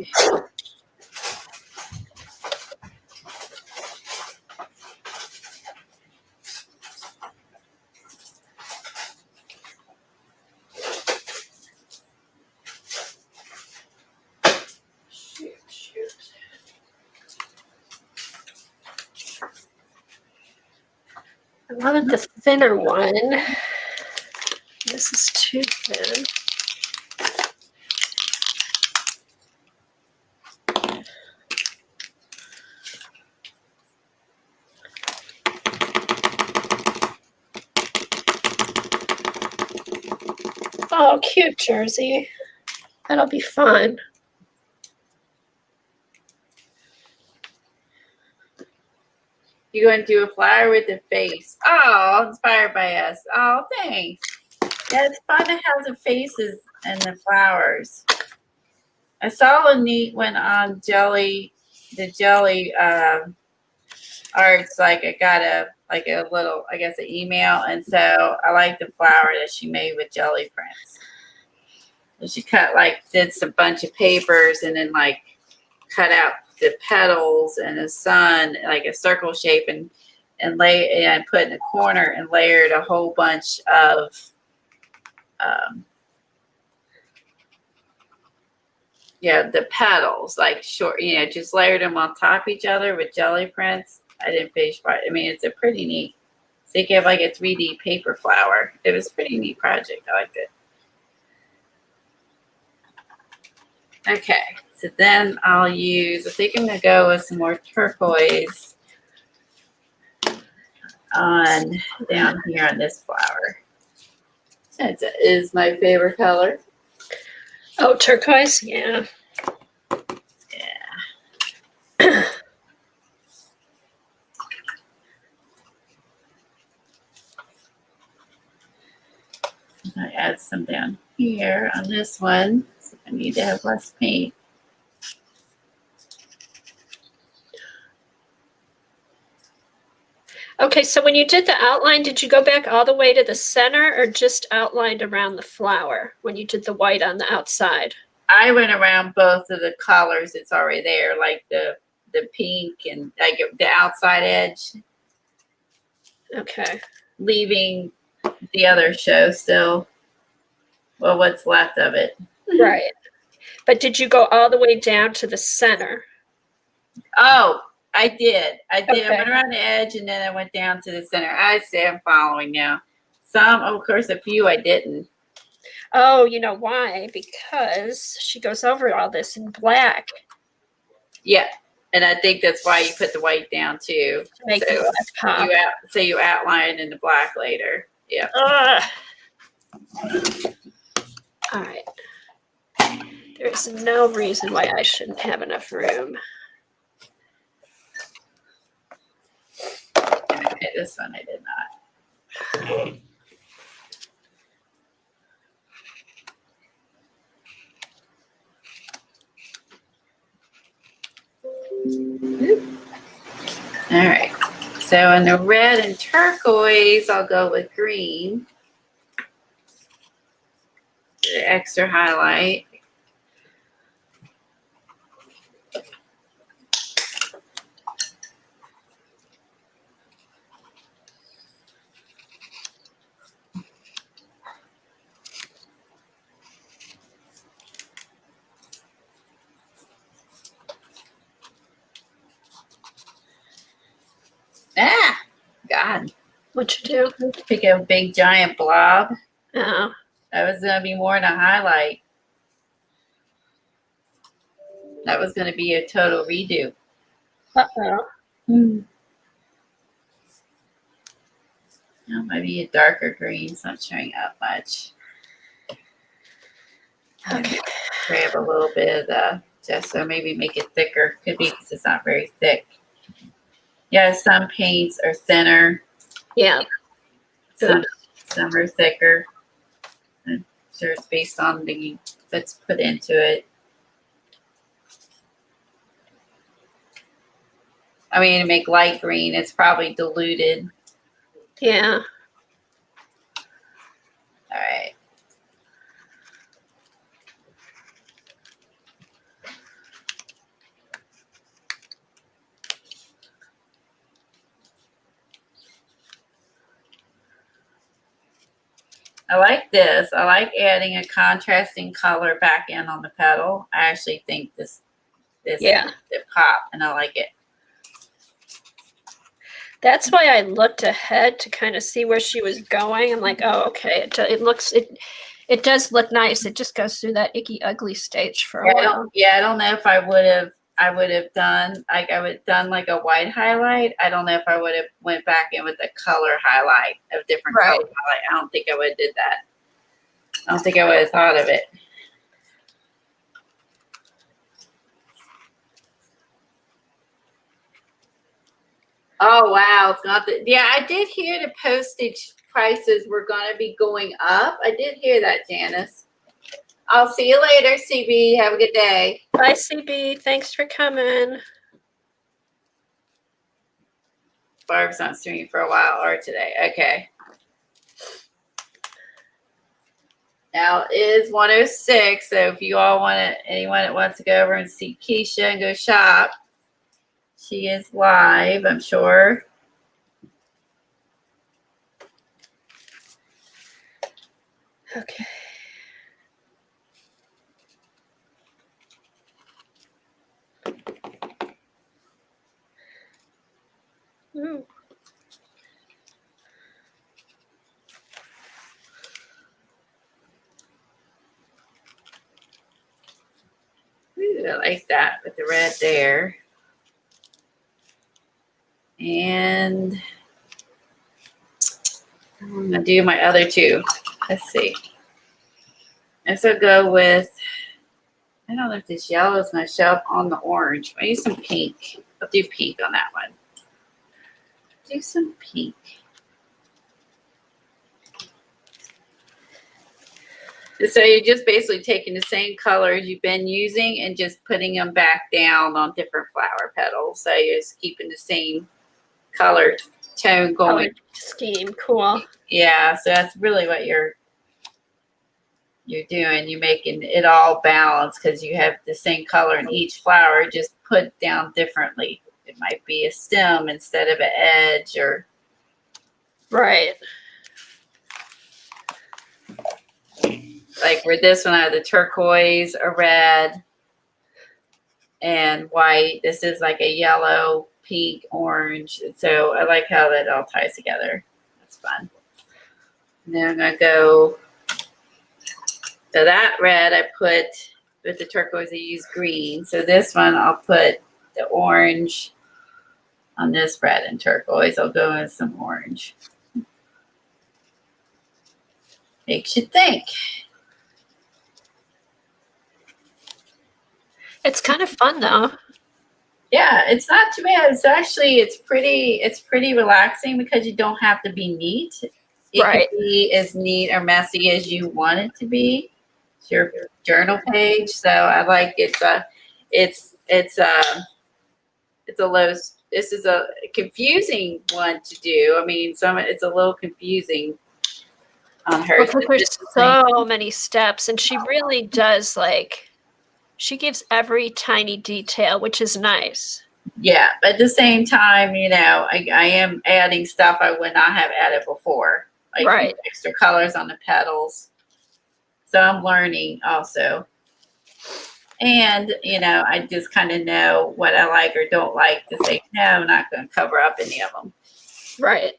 I wanted the thinner one. This is too thin. Oh, cute, Jersey. That'll be fun. You're going to do a flower with a face. Oh, inspired by us. Oh, thanks. Yeah, it's fun to have the faces and the flowers. I saw a neat one on the jelly arts. Like I got a little, I guess, an email, and so I like the flower that she made with jelly prints. And she did some bunch of papers and then cut out the petals and the sun like a circle shape and put in a corner and layered a whole bunch of the petals like short, just layered them on top of each other with jelly prints. I didn't finish, but I mean, it's a pretty neat. So you have like a 3D paper flower. It was a pretty neat project. I liked it. Okay, so then I think I'm going to go with some more turquoise down here on this flower. Since it is my favorite color. Oh, turquoise? Yeah. Yeah. I add some down here on this one. So I need to have less paint. Okay, so when you did the outline, did you go back all the way to the center or just outlined around the flower when you did the white on the outside? I went around both of the colors that's already there, like the pink and like the outside edge. Okay. Leaving the other show still. Well, what's left of it. Right. But did you go all the way down to the center? Oh, I did. Okay. I went around the edge and then I went down to the center. I say I'm following now. Some, of course, a few I didn't. Oh, you know why? Because she goes over all this in black. Yeah. And I think that's why you put the white down too. To make the black pop. You outline in the black later. Yeah. All right. There's no reason why I shouldn't have enough room. Okay, this one I did not. All right. So in the red and turquoise, I'll go with green. The extra highlight. Ah, God. What'd you do? Pick a big giant blob. Oh. That was going to be more than a highlight. That was going to be a total redo. Uh-oh. Now maybe a darker green. It's not showing up much. Okay. Grab a little bit of the gesso, maybe make it thicker. Could be because it's not very thick. Yeah, some paints are thinner. Yeah. Some are thicker. I'm sure it's based on that's put into it. I mean, to make light green, it's probably diluted. Yeah. All right. I like this. I like adding a contrasting color back in on the petal. I actually think this Yeah. it pop, and I like it. That's why I looked ahead to kind of see where she was going. I'm like, oh, okay. It does look nice. It just goes through that icky, ugly stage for a while. I don't know if I would have done like a white highlight. I don't know if I would have went back in with a color highlight of different color highlight. I don't think I would have did that. I don't think I would have thought of it. Oh, wow. It's not the, yeah, I did hear the postage prices were going to be going up. I did hear that, Janice. I'll see you later, CB. Have a good day. Bye, CB. Thanks for coming. Barb's not streaming for a while or today. Okay. Now it is 1:06, so if you all want to, anyone that wants to go over and see Keisha and go shop, she is live, I'm sure. Okay. Ooh. Ooh, I like that with the red there. And I'm gonna do my other two. Let's see. Next I'll go with, I don't know if this yellow is gonna show up on the orange. I'll use some pink. I'll do pink on that one. Do some pink. So you're just basically taking the same colors you've been using and just putting them back down on different flower petals. So you're just keeping the same color tone going. Color scheme. Cool. Yeah, so that's really what you're doing. You're making it all balanced because you have the same color in each flower, just put down differently. It might be a stem instead of an edge, or Right. like where this one I have the turquoise, a red, and white. This is like a yellow, pink, orange. So I like how that all ties together. That's fun. And then I'm gonna go. So that red I put with the turquoise. I use green. So this one I'll put the orange on this red and turquoise. I'll go with some orange. Makes you think. It's kind of fun though. Yeah, it's not too bad. It's pretty relaxing because you don't have to be neat. It Right. can be as neat or messy as you want it to be. It's your journal page. So I like it's a low. This is a confusing one to do. I mean, it's a little confusing on hers. Because there's so many steps, and she really does she gives every tiny detail, which is nice. Yeah, but at the same time, I am adding stuff I would not have added before, like Right. extra colors on the petals. So I'm learning also. And, I just kind of know what I like or don't like to say, no, I'm not going to cover up any of them. Right.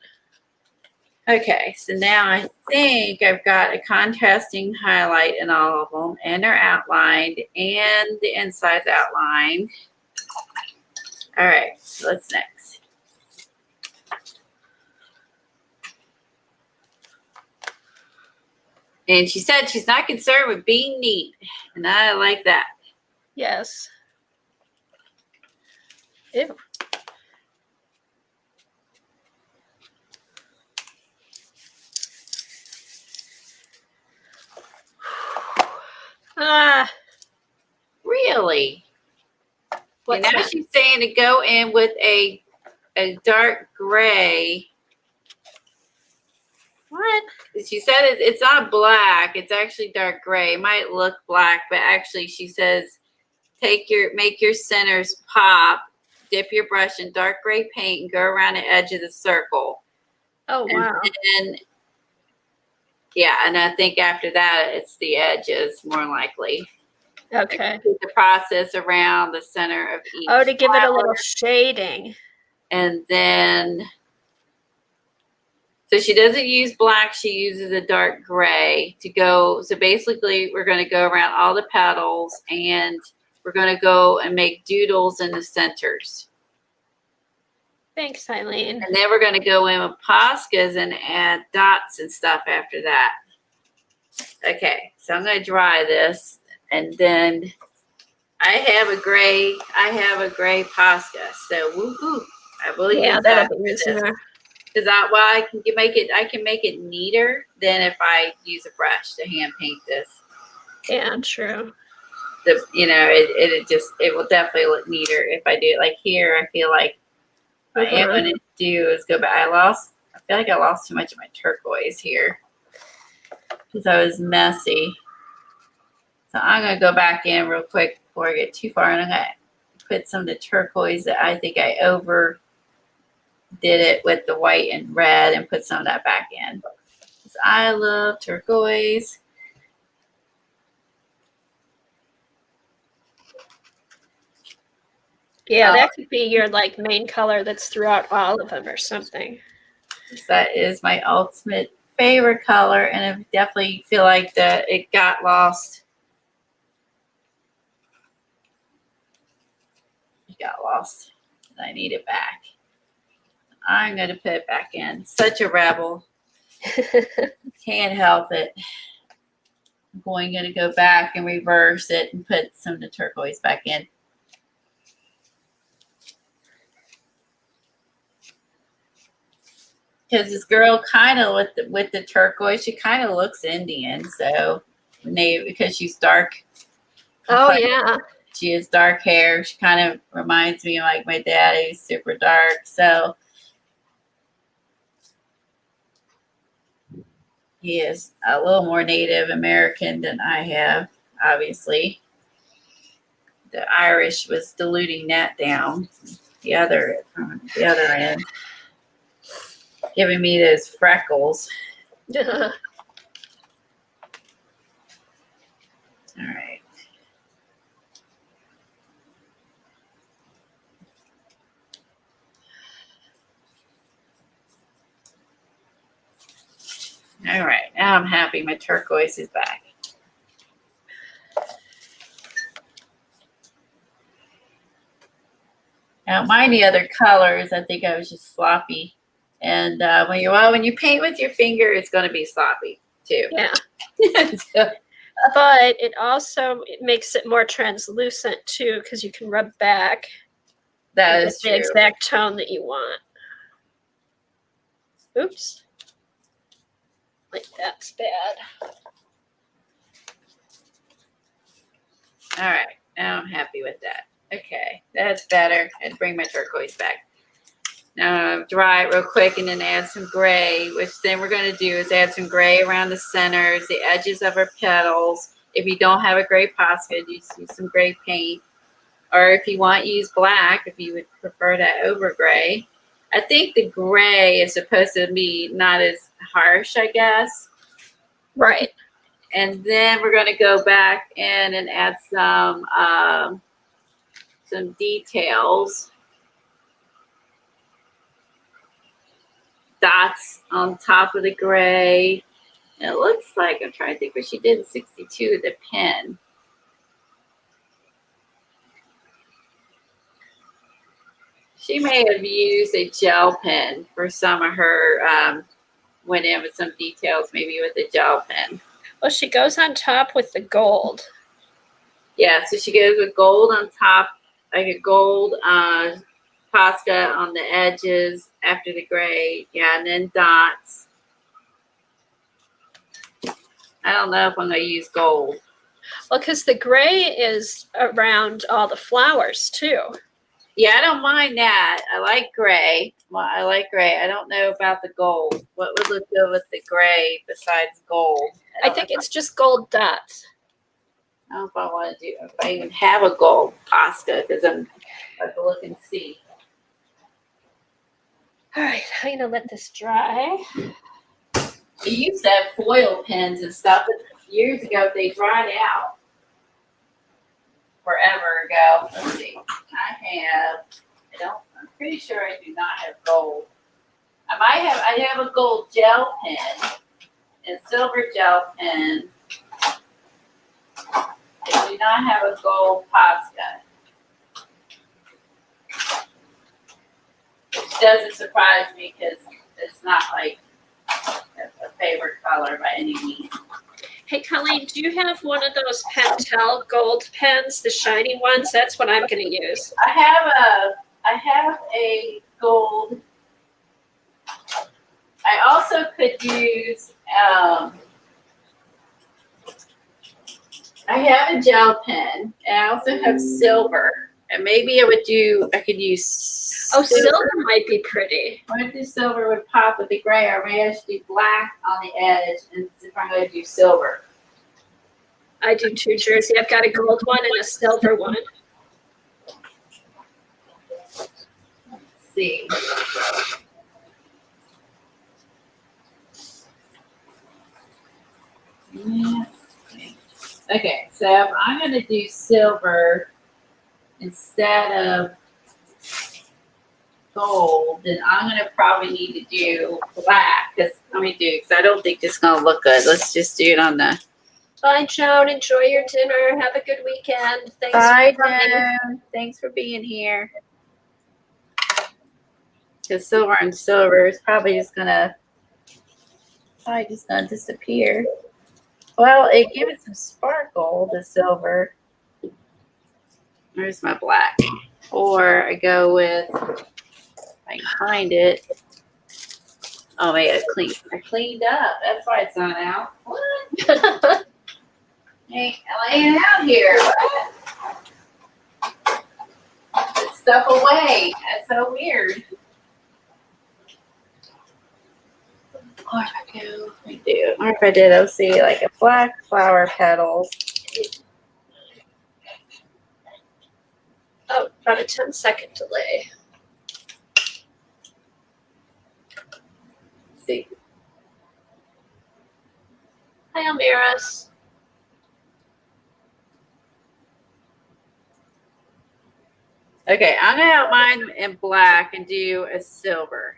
Okay, so now I think I've got a contrasting highlight in all of them, and they're outlined, and the inside's outlined. All right, so what's next? And she said she's not concerned with being neat, and I like that. Yes. Ew. Ah. Really? What's And now that? she's saying to go in with a dark gray. What? She said it's not black. It's actually dark gray. It might look black, but actually she says make your centers pop, dip your brush in dark gray paint, and go around the edge of the circle. Oh, wow. And yeah, and I think after that it's the edges more likely. Okay. The process around the center of each. Oh, to give it a little flower. shading. And then, so she doesn't use black, she uses a dark gray to go. So basically, we're going to go around all the petals, and we're going to go and make doodles in the centers. Thanks, Eileen. And then we're going to go in with Poscas and add dots and stuff after that. Okay, so I'm going to dry this, and then I have a gray Posca. So woohoo! I will Yeah, use that'll that be for this. easier. Because I can make it neater than if I use a brush to hand paint this. Yeah, true. It will definitely look neater if I do it. Like here, I feel like what I am going to do is go back. I feel like I lost too much of my turquoise here because I was messy. So I'm going to go back in real quick before I get too far, and I'm going to put some of the turquoise that I think I overdid it with the white and red, and put some of that back in. Because I love turquoise. Yeah, that could be your like main color that's throughout all of them or something. That is my ultimate favorite color, and I definitely feel like that it got lost. It got lost, and I need it back. I'm going to put it back in. Such a rebel. Can't help it. I'm going to go back and reverse it and put some of the turquoise back in. Because this girl kind of with the turquoise, she kind of looks Indian. So because she's dark. Oh yeah. She has dark hair. She kind of reminds me of like my dad. He's super dark. So he is a little more Native American than I have, obviously. The Irish was diluting that down from the other end, giving me those freckles. All right. All right. Now I'm happy my turquoise is back. Now, mind the other colors, I think I was just sloppy. And when you paint with your finger, it's going to be sloppy too. Yeah. So, But it makes it more translucent too, because you can rub back. that and is get true. the exact tone that you want. Oops. Like that's bad. All right. Now I'm happy with that. Okay. That's better. I had to bring my turquoise back. Now dry it real quick and then add some gray, which then we're going to do is add some gray around the centers, the edges of our petals. If you don't have a gray Posca, use some gray paint. Or if you want, use black if you would prefer that over gray. I think the gray is supposed to be not as harsh, I guess. Right. And then we're going to go back in and add some details. Dots on top of the gray. And it looks like, I'm trying to think what she did in 62 with the pen. She may have used a gel pen for some of her, went in with some details, maybe with a gel pen. Well, she goes on top with the gold. Yeah, so she goes with gold on top, like a gold Posca on the edges after the gray. Yeah, and then dots. I don't know if I'm going to use gold. Well, because the gray is around all the flowers too. Yeah, I don't mind that. I like gray. Well, I like gray. I don't know about the gold. What would look good with the gray besides gold? I think it's just gold dots. I don't know if I want to do, if I even have a gold Posca, because I have to look and see. All right, I'm gonna let this dry. We used to have foil pens and stuff, but years ago they dried out. Forever ago. Let's see. I'm pretty sure I do not have gold. I have a gold gel pen and silver gel pen. I do not have a gold Posca. Which doesn't surprise me because it's not like a favorite color by any means. Hey, Colleen, do you have one of those Pentel gold pens, the shiny ones? That's what I'm going to use. I have a gold. I also could use, I have a gel pen, and I also have silver. And maybe I could use Oh, silver might be pretty. What if the silver would pop with the gray, or maybe I should do black on the edge, and if I'm going to do silver. I do too, Jersey. I've got a gold one and a silver one. Let's see. Okay, so if I'm going to do silver instead of gold, then I'm going to probably need to do black. Because I don't think this is going to look good. Let's just do it on the. Bye, Joan. Enjoy your dinner. Have a good weekend. Thanks Bye, for coming. Joan. Thanks for being here. Because silver and silver is probably just gonna disappear. Well, it gives it some sparkle, the silver. Where's my black? Or I go with, if I can find it. Oh, maybe I cleaned up. That's why it's not out. What? Hey, I laying out here. Put stuff away. That's so weird. Or if I did, I'll see like a black flower petals. Oh, about a 10-second delay. See. Hi, Almiras. Okay, I'm gonna outline in black and do a silver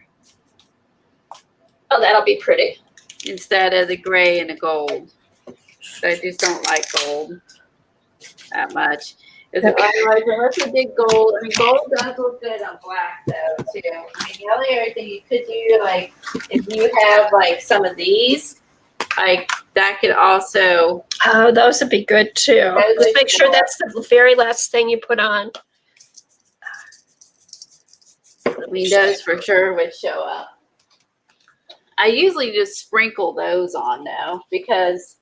Oh, that'll be pretty. instead of the gray and the gold. So I just don't like gold that much. Because otherwise, unless you did gold, gold does look good on black though too. The only other thing you could do, like if you have like some of these, like that could also. Oh, those would be good too. Just make sure that's the very last thing you put on. Those for sure would show up. I usually just sprinkle those on though because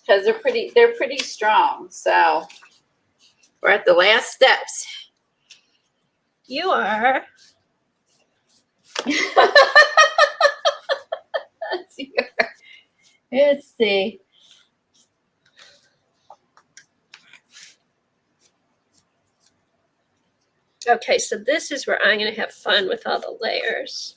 they're pretty strong. So we're at the last steps. You are. Let's see. Okay, so this is where I'm going to have fun with all the layers.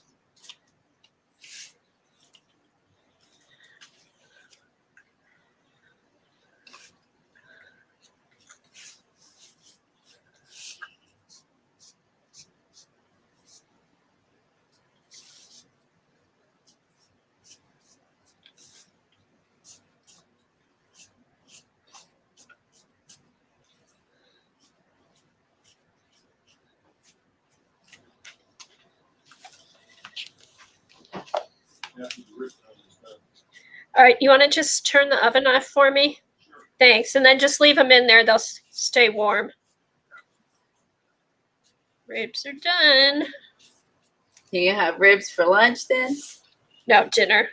All right, you want to just turn the oven off for me? Thanks, and then just leave them in there. They'll stay warm. Ribs are done. Do you have ribs for lunch then? No, dinner.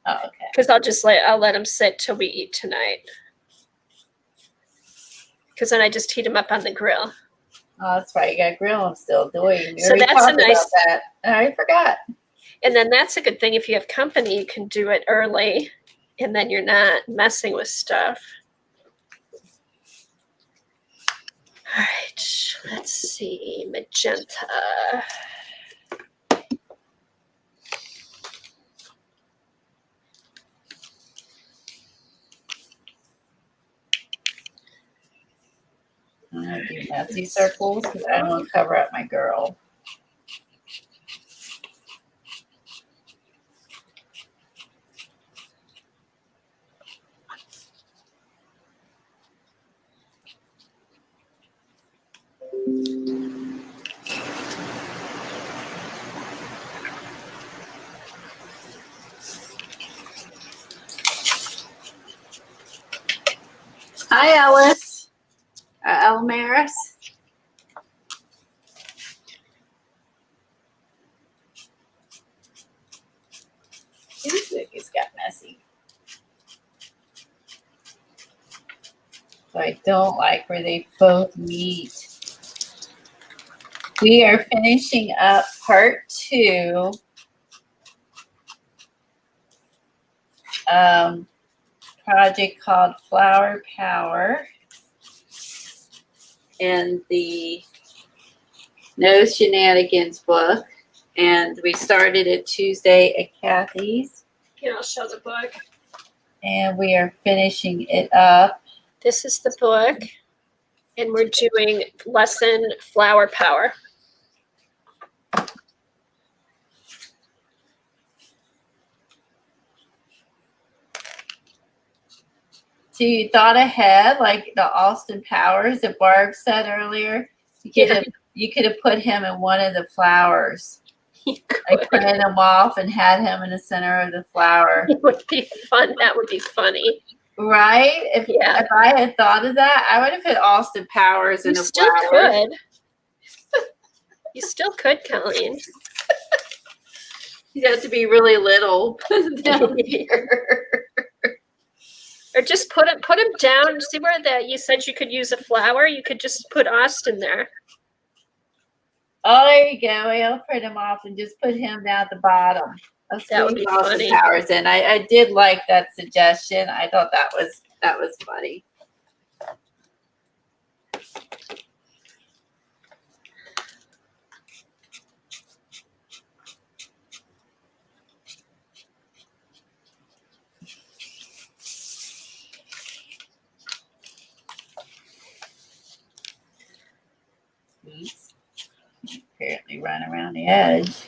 Oh, okay. Because I'll let them sit till we eat tonight. Because then I just heat them up on the grill. Oh, that's right. You got to grill them still, do you? So that's a nice. About that. I forgot. And then that's a good thing. If you have company, you can do it early, and then you're not messing with stuff. All right, let's see, magenta. I'm going to do messy circles because I don't want to cover up my girl. Hi, Ellis. Elmaris. These cookies got messy. So I don't like where they both meet. We are finishing up part 2. Project called Flower Power in the No Shenanigans book. And we started it Tuesday at Kathy's. Here, I'll show the book. And we are finishing it up. This is the book, and we're doing lesson Flower Power. So you thought ahead, like the Austin Powers that Barb said earlier. You could have put him in one of the flowers. Like printed him off and had him in the center of the flower. It would be fun. That would be funny. Right? If I had thought of that, I would have put Austin Powers in a flower. You still could. You still could, Colleen. You have to be really little down here. Or just put him down. See where you said you could use a flower? You could just put Austin there. Oh, there you go. I'll print him off and just put him down at the bottom. That would be funny. Powers in. I did like that suggestion. I thought that was funny. Oops. Apparently run around the edge.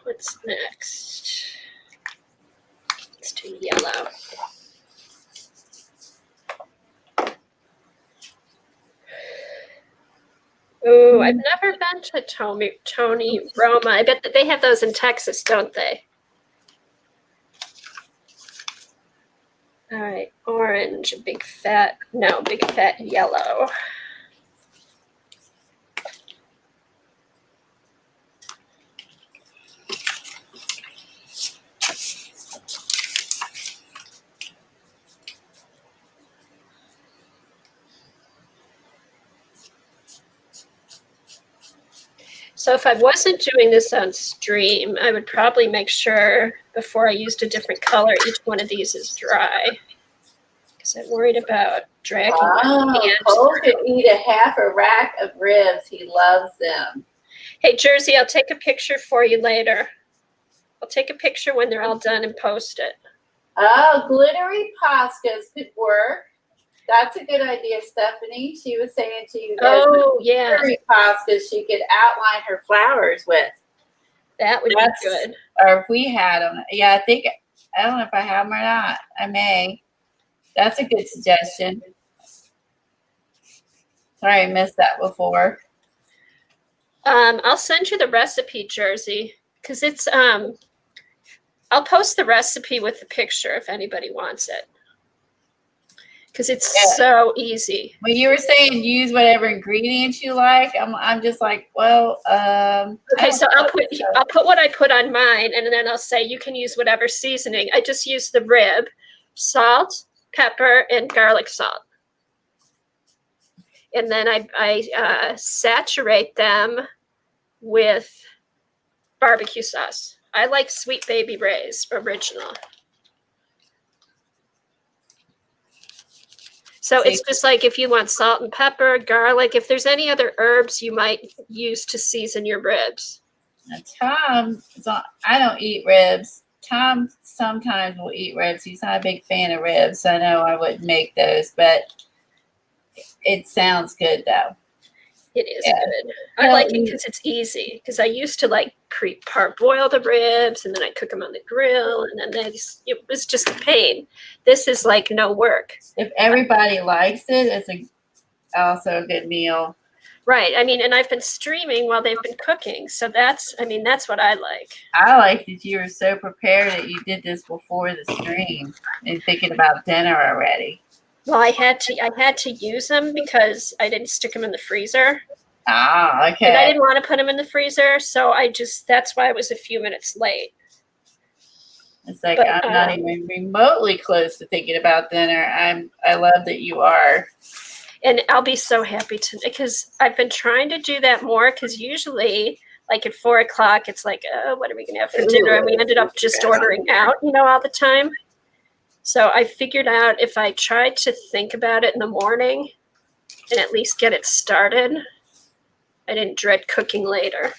What's next? Let's do yellow. Oh, I've never been to Tony Roma. I bet that they have those in Texas, don't they? All right, orange, big fat yellow. So if I wasn't doing this on stream, I would probably make sure before I used a different color, each one of these is dry. Because I'm worried about dragging my hand. Cole could eat half a rack of ribs. He loves them. Hey, Jersey, I'll take a picture for you later. I'll take a picture when they're all done and post it. Oh, glittery pastas could work. That's a good idea, Stephanie. She was saying to you guys, glittery pastas she could outline her flowers with. That would be good. Or if we had them. Yeah, I don't know if I have them or not. I may. That's a good suggestion. Sorry, I missed that before. I'll send you the recipe, Jersey, because it's I'll post the recipe with the picture if anybody wants it. Because it's so easy. When you were saying use whatever ingredients you like, I'm just like, well, okay, so I'll put what I put on mine, and then I'll say you can use whatever seasoning. I just use the rib, salt, pepper, and garlic salt. And then I saturate them with barbecue sauce. I like Sweet Baby Ray's original. So it's just like if you want salt and pepper, garlic, if there's any other herbs you might use to season your ribs. Tom, I don't eat ribs. Tom sometimes will eat ribs. He's not a big fan of ribs, so I know I wouldn't make those, but it sounds good though. It is good. I like it because it's easy. Because I used to like parboil the ribs and then I cook them on the grill, and then it was just a pain. This is like no work. If everybody likes it, also a good meal. Right. I mean, and I've been streaming while they've been cooking. So that's what I like. I like that you were so prepared that you did this before the stream and thinking about dinner already. Well, I had to use them because I didn't stick them in the freezer. Ah, okay. And I didn't want to put them in the freezer, so that's why I was a few minutes late. It's like, but, I'm not even remotely close to thinking about dinner. I love that you are. And I'll be so happy because I've been trying to do that more, because usually like at 4:00, it's like, oh, what are we going to have for dinner? And we ended up just ordering out, all the time. So I figured out if I tried to think about it in the morning and at least get it started, I didn't dread cooking later.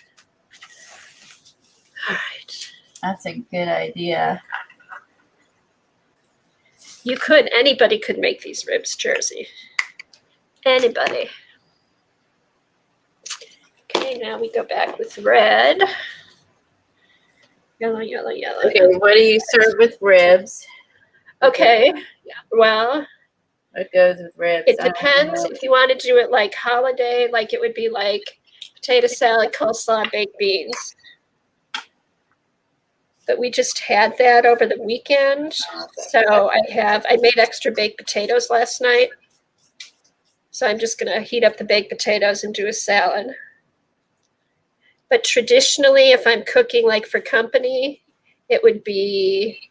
All right. That's a good idea. Anybody could make these ribs, Jersey. Anybody. Okay, now we go back with red. Yellow, yellow, yellow. Okay, what do you serve with ribs? Okay, well. What goes with ribs? It depends. If you want to do it like holiday, like it would be like potato salad, coleslaw, baked beans. But we just had that over the weekend. So I made extra baked potatoes last night. So I'm just going to heat up the baked potatoes and do a salad. But traditionally, if I'm cooking like for company, it would be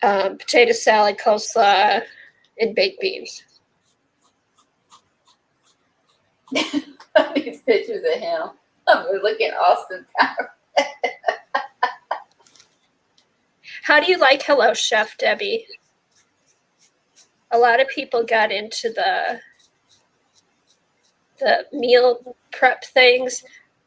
potato salad, coleslaw, and baked beans. These pictures of him. We're looking at Austin Powers. How do you like Hello Chef, Debbie? A lot of people got into the meal prep things.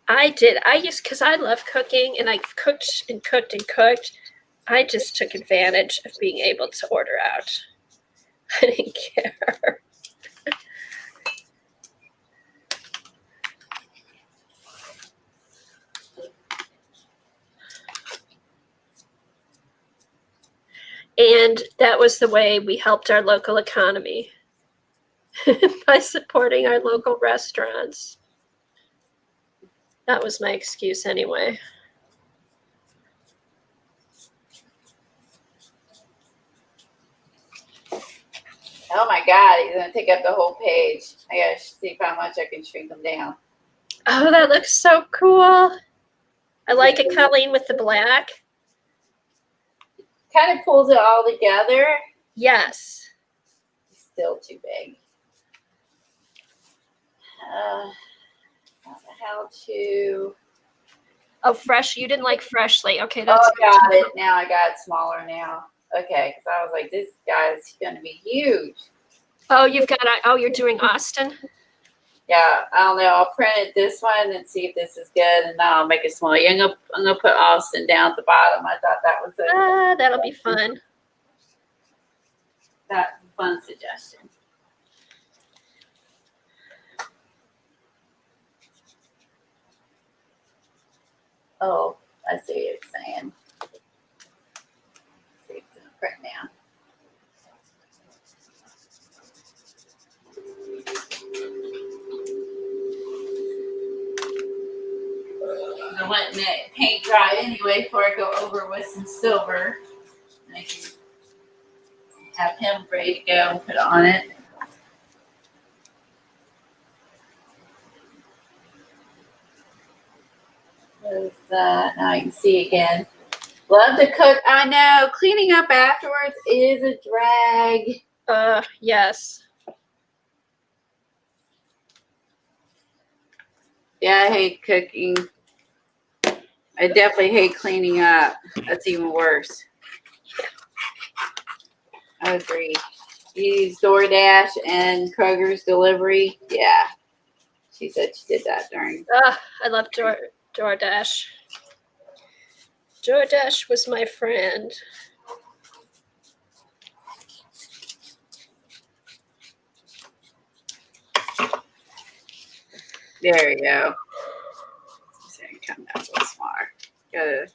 I did. Because I love cooking, and I cooked and cooked and cooked. I just took advantage of being able to order out. I didn't care. And that was the way we helped our local economy by supporting our local restaurants. That was my excuse anyway. Oh my God, he's going to take up the whole page. I got to see how much I can shrink them down. Oh, that looks so cool. I like it, Colleen, with the black. Kind of pulls it all together. Yes. Still too big. How to... Oh, fresh. You didn't like freshly. Okay, that's. Oh, I got it. Now I got it smaller now. Okay, because I was like, this guy's going to be huge. Oh, you're doing Austin? Yeah, I don't know. I'll print it this one and see if this is good, and then I'll make it smaller. I'm gonna put Austin down at the bottom. I thought that was that'll be fun. That's a fun suggestion. Oh, I see what you're saying. Let's see if it's gonna print now. I'm letting that paint dry anyway before I go over with some silver. And I can have him ready to go and put on it. There's that. Now I can see again. Love to cook. I know. Cleaning up afterwards is a drag. Yes. Yeah, I hate cooking. I definitely hate cleaning up. That's even worse. I agree. You use DoorDash and Kroger's delivery. Yeah. She said she did that during. I love DoorDash. DoorDash was my friend. There you go. So you come down a little smaller. Gotta.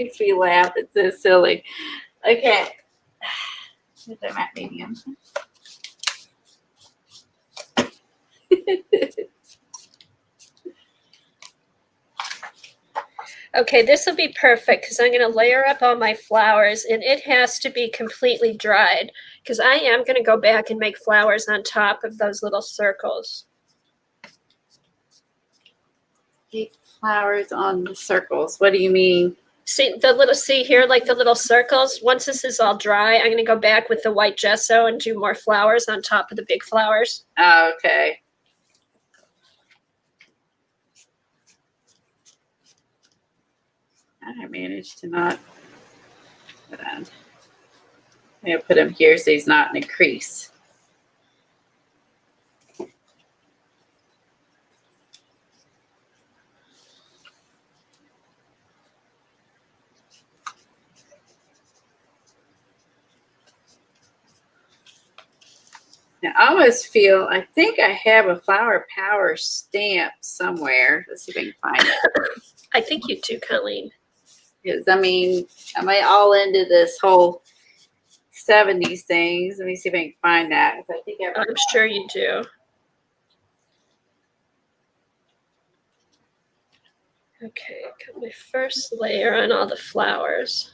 makes me laugh. It's so silly. Okay. Is that matte medium? Okay, this will be perfect because I'm going to layer up all my flowers, and it has to be completely dried because I am going to go back and make flowers on top of those little circles. Keep flowers on the circles. What do you mean? See here, like the little circles? Once this is all dry, I'm going to go back with the white gesso and do more flowers on top of the big flowers. Oh, okay. I managed to not. Hold on. I'm going to put him here so he's not in a crease. Now, I almost feel, I think I have a Flower Power stamp somewhere. Let's see if I can find it. I think you do, Colleen. Because, I mean, am I all into this whole 70s things? Let me see if I can find that. I think I'm sure you do. Okay, got my first layer on all the flowers.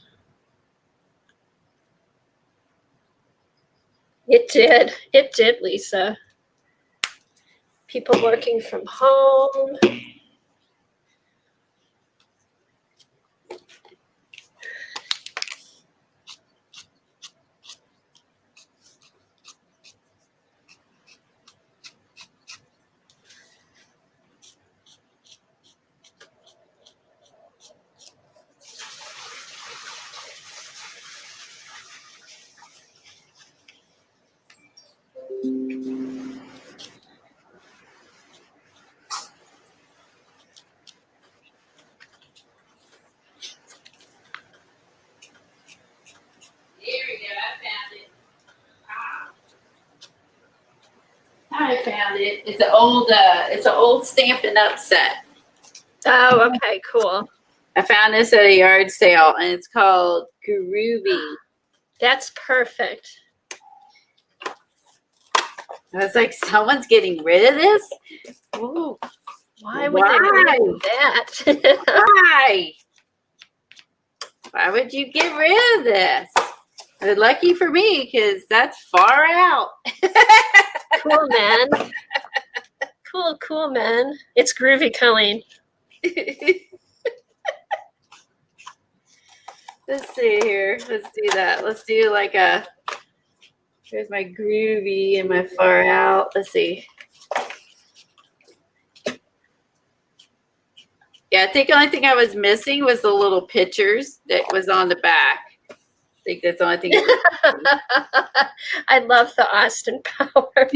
It did, Lisa. People working from home. I found it. It's an old Stampin' Up set. Oh, okay, cool. I found this at a yard sale, and it's called Groovy. That's perfect. I was like, someone's getting rid of this? Ooh, Why would they do that? why? Why would you get rid of this? Lucky for me, because that's far out. Cool, man. Cool, man. It's groovy, Colleen. Let's see here. Let's do that. Let's do like a, here's my groovy and my far out. Let's see. Yeah, I think the only thing I was missing was the little pictures that was on the back. I think that's the only thing. I love the Austin Powers.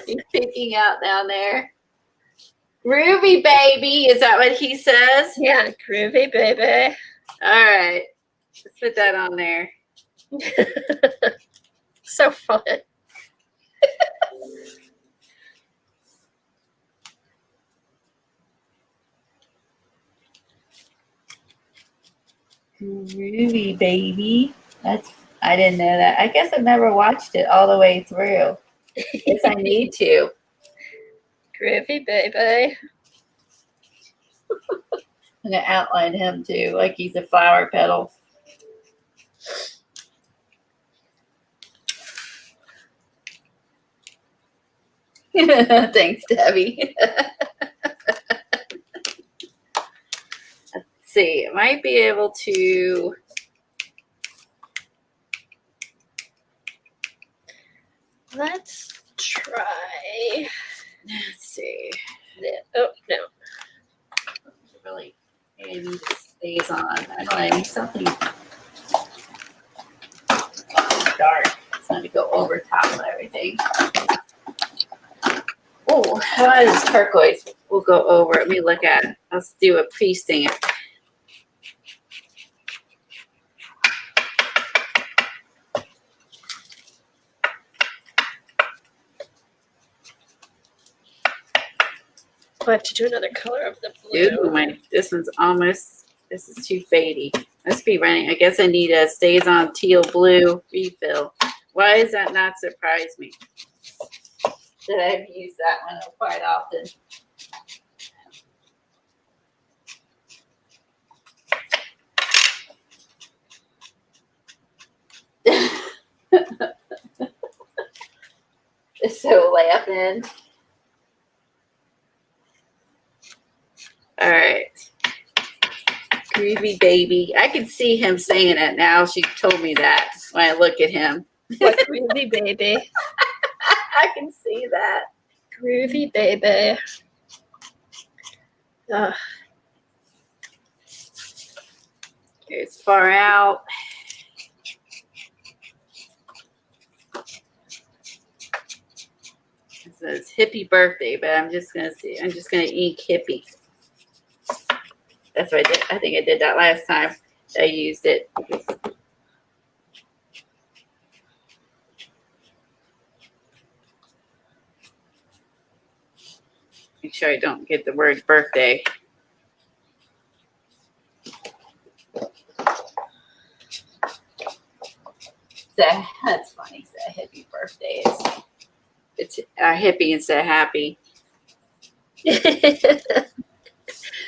He's peeking out down there. Groovy baby, is that what he says? Yeah, groovy, baby. All right, let's put that on there. So fun. Groovy baby. I didn't know that. I guess I've never watched it all the way through. I guess I need to. Groovy, baby. I'm gonna outline him too, like he's a flower petal. Thanks, Debbie. Let's see. I might be able to. Let's try. Let's see. Oh, no. Really, I need to stays on. I don't know. I need something dark. It's not to go over top of everything. Oh, how about this turquoise? We'll go over. Let me look at it. Let's do a pre-stamp. I have to do another color of the blue. Ooh, this one's almost This is too fadey. Must be running. I guess I need a Stays On Teal Blue refill. Why does that not surprise me? That I've used that one quite often. Just so laughing. All right. Groovy baby. I can see him saying it now. She told me that when I look at him. What groovy baby. I can see that. Groovy baby. Ugh. Here's Far Out. It says hippie birthday, but I'm just gonna ink hippie. That's what I did. I think I did that last time I used it. Make sure I don't get the word birthday. That's funny. It's a hippie birthday. It's a hippie instead of happy.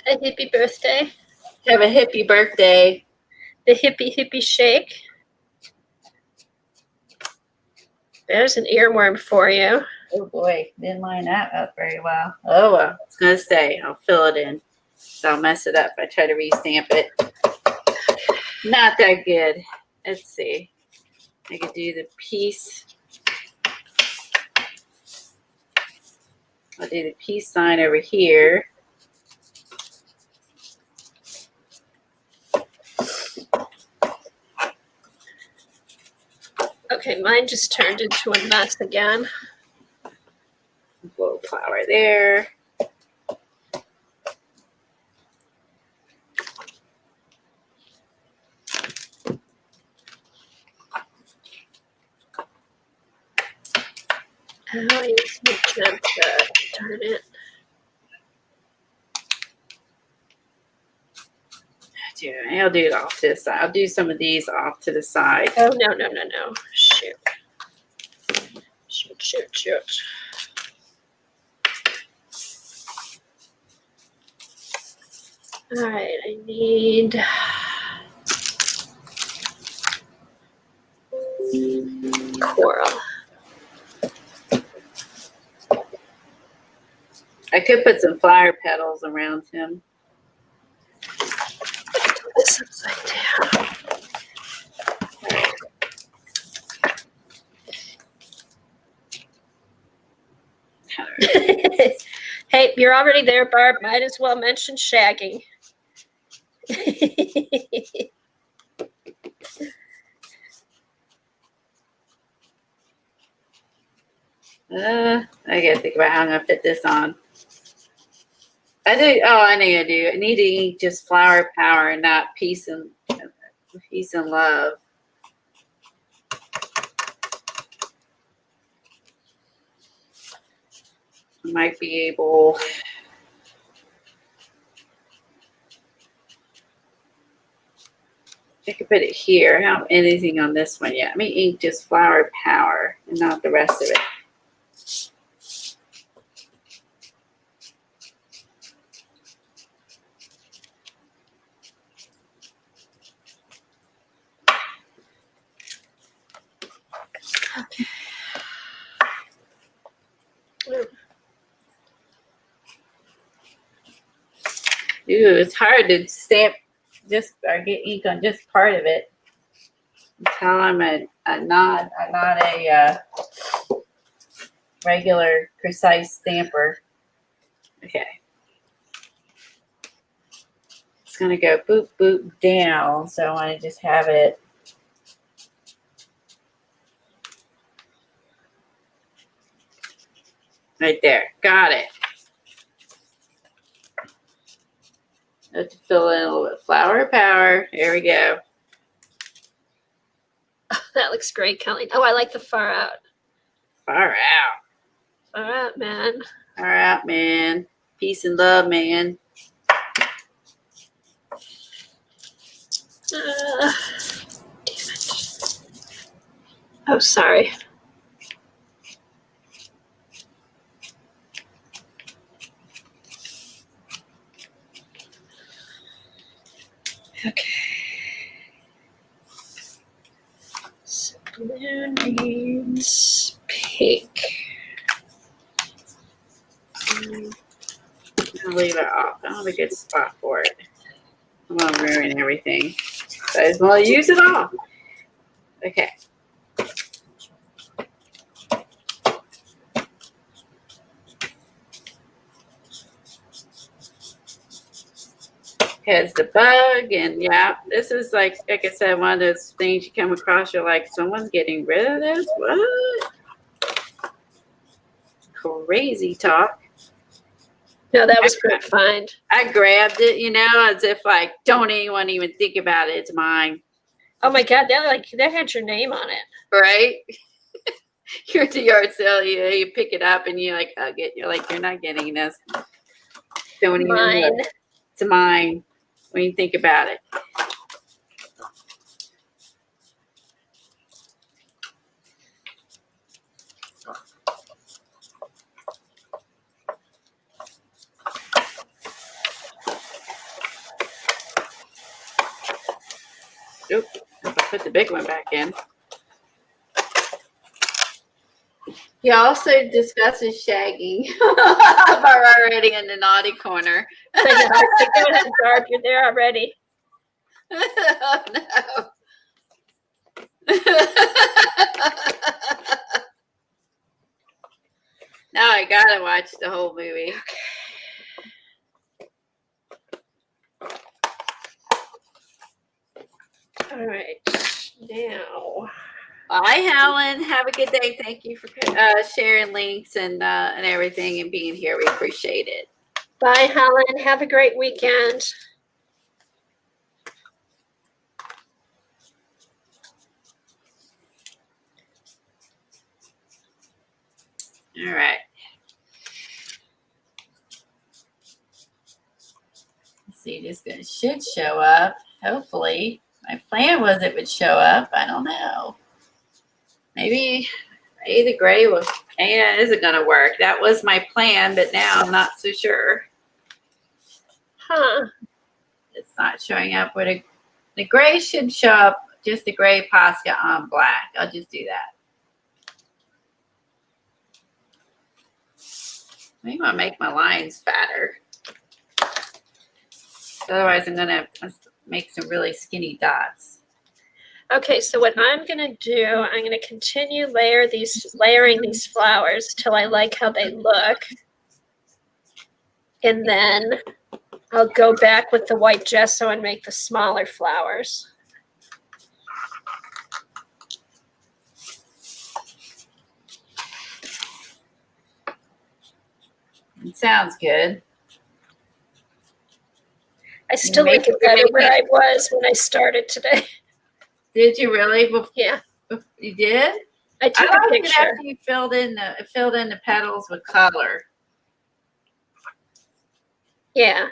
A hippie birthday. Have a hippie birthday. The hippie shake. There's an earworm for you. Oh boy, didn't line that up very well. Oh well, it's gonna stay. I'll fill it in. So I'll mess it up. I try to restamp it. Not that good. Let's see. I could do the peace. I'll do the peace sign over here. Okay, mine just turned into a mess again. Little flower there. Oh, I used my gem set. Darn it. I'll do it off to the side. I'll do some of these off to the side. Oh, no. Shoot. Shoot. All right, I need coral. I could put some flower petals around him. This upside down. Hey, you're already there, Barb. Might as well mention shagging. I gotta think about how I'm gonna fit this on. I know I do. I need to eat just flower power and not peace and love. I might be able. I could put it here. I don't have anything on this one yet. Let me ink just flower power and not the rest of it. Okay. Ooh, it's hard to stamp just or get ink on just part of it. Until I'm not a regular precise stamper. Okay. It's gonna go boop boop down, so I want to just have it. Right there. Got it. I have to fill in a little bit of flower power. There we go. That looks great, Kelly. Oh, I like the far out. Far out. Far out, man. Far out, man. Peace and love, man. Oh, sorry. Okay. So blue needs pink. I'll leave it off. I don't have a good spot for it. I'm gonna ruin everything. So I just want to use it all. Okay. Has the bug, and yeah, this is like I said, one of those things you come across. You're like, someone's getting rid of this. What? Crazy talk. No, that was a good find. I grabbed it, as if like, don't anyone even think about it. It's mine, Oh my God, that had your name on it. right? You're at the yard sale, you pick it up and you like hug it. You're like, you're not getting this. Don't even Mine. look. It's mine when you think about it. Oop, I put the big one back in. He also discusses shagging. We're already in the naughty corner. Go ahead, Barb. You're there already. Oh, no. Now I gotta watch the whole movie. All right. Now. Bye, Helen. Have a good day. Thank you for sharing links and everything and being here. We appreciate it. Bye, Helen. Have a great weekend. All right. Let's see, this should show up. Hopefully. My plan was it would show up. I don't know. Maybe the gray will. Yeah, isn't going to work. That was my plan, but now I'm not so sure. Huh. It's not showing up. The gray should show up, just the gray Posca on black. I'll just do that. Maybe I'll make my lines fatter. Otherwise, I'm going to make some really skinny dots. Okay, so what I'm gonna do, I'm gonna continue layering these flowers till I like how they look. And then I'll go back with the white gesso and make the smaller flowers. It sounds good. I still like it better where I was when I started today. Did you really? Yeah. You did? I took a liked picture. it after you filled in the petals with color. Yeah.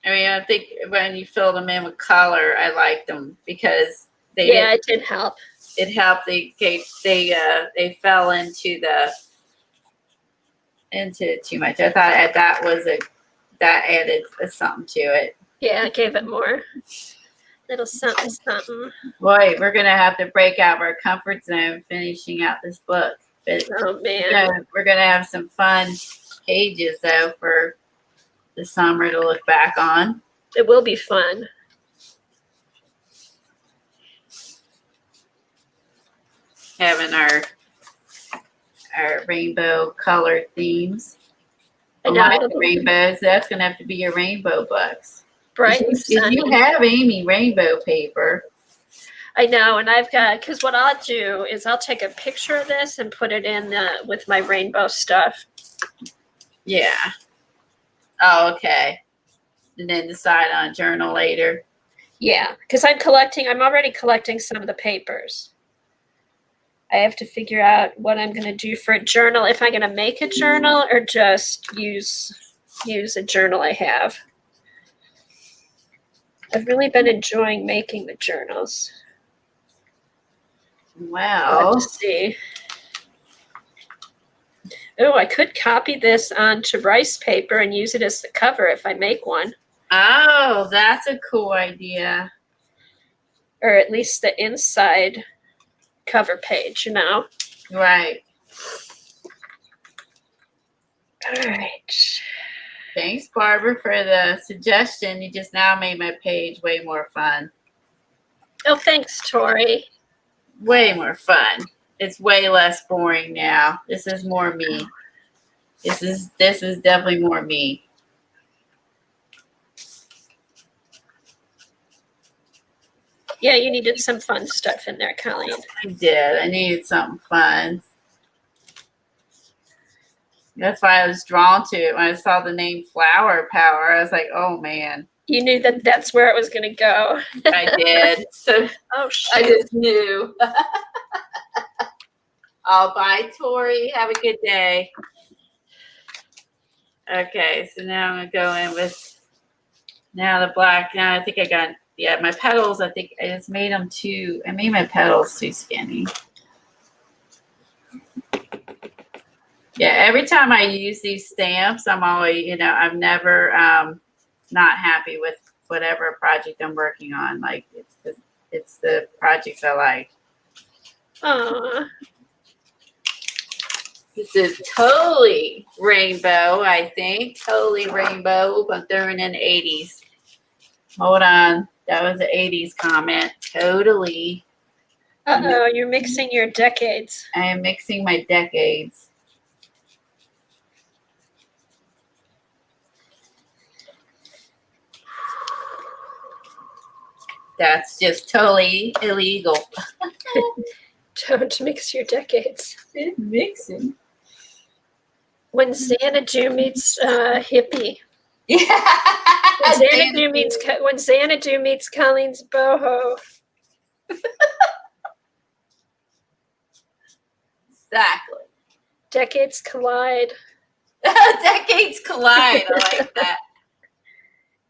I mean, I think when you filled them in with color, I liked them because it did help. It helped. They fell into too much. I thought that added something to it. Yeah, it gave it more. Little something, something. Boy, we're gonna have to break out of our comfort zone finishing out this book. But oh man, we're gonna have some fun pages though for the summer to look back on. It will be fun. Having our rainbow colored themes. I know. Rainbows. That's gonna have to be your rainbow books. Bright and sunny. You have Amy rainbow paper. I know, and I've got, because what I'll do is I'll take a picture of this and put it in with my rainbow stuff. Yeah. Oh, okay. And then decide on a journal later. Yeah, because I'm already collecting some of the papers. I have to figure out what I'm going to do for a journal, if I'm going to make a journal or just use a journal I have. I've really been enjoying making the journals. Well, Let's see. Oh, I could copy this onto rice paper and use it as the cover if I make one. oh, that's a cool idea. Or at least the inside cover page, you know? Right. All right. Thanks, Barbara, for the suggestion. You just now made my page way more fun. Oh, thanks, Tori. Way more fun. It's way less boring now. This is more me. This is definitely more me. Yeah, you needed some fun stuff in there, Colleen. I did. I needed something fun. That's why I was drawn to it. When I saw the name Flower Power, I was like, oh man. You knew that that's where it was going to go. I did. So Oh, I shit. just knew. Oh, bye, Tori. Have a good day. Okay, so now I'm going to go in with now the black. Now I think I got, yeah, my petals, I think I just made them too, I made my petals too skinny. Yeah, every time I use these stamps, I'm always, you know, I'm never not happy with whatever project I'm working on. Like, it's the projects I like. Aw. This is totally rainbow, I think. Totally rainbow, but they're in the 80s. Hold on. That was an 80s comment. Totally. Uh-oh, you're mixing your decades. I am mixing my decades. That's just totally illegal. Don't mix your decades. It's mixing. When Xanadu meets hippie. Yeah. When Xanadu meets Colleen's boho. Exactly. Decades collide. Decades collide. I like that.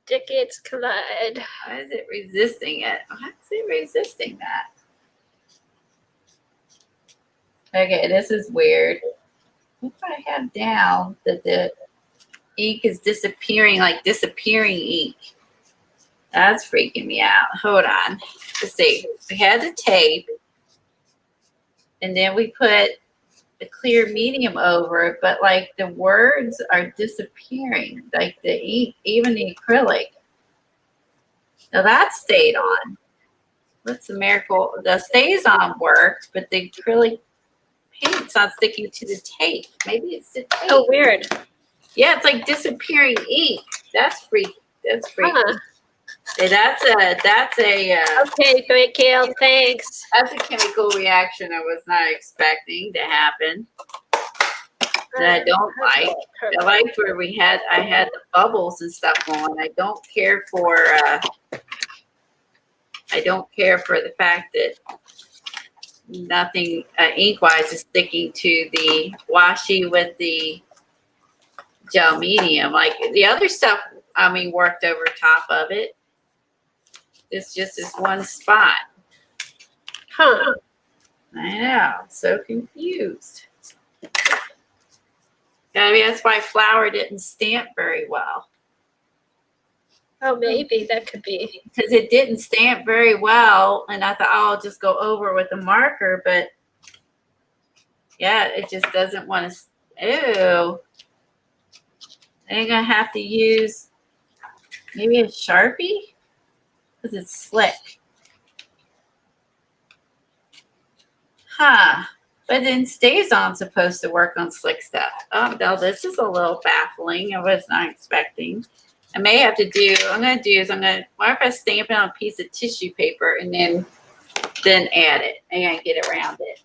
Decades collide. Why is it resisting it? Why is it resisting that? Okay, this is weird. What do I have down that the ink is disappearing, like disappearing ink? That's freaking me out. Hold on. Let's see. We had the tape, and then we put the clear medium over it, but like the words are disappearing, like the ink, even the acrylic. Now that stayed on. What's the miracle? The stays on worked, but the acrylic paint's not sticking to the tape. Maybe it's the tape. Oh, weird. Yeah, it's like disappearing ink. That's freaky. That's freaky. Huh. Hey, that's a Okay, great, Gail. Thanks. that's a chemical reaction I was not expecting to happen. That I don't like. I liked where I had the bubbles and stuff going. I don't care for the fact that nothing ink-wise is sticking to the washi with the gel medium. Like the other stuff, I mean, worked over top of it. It's just this one spot. Huh. I know. So confused. I mean, that's why flour didn't stamp very well. Oh, maybe that could be. Because it didn't stamp very well. And I thought, oh, I'll just go over with a marker. But yeah, it just doesn't want to. Ew. I'm going to have to use maybe a Sharpie because it's slick. Huh. But then Stays On supposed to work on slick stuff. Oh, no, this is a little baffling. I was not expecting. I may have to do, what if I stamp it on a piece of tissue paper and then add it and get around it.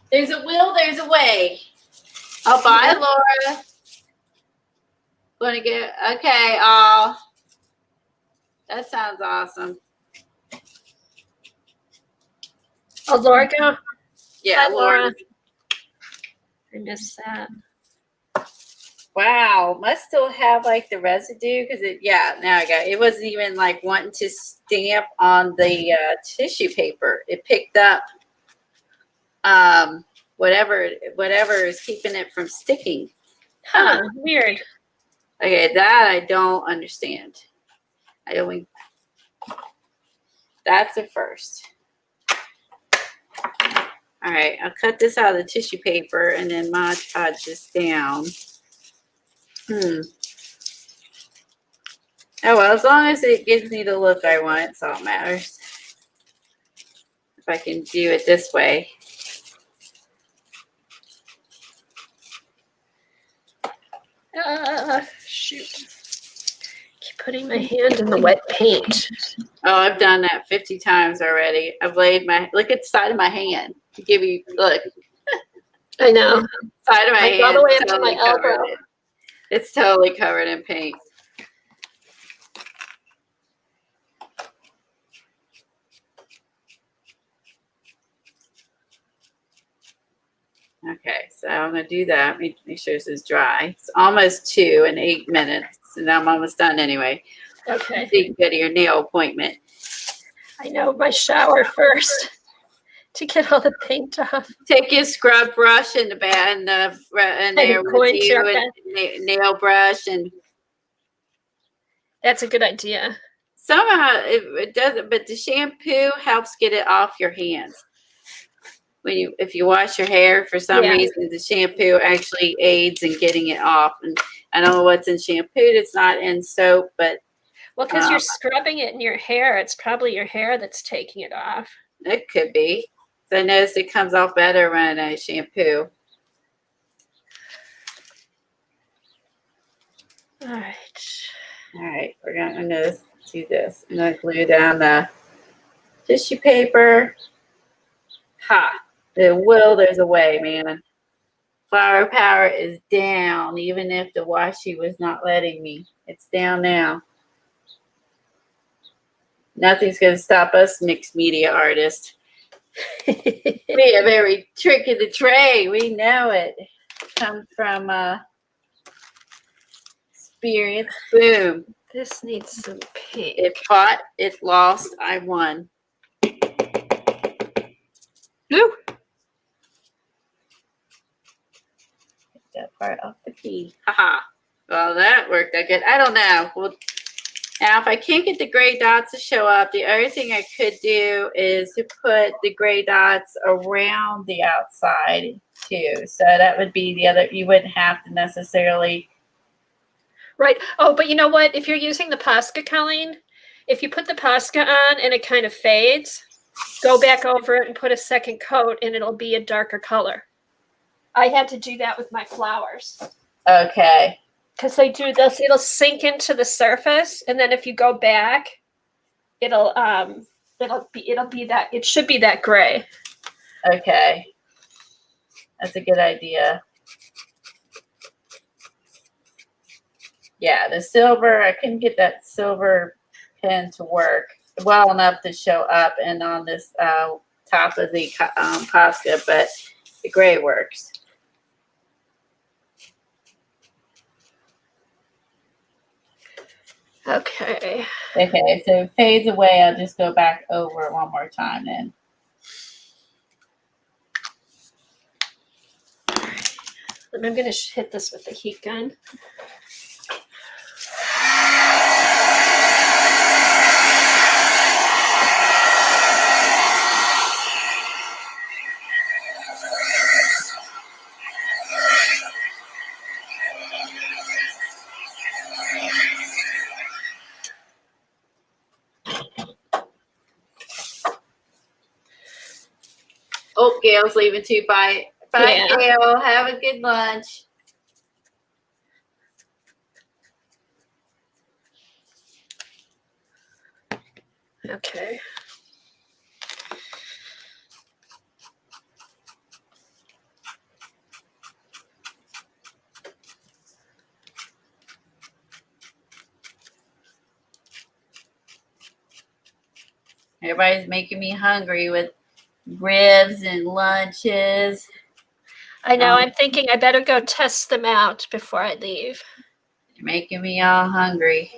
There's a will, there's a way. Oh, bye, Laura. Want to get, okay, that sounds awesome. Oh, Laura, go. Yeah, Hi, Laura. Laura. I missed that. Wow, must still have like the residue because now I got it. It wasn't even like wanting to stamp on the tissue paper. It picked up whatever is keeping it from sticking. Huh, weird. Okay, that I don't understand. I don't. That's a first. All right, I'll cut this out of the tissue paper and then Mod Podge this down. Oh well, as long as it gives me the look I want, it's all that matters. If I can do it this way. Shoot. Keep putting my hand in the wet paint. Oh, I've done that 50 times already. I've laid look at the side of my hand to give you, look. I know. Side of my Like hand. all the way up to totally my elbow. It's totally covered in paint. Okay, so I'm going to do that. Make sure this is dry. It's almost 2 in 8 minutes, and I'm almost done anyway. Okay. So you can go to your nail appointment. I know, my shower first to get all the paint off. Take your scrub brush and there with you, and nail brush, and that's a good idea. somehow it doesn't, but the shampoo helps get it off your hands. If you wash your hair, for some reason, the shampoo actually aids in getting it off. And I don't know what's in shampoo. It's not in soap, but well, because you're scrubbing it in your hair, it's probably your hair that's taking it off. It could be. So I noticed it comes off better when I shampoo. All right. All right, I'm gonna do this. I'm gonna glue down the tissue paper. Ha! There's a way, man. Flower power is down, even if the washi was not letting me. It's down now. Nothing's going to stop us, mixed media artists. We have every trick of the trade. We know it. Comes from experience. Boom. This needs some paint. It fought, it lost, I won. Woo! That part off the key. Haha. Well, that worked out good. I don't know. Well, now, if I can't get the gray dots to show up, the other thing I could do is to put the gray dots around the outside too. So that would be the other. You wouldn't have to necessarily. Right. Oh, but you know what? If you're using the Posca, Colleen, if you put the Posca on and it kind of fades, go back over it and put a second coat and it'll be a darker color. I had to do that with my flowers. Okay. Because they do this, it'll sink into the surface, and then if you go back, it'll be that, it should be that gray. Okay. That's a good idea. Yeah, the silver, I couldn't get that silver pen to work well enough to show up and on this top of the Posca, but the gray works. Okay. Okay, so it fades away. I'll just go back over it one more time then. And I'm going to hit this with the heat gun. Oh, Gail's leaving too. Bye. Bye, Yeah. Gail. Have a good lunch. Okay. Everybody's making me hungry with ribs and lunches. I know. I'm thinking I better go test them out before I leave. You're making me all hungry.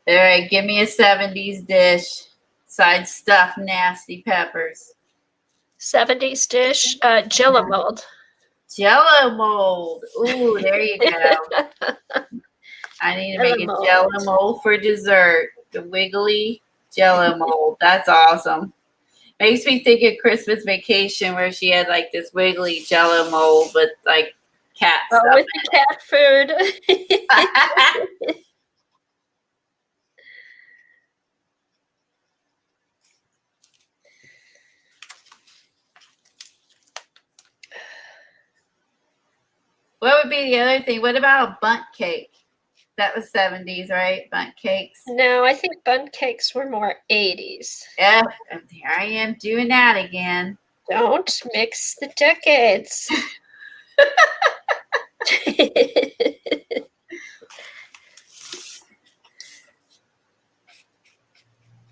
All right, give me a 70s dish. Side stuffed nasty peppers. 70s dish, Jell-O mold. Jello mold. Ooh, there you go. I need to make a Jell-O Jello mold. mold for dessert. The wiggly Jello mold. That's awesome. Makes me think of Christmas Vacation where she had like this wiggly Jello mold with like cat Oh, stuff. with the cat food. What would be the other thing? What about a bundt cake? That was 70s, right? Bundt cakes. No, I think bundt cakes were more 80s. Yeah, and here I am doing that again. Don't mix the decades.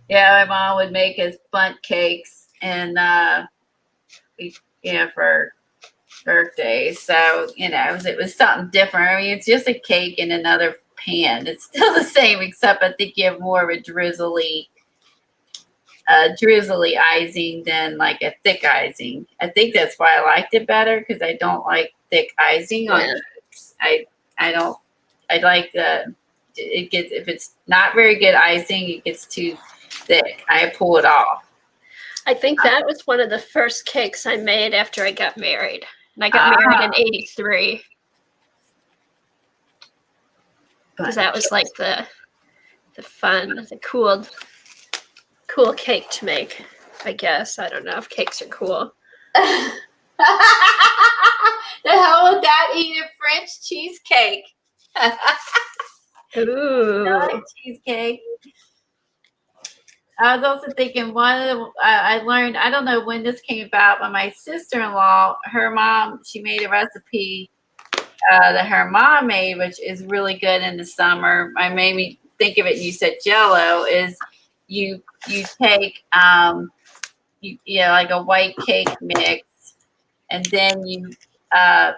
Yeah, my mom would make us bundt cakes and for birthdays. So, it was something different. I mean, it's just a cake in another pan. It's still the same, except I think you have more of a drizzly icing than like a thick icing. I think that's why I liked it better because I don't like thick icing on cakes. I like if it's not very good icing, it gets too thick. I pull it off. I think that was one of the first cakes I made after I got married. And I got married in 83. Because that was like the fun, the cool cake to make, I guess. I don't know if cakes are cool. The hell would that eat a French cheesecake? Ooh. Cheesecake. I was also thinking I learned, I don't know when this came about, but my sister-in-law, her mom, she made a recipe that her mom made, which is really good in the summer. I made me think of it. You said Jello is you take like a white cake mix, and then you I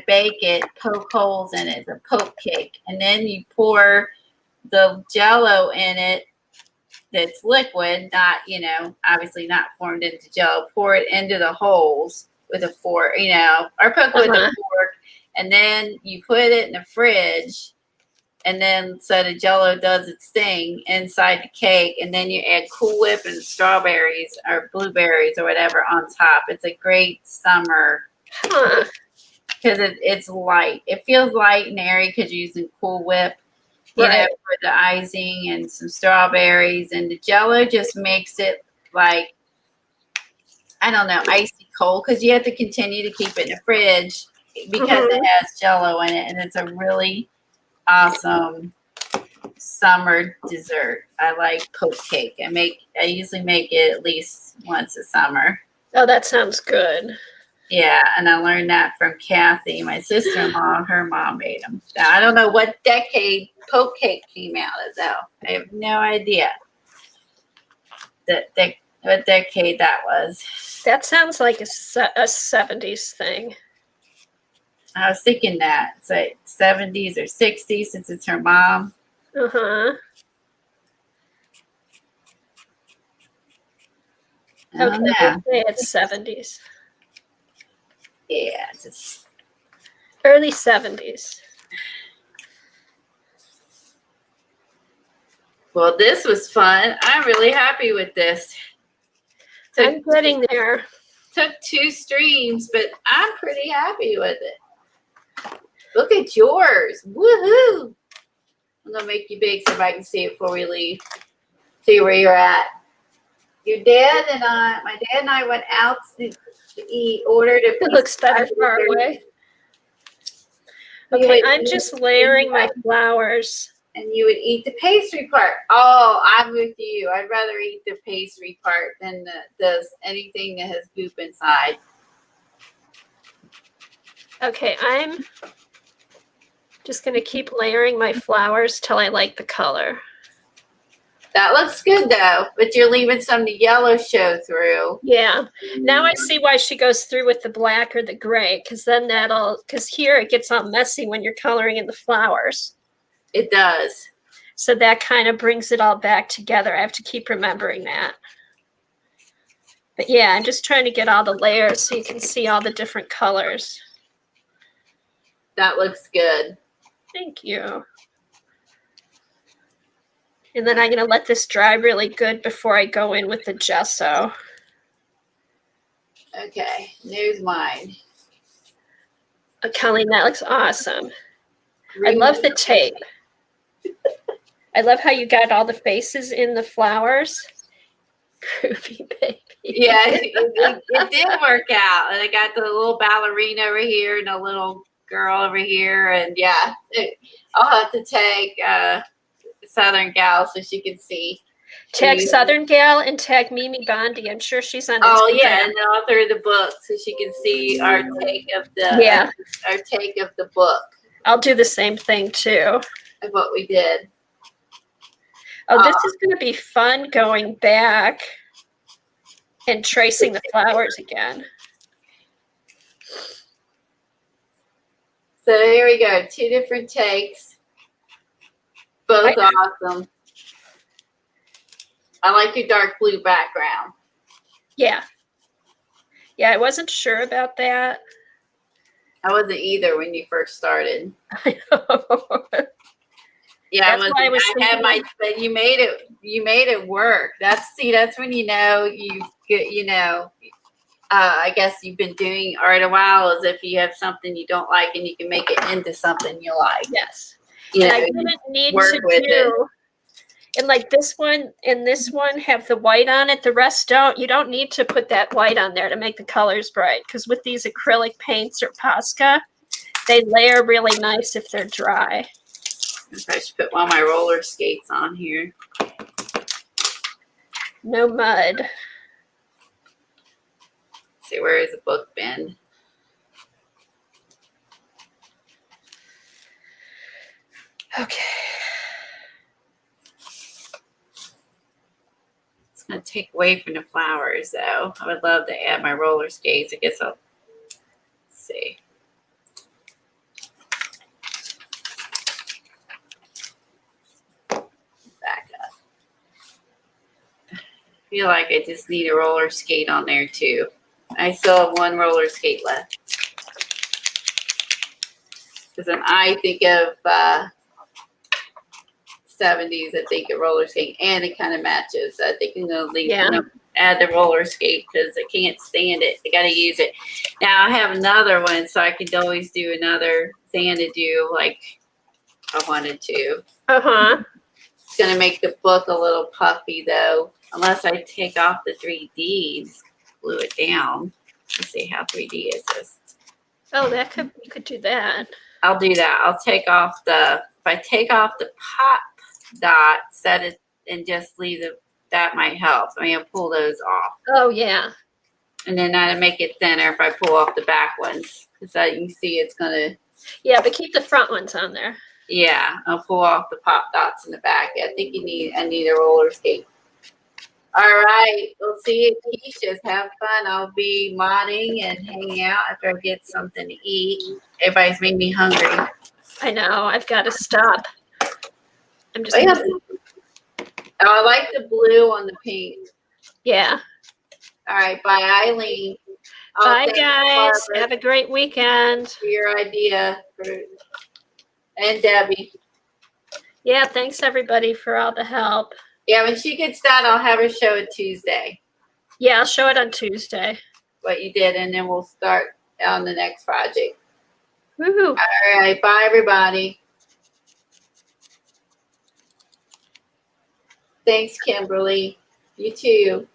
bake it, poke holes in it, the poke cake, and then you pour the Jello in it. That's liquid, not obviously not formed into Jello. Pour it into the holes with a fork, or poke it with a fork, and then you put it in the fridge. And then so the Jello does its thing inside the cake, and then you add Cool Whip and strawberries or blueberries or whatever on top. It's a great summer because it's light. It feels light and airy because you're using Cool Whip, for the icing and some strawberries, and the Jello just makes it like, I don't know, icy cold because you have to continue to keep it in the fridge because it has Jello in it, and it's a really awesome summer dessert. I like poke cake. I usually make it at least once a summer. Oh, that sounds good. Yeah, and I learned that from Kathy, my sister-in-law. Her mom made them. Now, I don't know what decade poke cake came out of, though. I have no idea what decade that was. That sounds like a 70s thing. I was thinking that. It's like 70s or 60s since it's her mom. Uh-huh. Okay, let's say it's 70s. Yeah, it's early 70s. Well, this was fun. I'm really happy with this. I'm getting there. Took 2 streams, but I'm pretty happy with it. Look at yours. Woohoo! I'm going to make you big so I can see it before we leave. See where you're at. My dad and I went out to eat, ordered a It looks better far away. Okay, I'm just layering my flowers. And you would eat the pastry part. Oh, I'm with you. I'd rather eat the pastry part than anything that has goop inside. Okay, I'm just going to keep layering my flowers till I like the color. That looks good though, but you're leaving some of the yellow show through. Yeah. Now I see why she goes through with the black or the gray, because then because here it gets all messy when you're coloring in the flowers. It does. So that kind of brings it all back together. I have to keep remembering that. But yeah, I'm just trying to get all the layers so you can see all the different colors. That looks good. Thank you. And then I'm going to let this dry really good before I go in with the gesso. Okay, there's mine. Oh, Colleen, that looks awesome. I love the tape. I love how you got all the faces in the flowers. Groovy baby. Yeah, it did work out. And I got the little ballerina over here and a little girl over here. And yeah, I'll have to tag Southern Gal so she can see. Tag Southern Gal and tag Mimi Bondi. I'm sure she's on Instagram. Oh yeah, and the author of the book so she can see our take of the our take of the book. I'll do the same thing too. Of what we did. Oh, this is going to be fun going back and tracing the flowers again. So here we go. 2 different takes. Both awesome. I like your dark blue background. Yeah. Yeah, I wasn't sure about that. I wasn't either when you first started. I know. Yeah, That's why I was had my, but you made it work. That's when you know you get, I guess you've been doing art a while, as if you have something you don't like and you can make it into something you like. Yes. You and know, I didn't need work to with do it. and like this one and this one have the white on it. The rest don't. You don't need to put that white on there to make the colors bright, because with these acrylic paints or Posca, they layer really nice if they're dry. I should put one of my roller skates on here. No mud. Let's see, where is the book bend? Okay. It's going to take away from the flowers, though. I would love to add my roller skates. I guess I'll see. Back up. I feel like I just need a roller skate on there, too. I still have 1 roller skate left. Because when I think of 70s, I think of roller skate, and it kind of matches. I think I'm going to add the roller skate because I can't stand it. I got to use it. Now I have another one, so I could always do another Xanadu like I wanted to. Uh-huh. It's going to make the book a little puffy, though, unless I take off the 3D and glue it down. Let's see how 3D is this. Oh, you could do that. I'll do that. I'll take off if I take off the pop dot, set it, and just leave that might help. I mean, I'll pull those off. Oh, yeah. And then that'll make it thinner if I pull off the back ones. Because you can see it's going to. Yeah, but keep the front ones on there. Yeah, I'll pull off the pop dots in the back. I think I need a roller skate. All right. We'll see you at Keisha's. Have fun. I'll be modding and hanging out after I get something to eat. Everybody's made me hungry. I know. I've got to stop. I'm just. I like the blue on the pink. Yeah. All right. Bye, Eileen. Bye, guys. Have a great weekend. For your idea. And Debbie. Yeah. Thanks, everybody, for all the help. Yeah, when she gets done, I'll have her show it Tuesday. Yeah, I'll show it on Tuesday. What you did, and then we'll start on the next project. Woohoo. All right. Bye, everybody. Thanks, Kimberly. You too.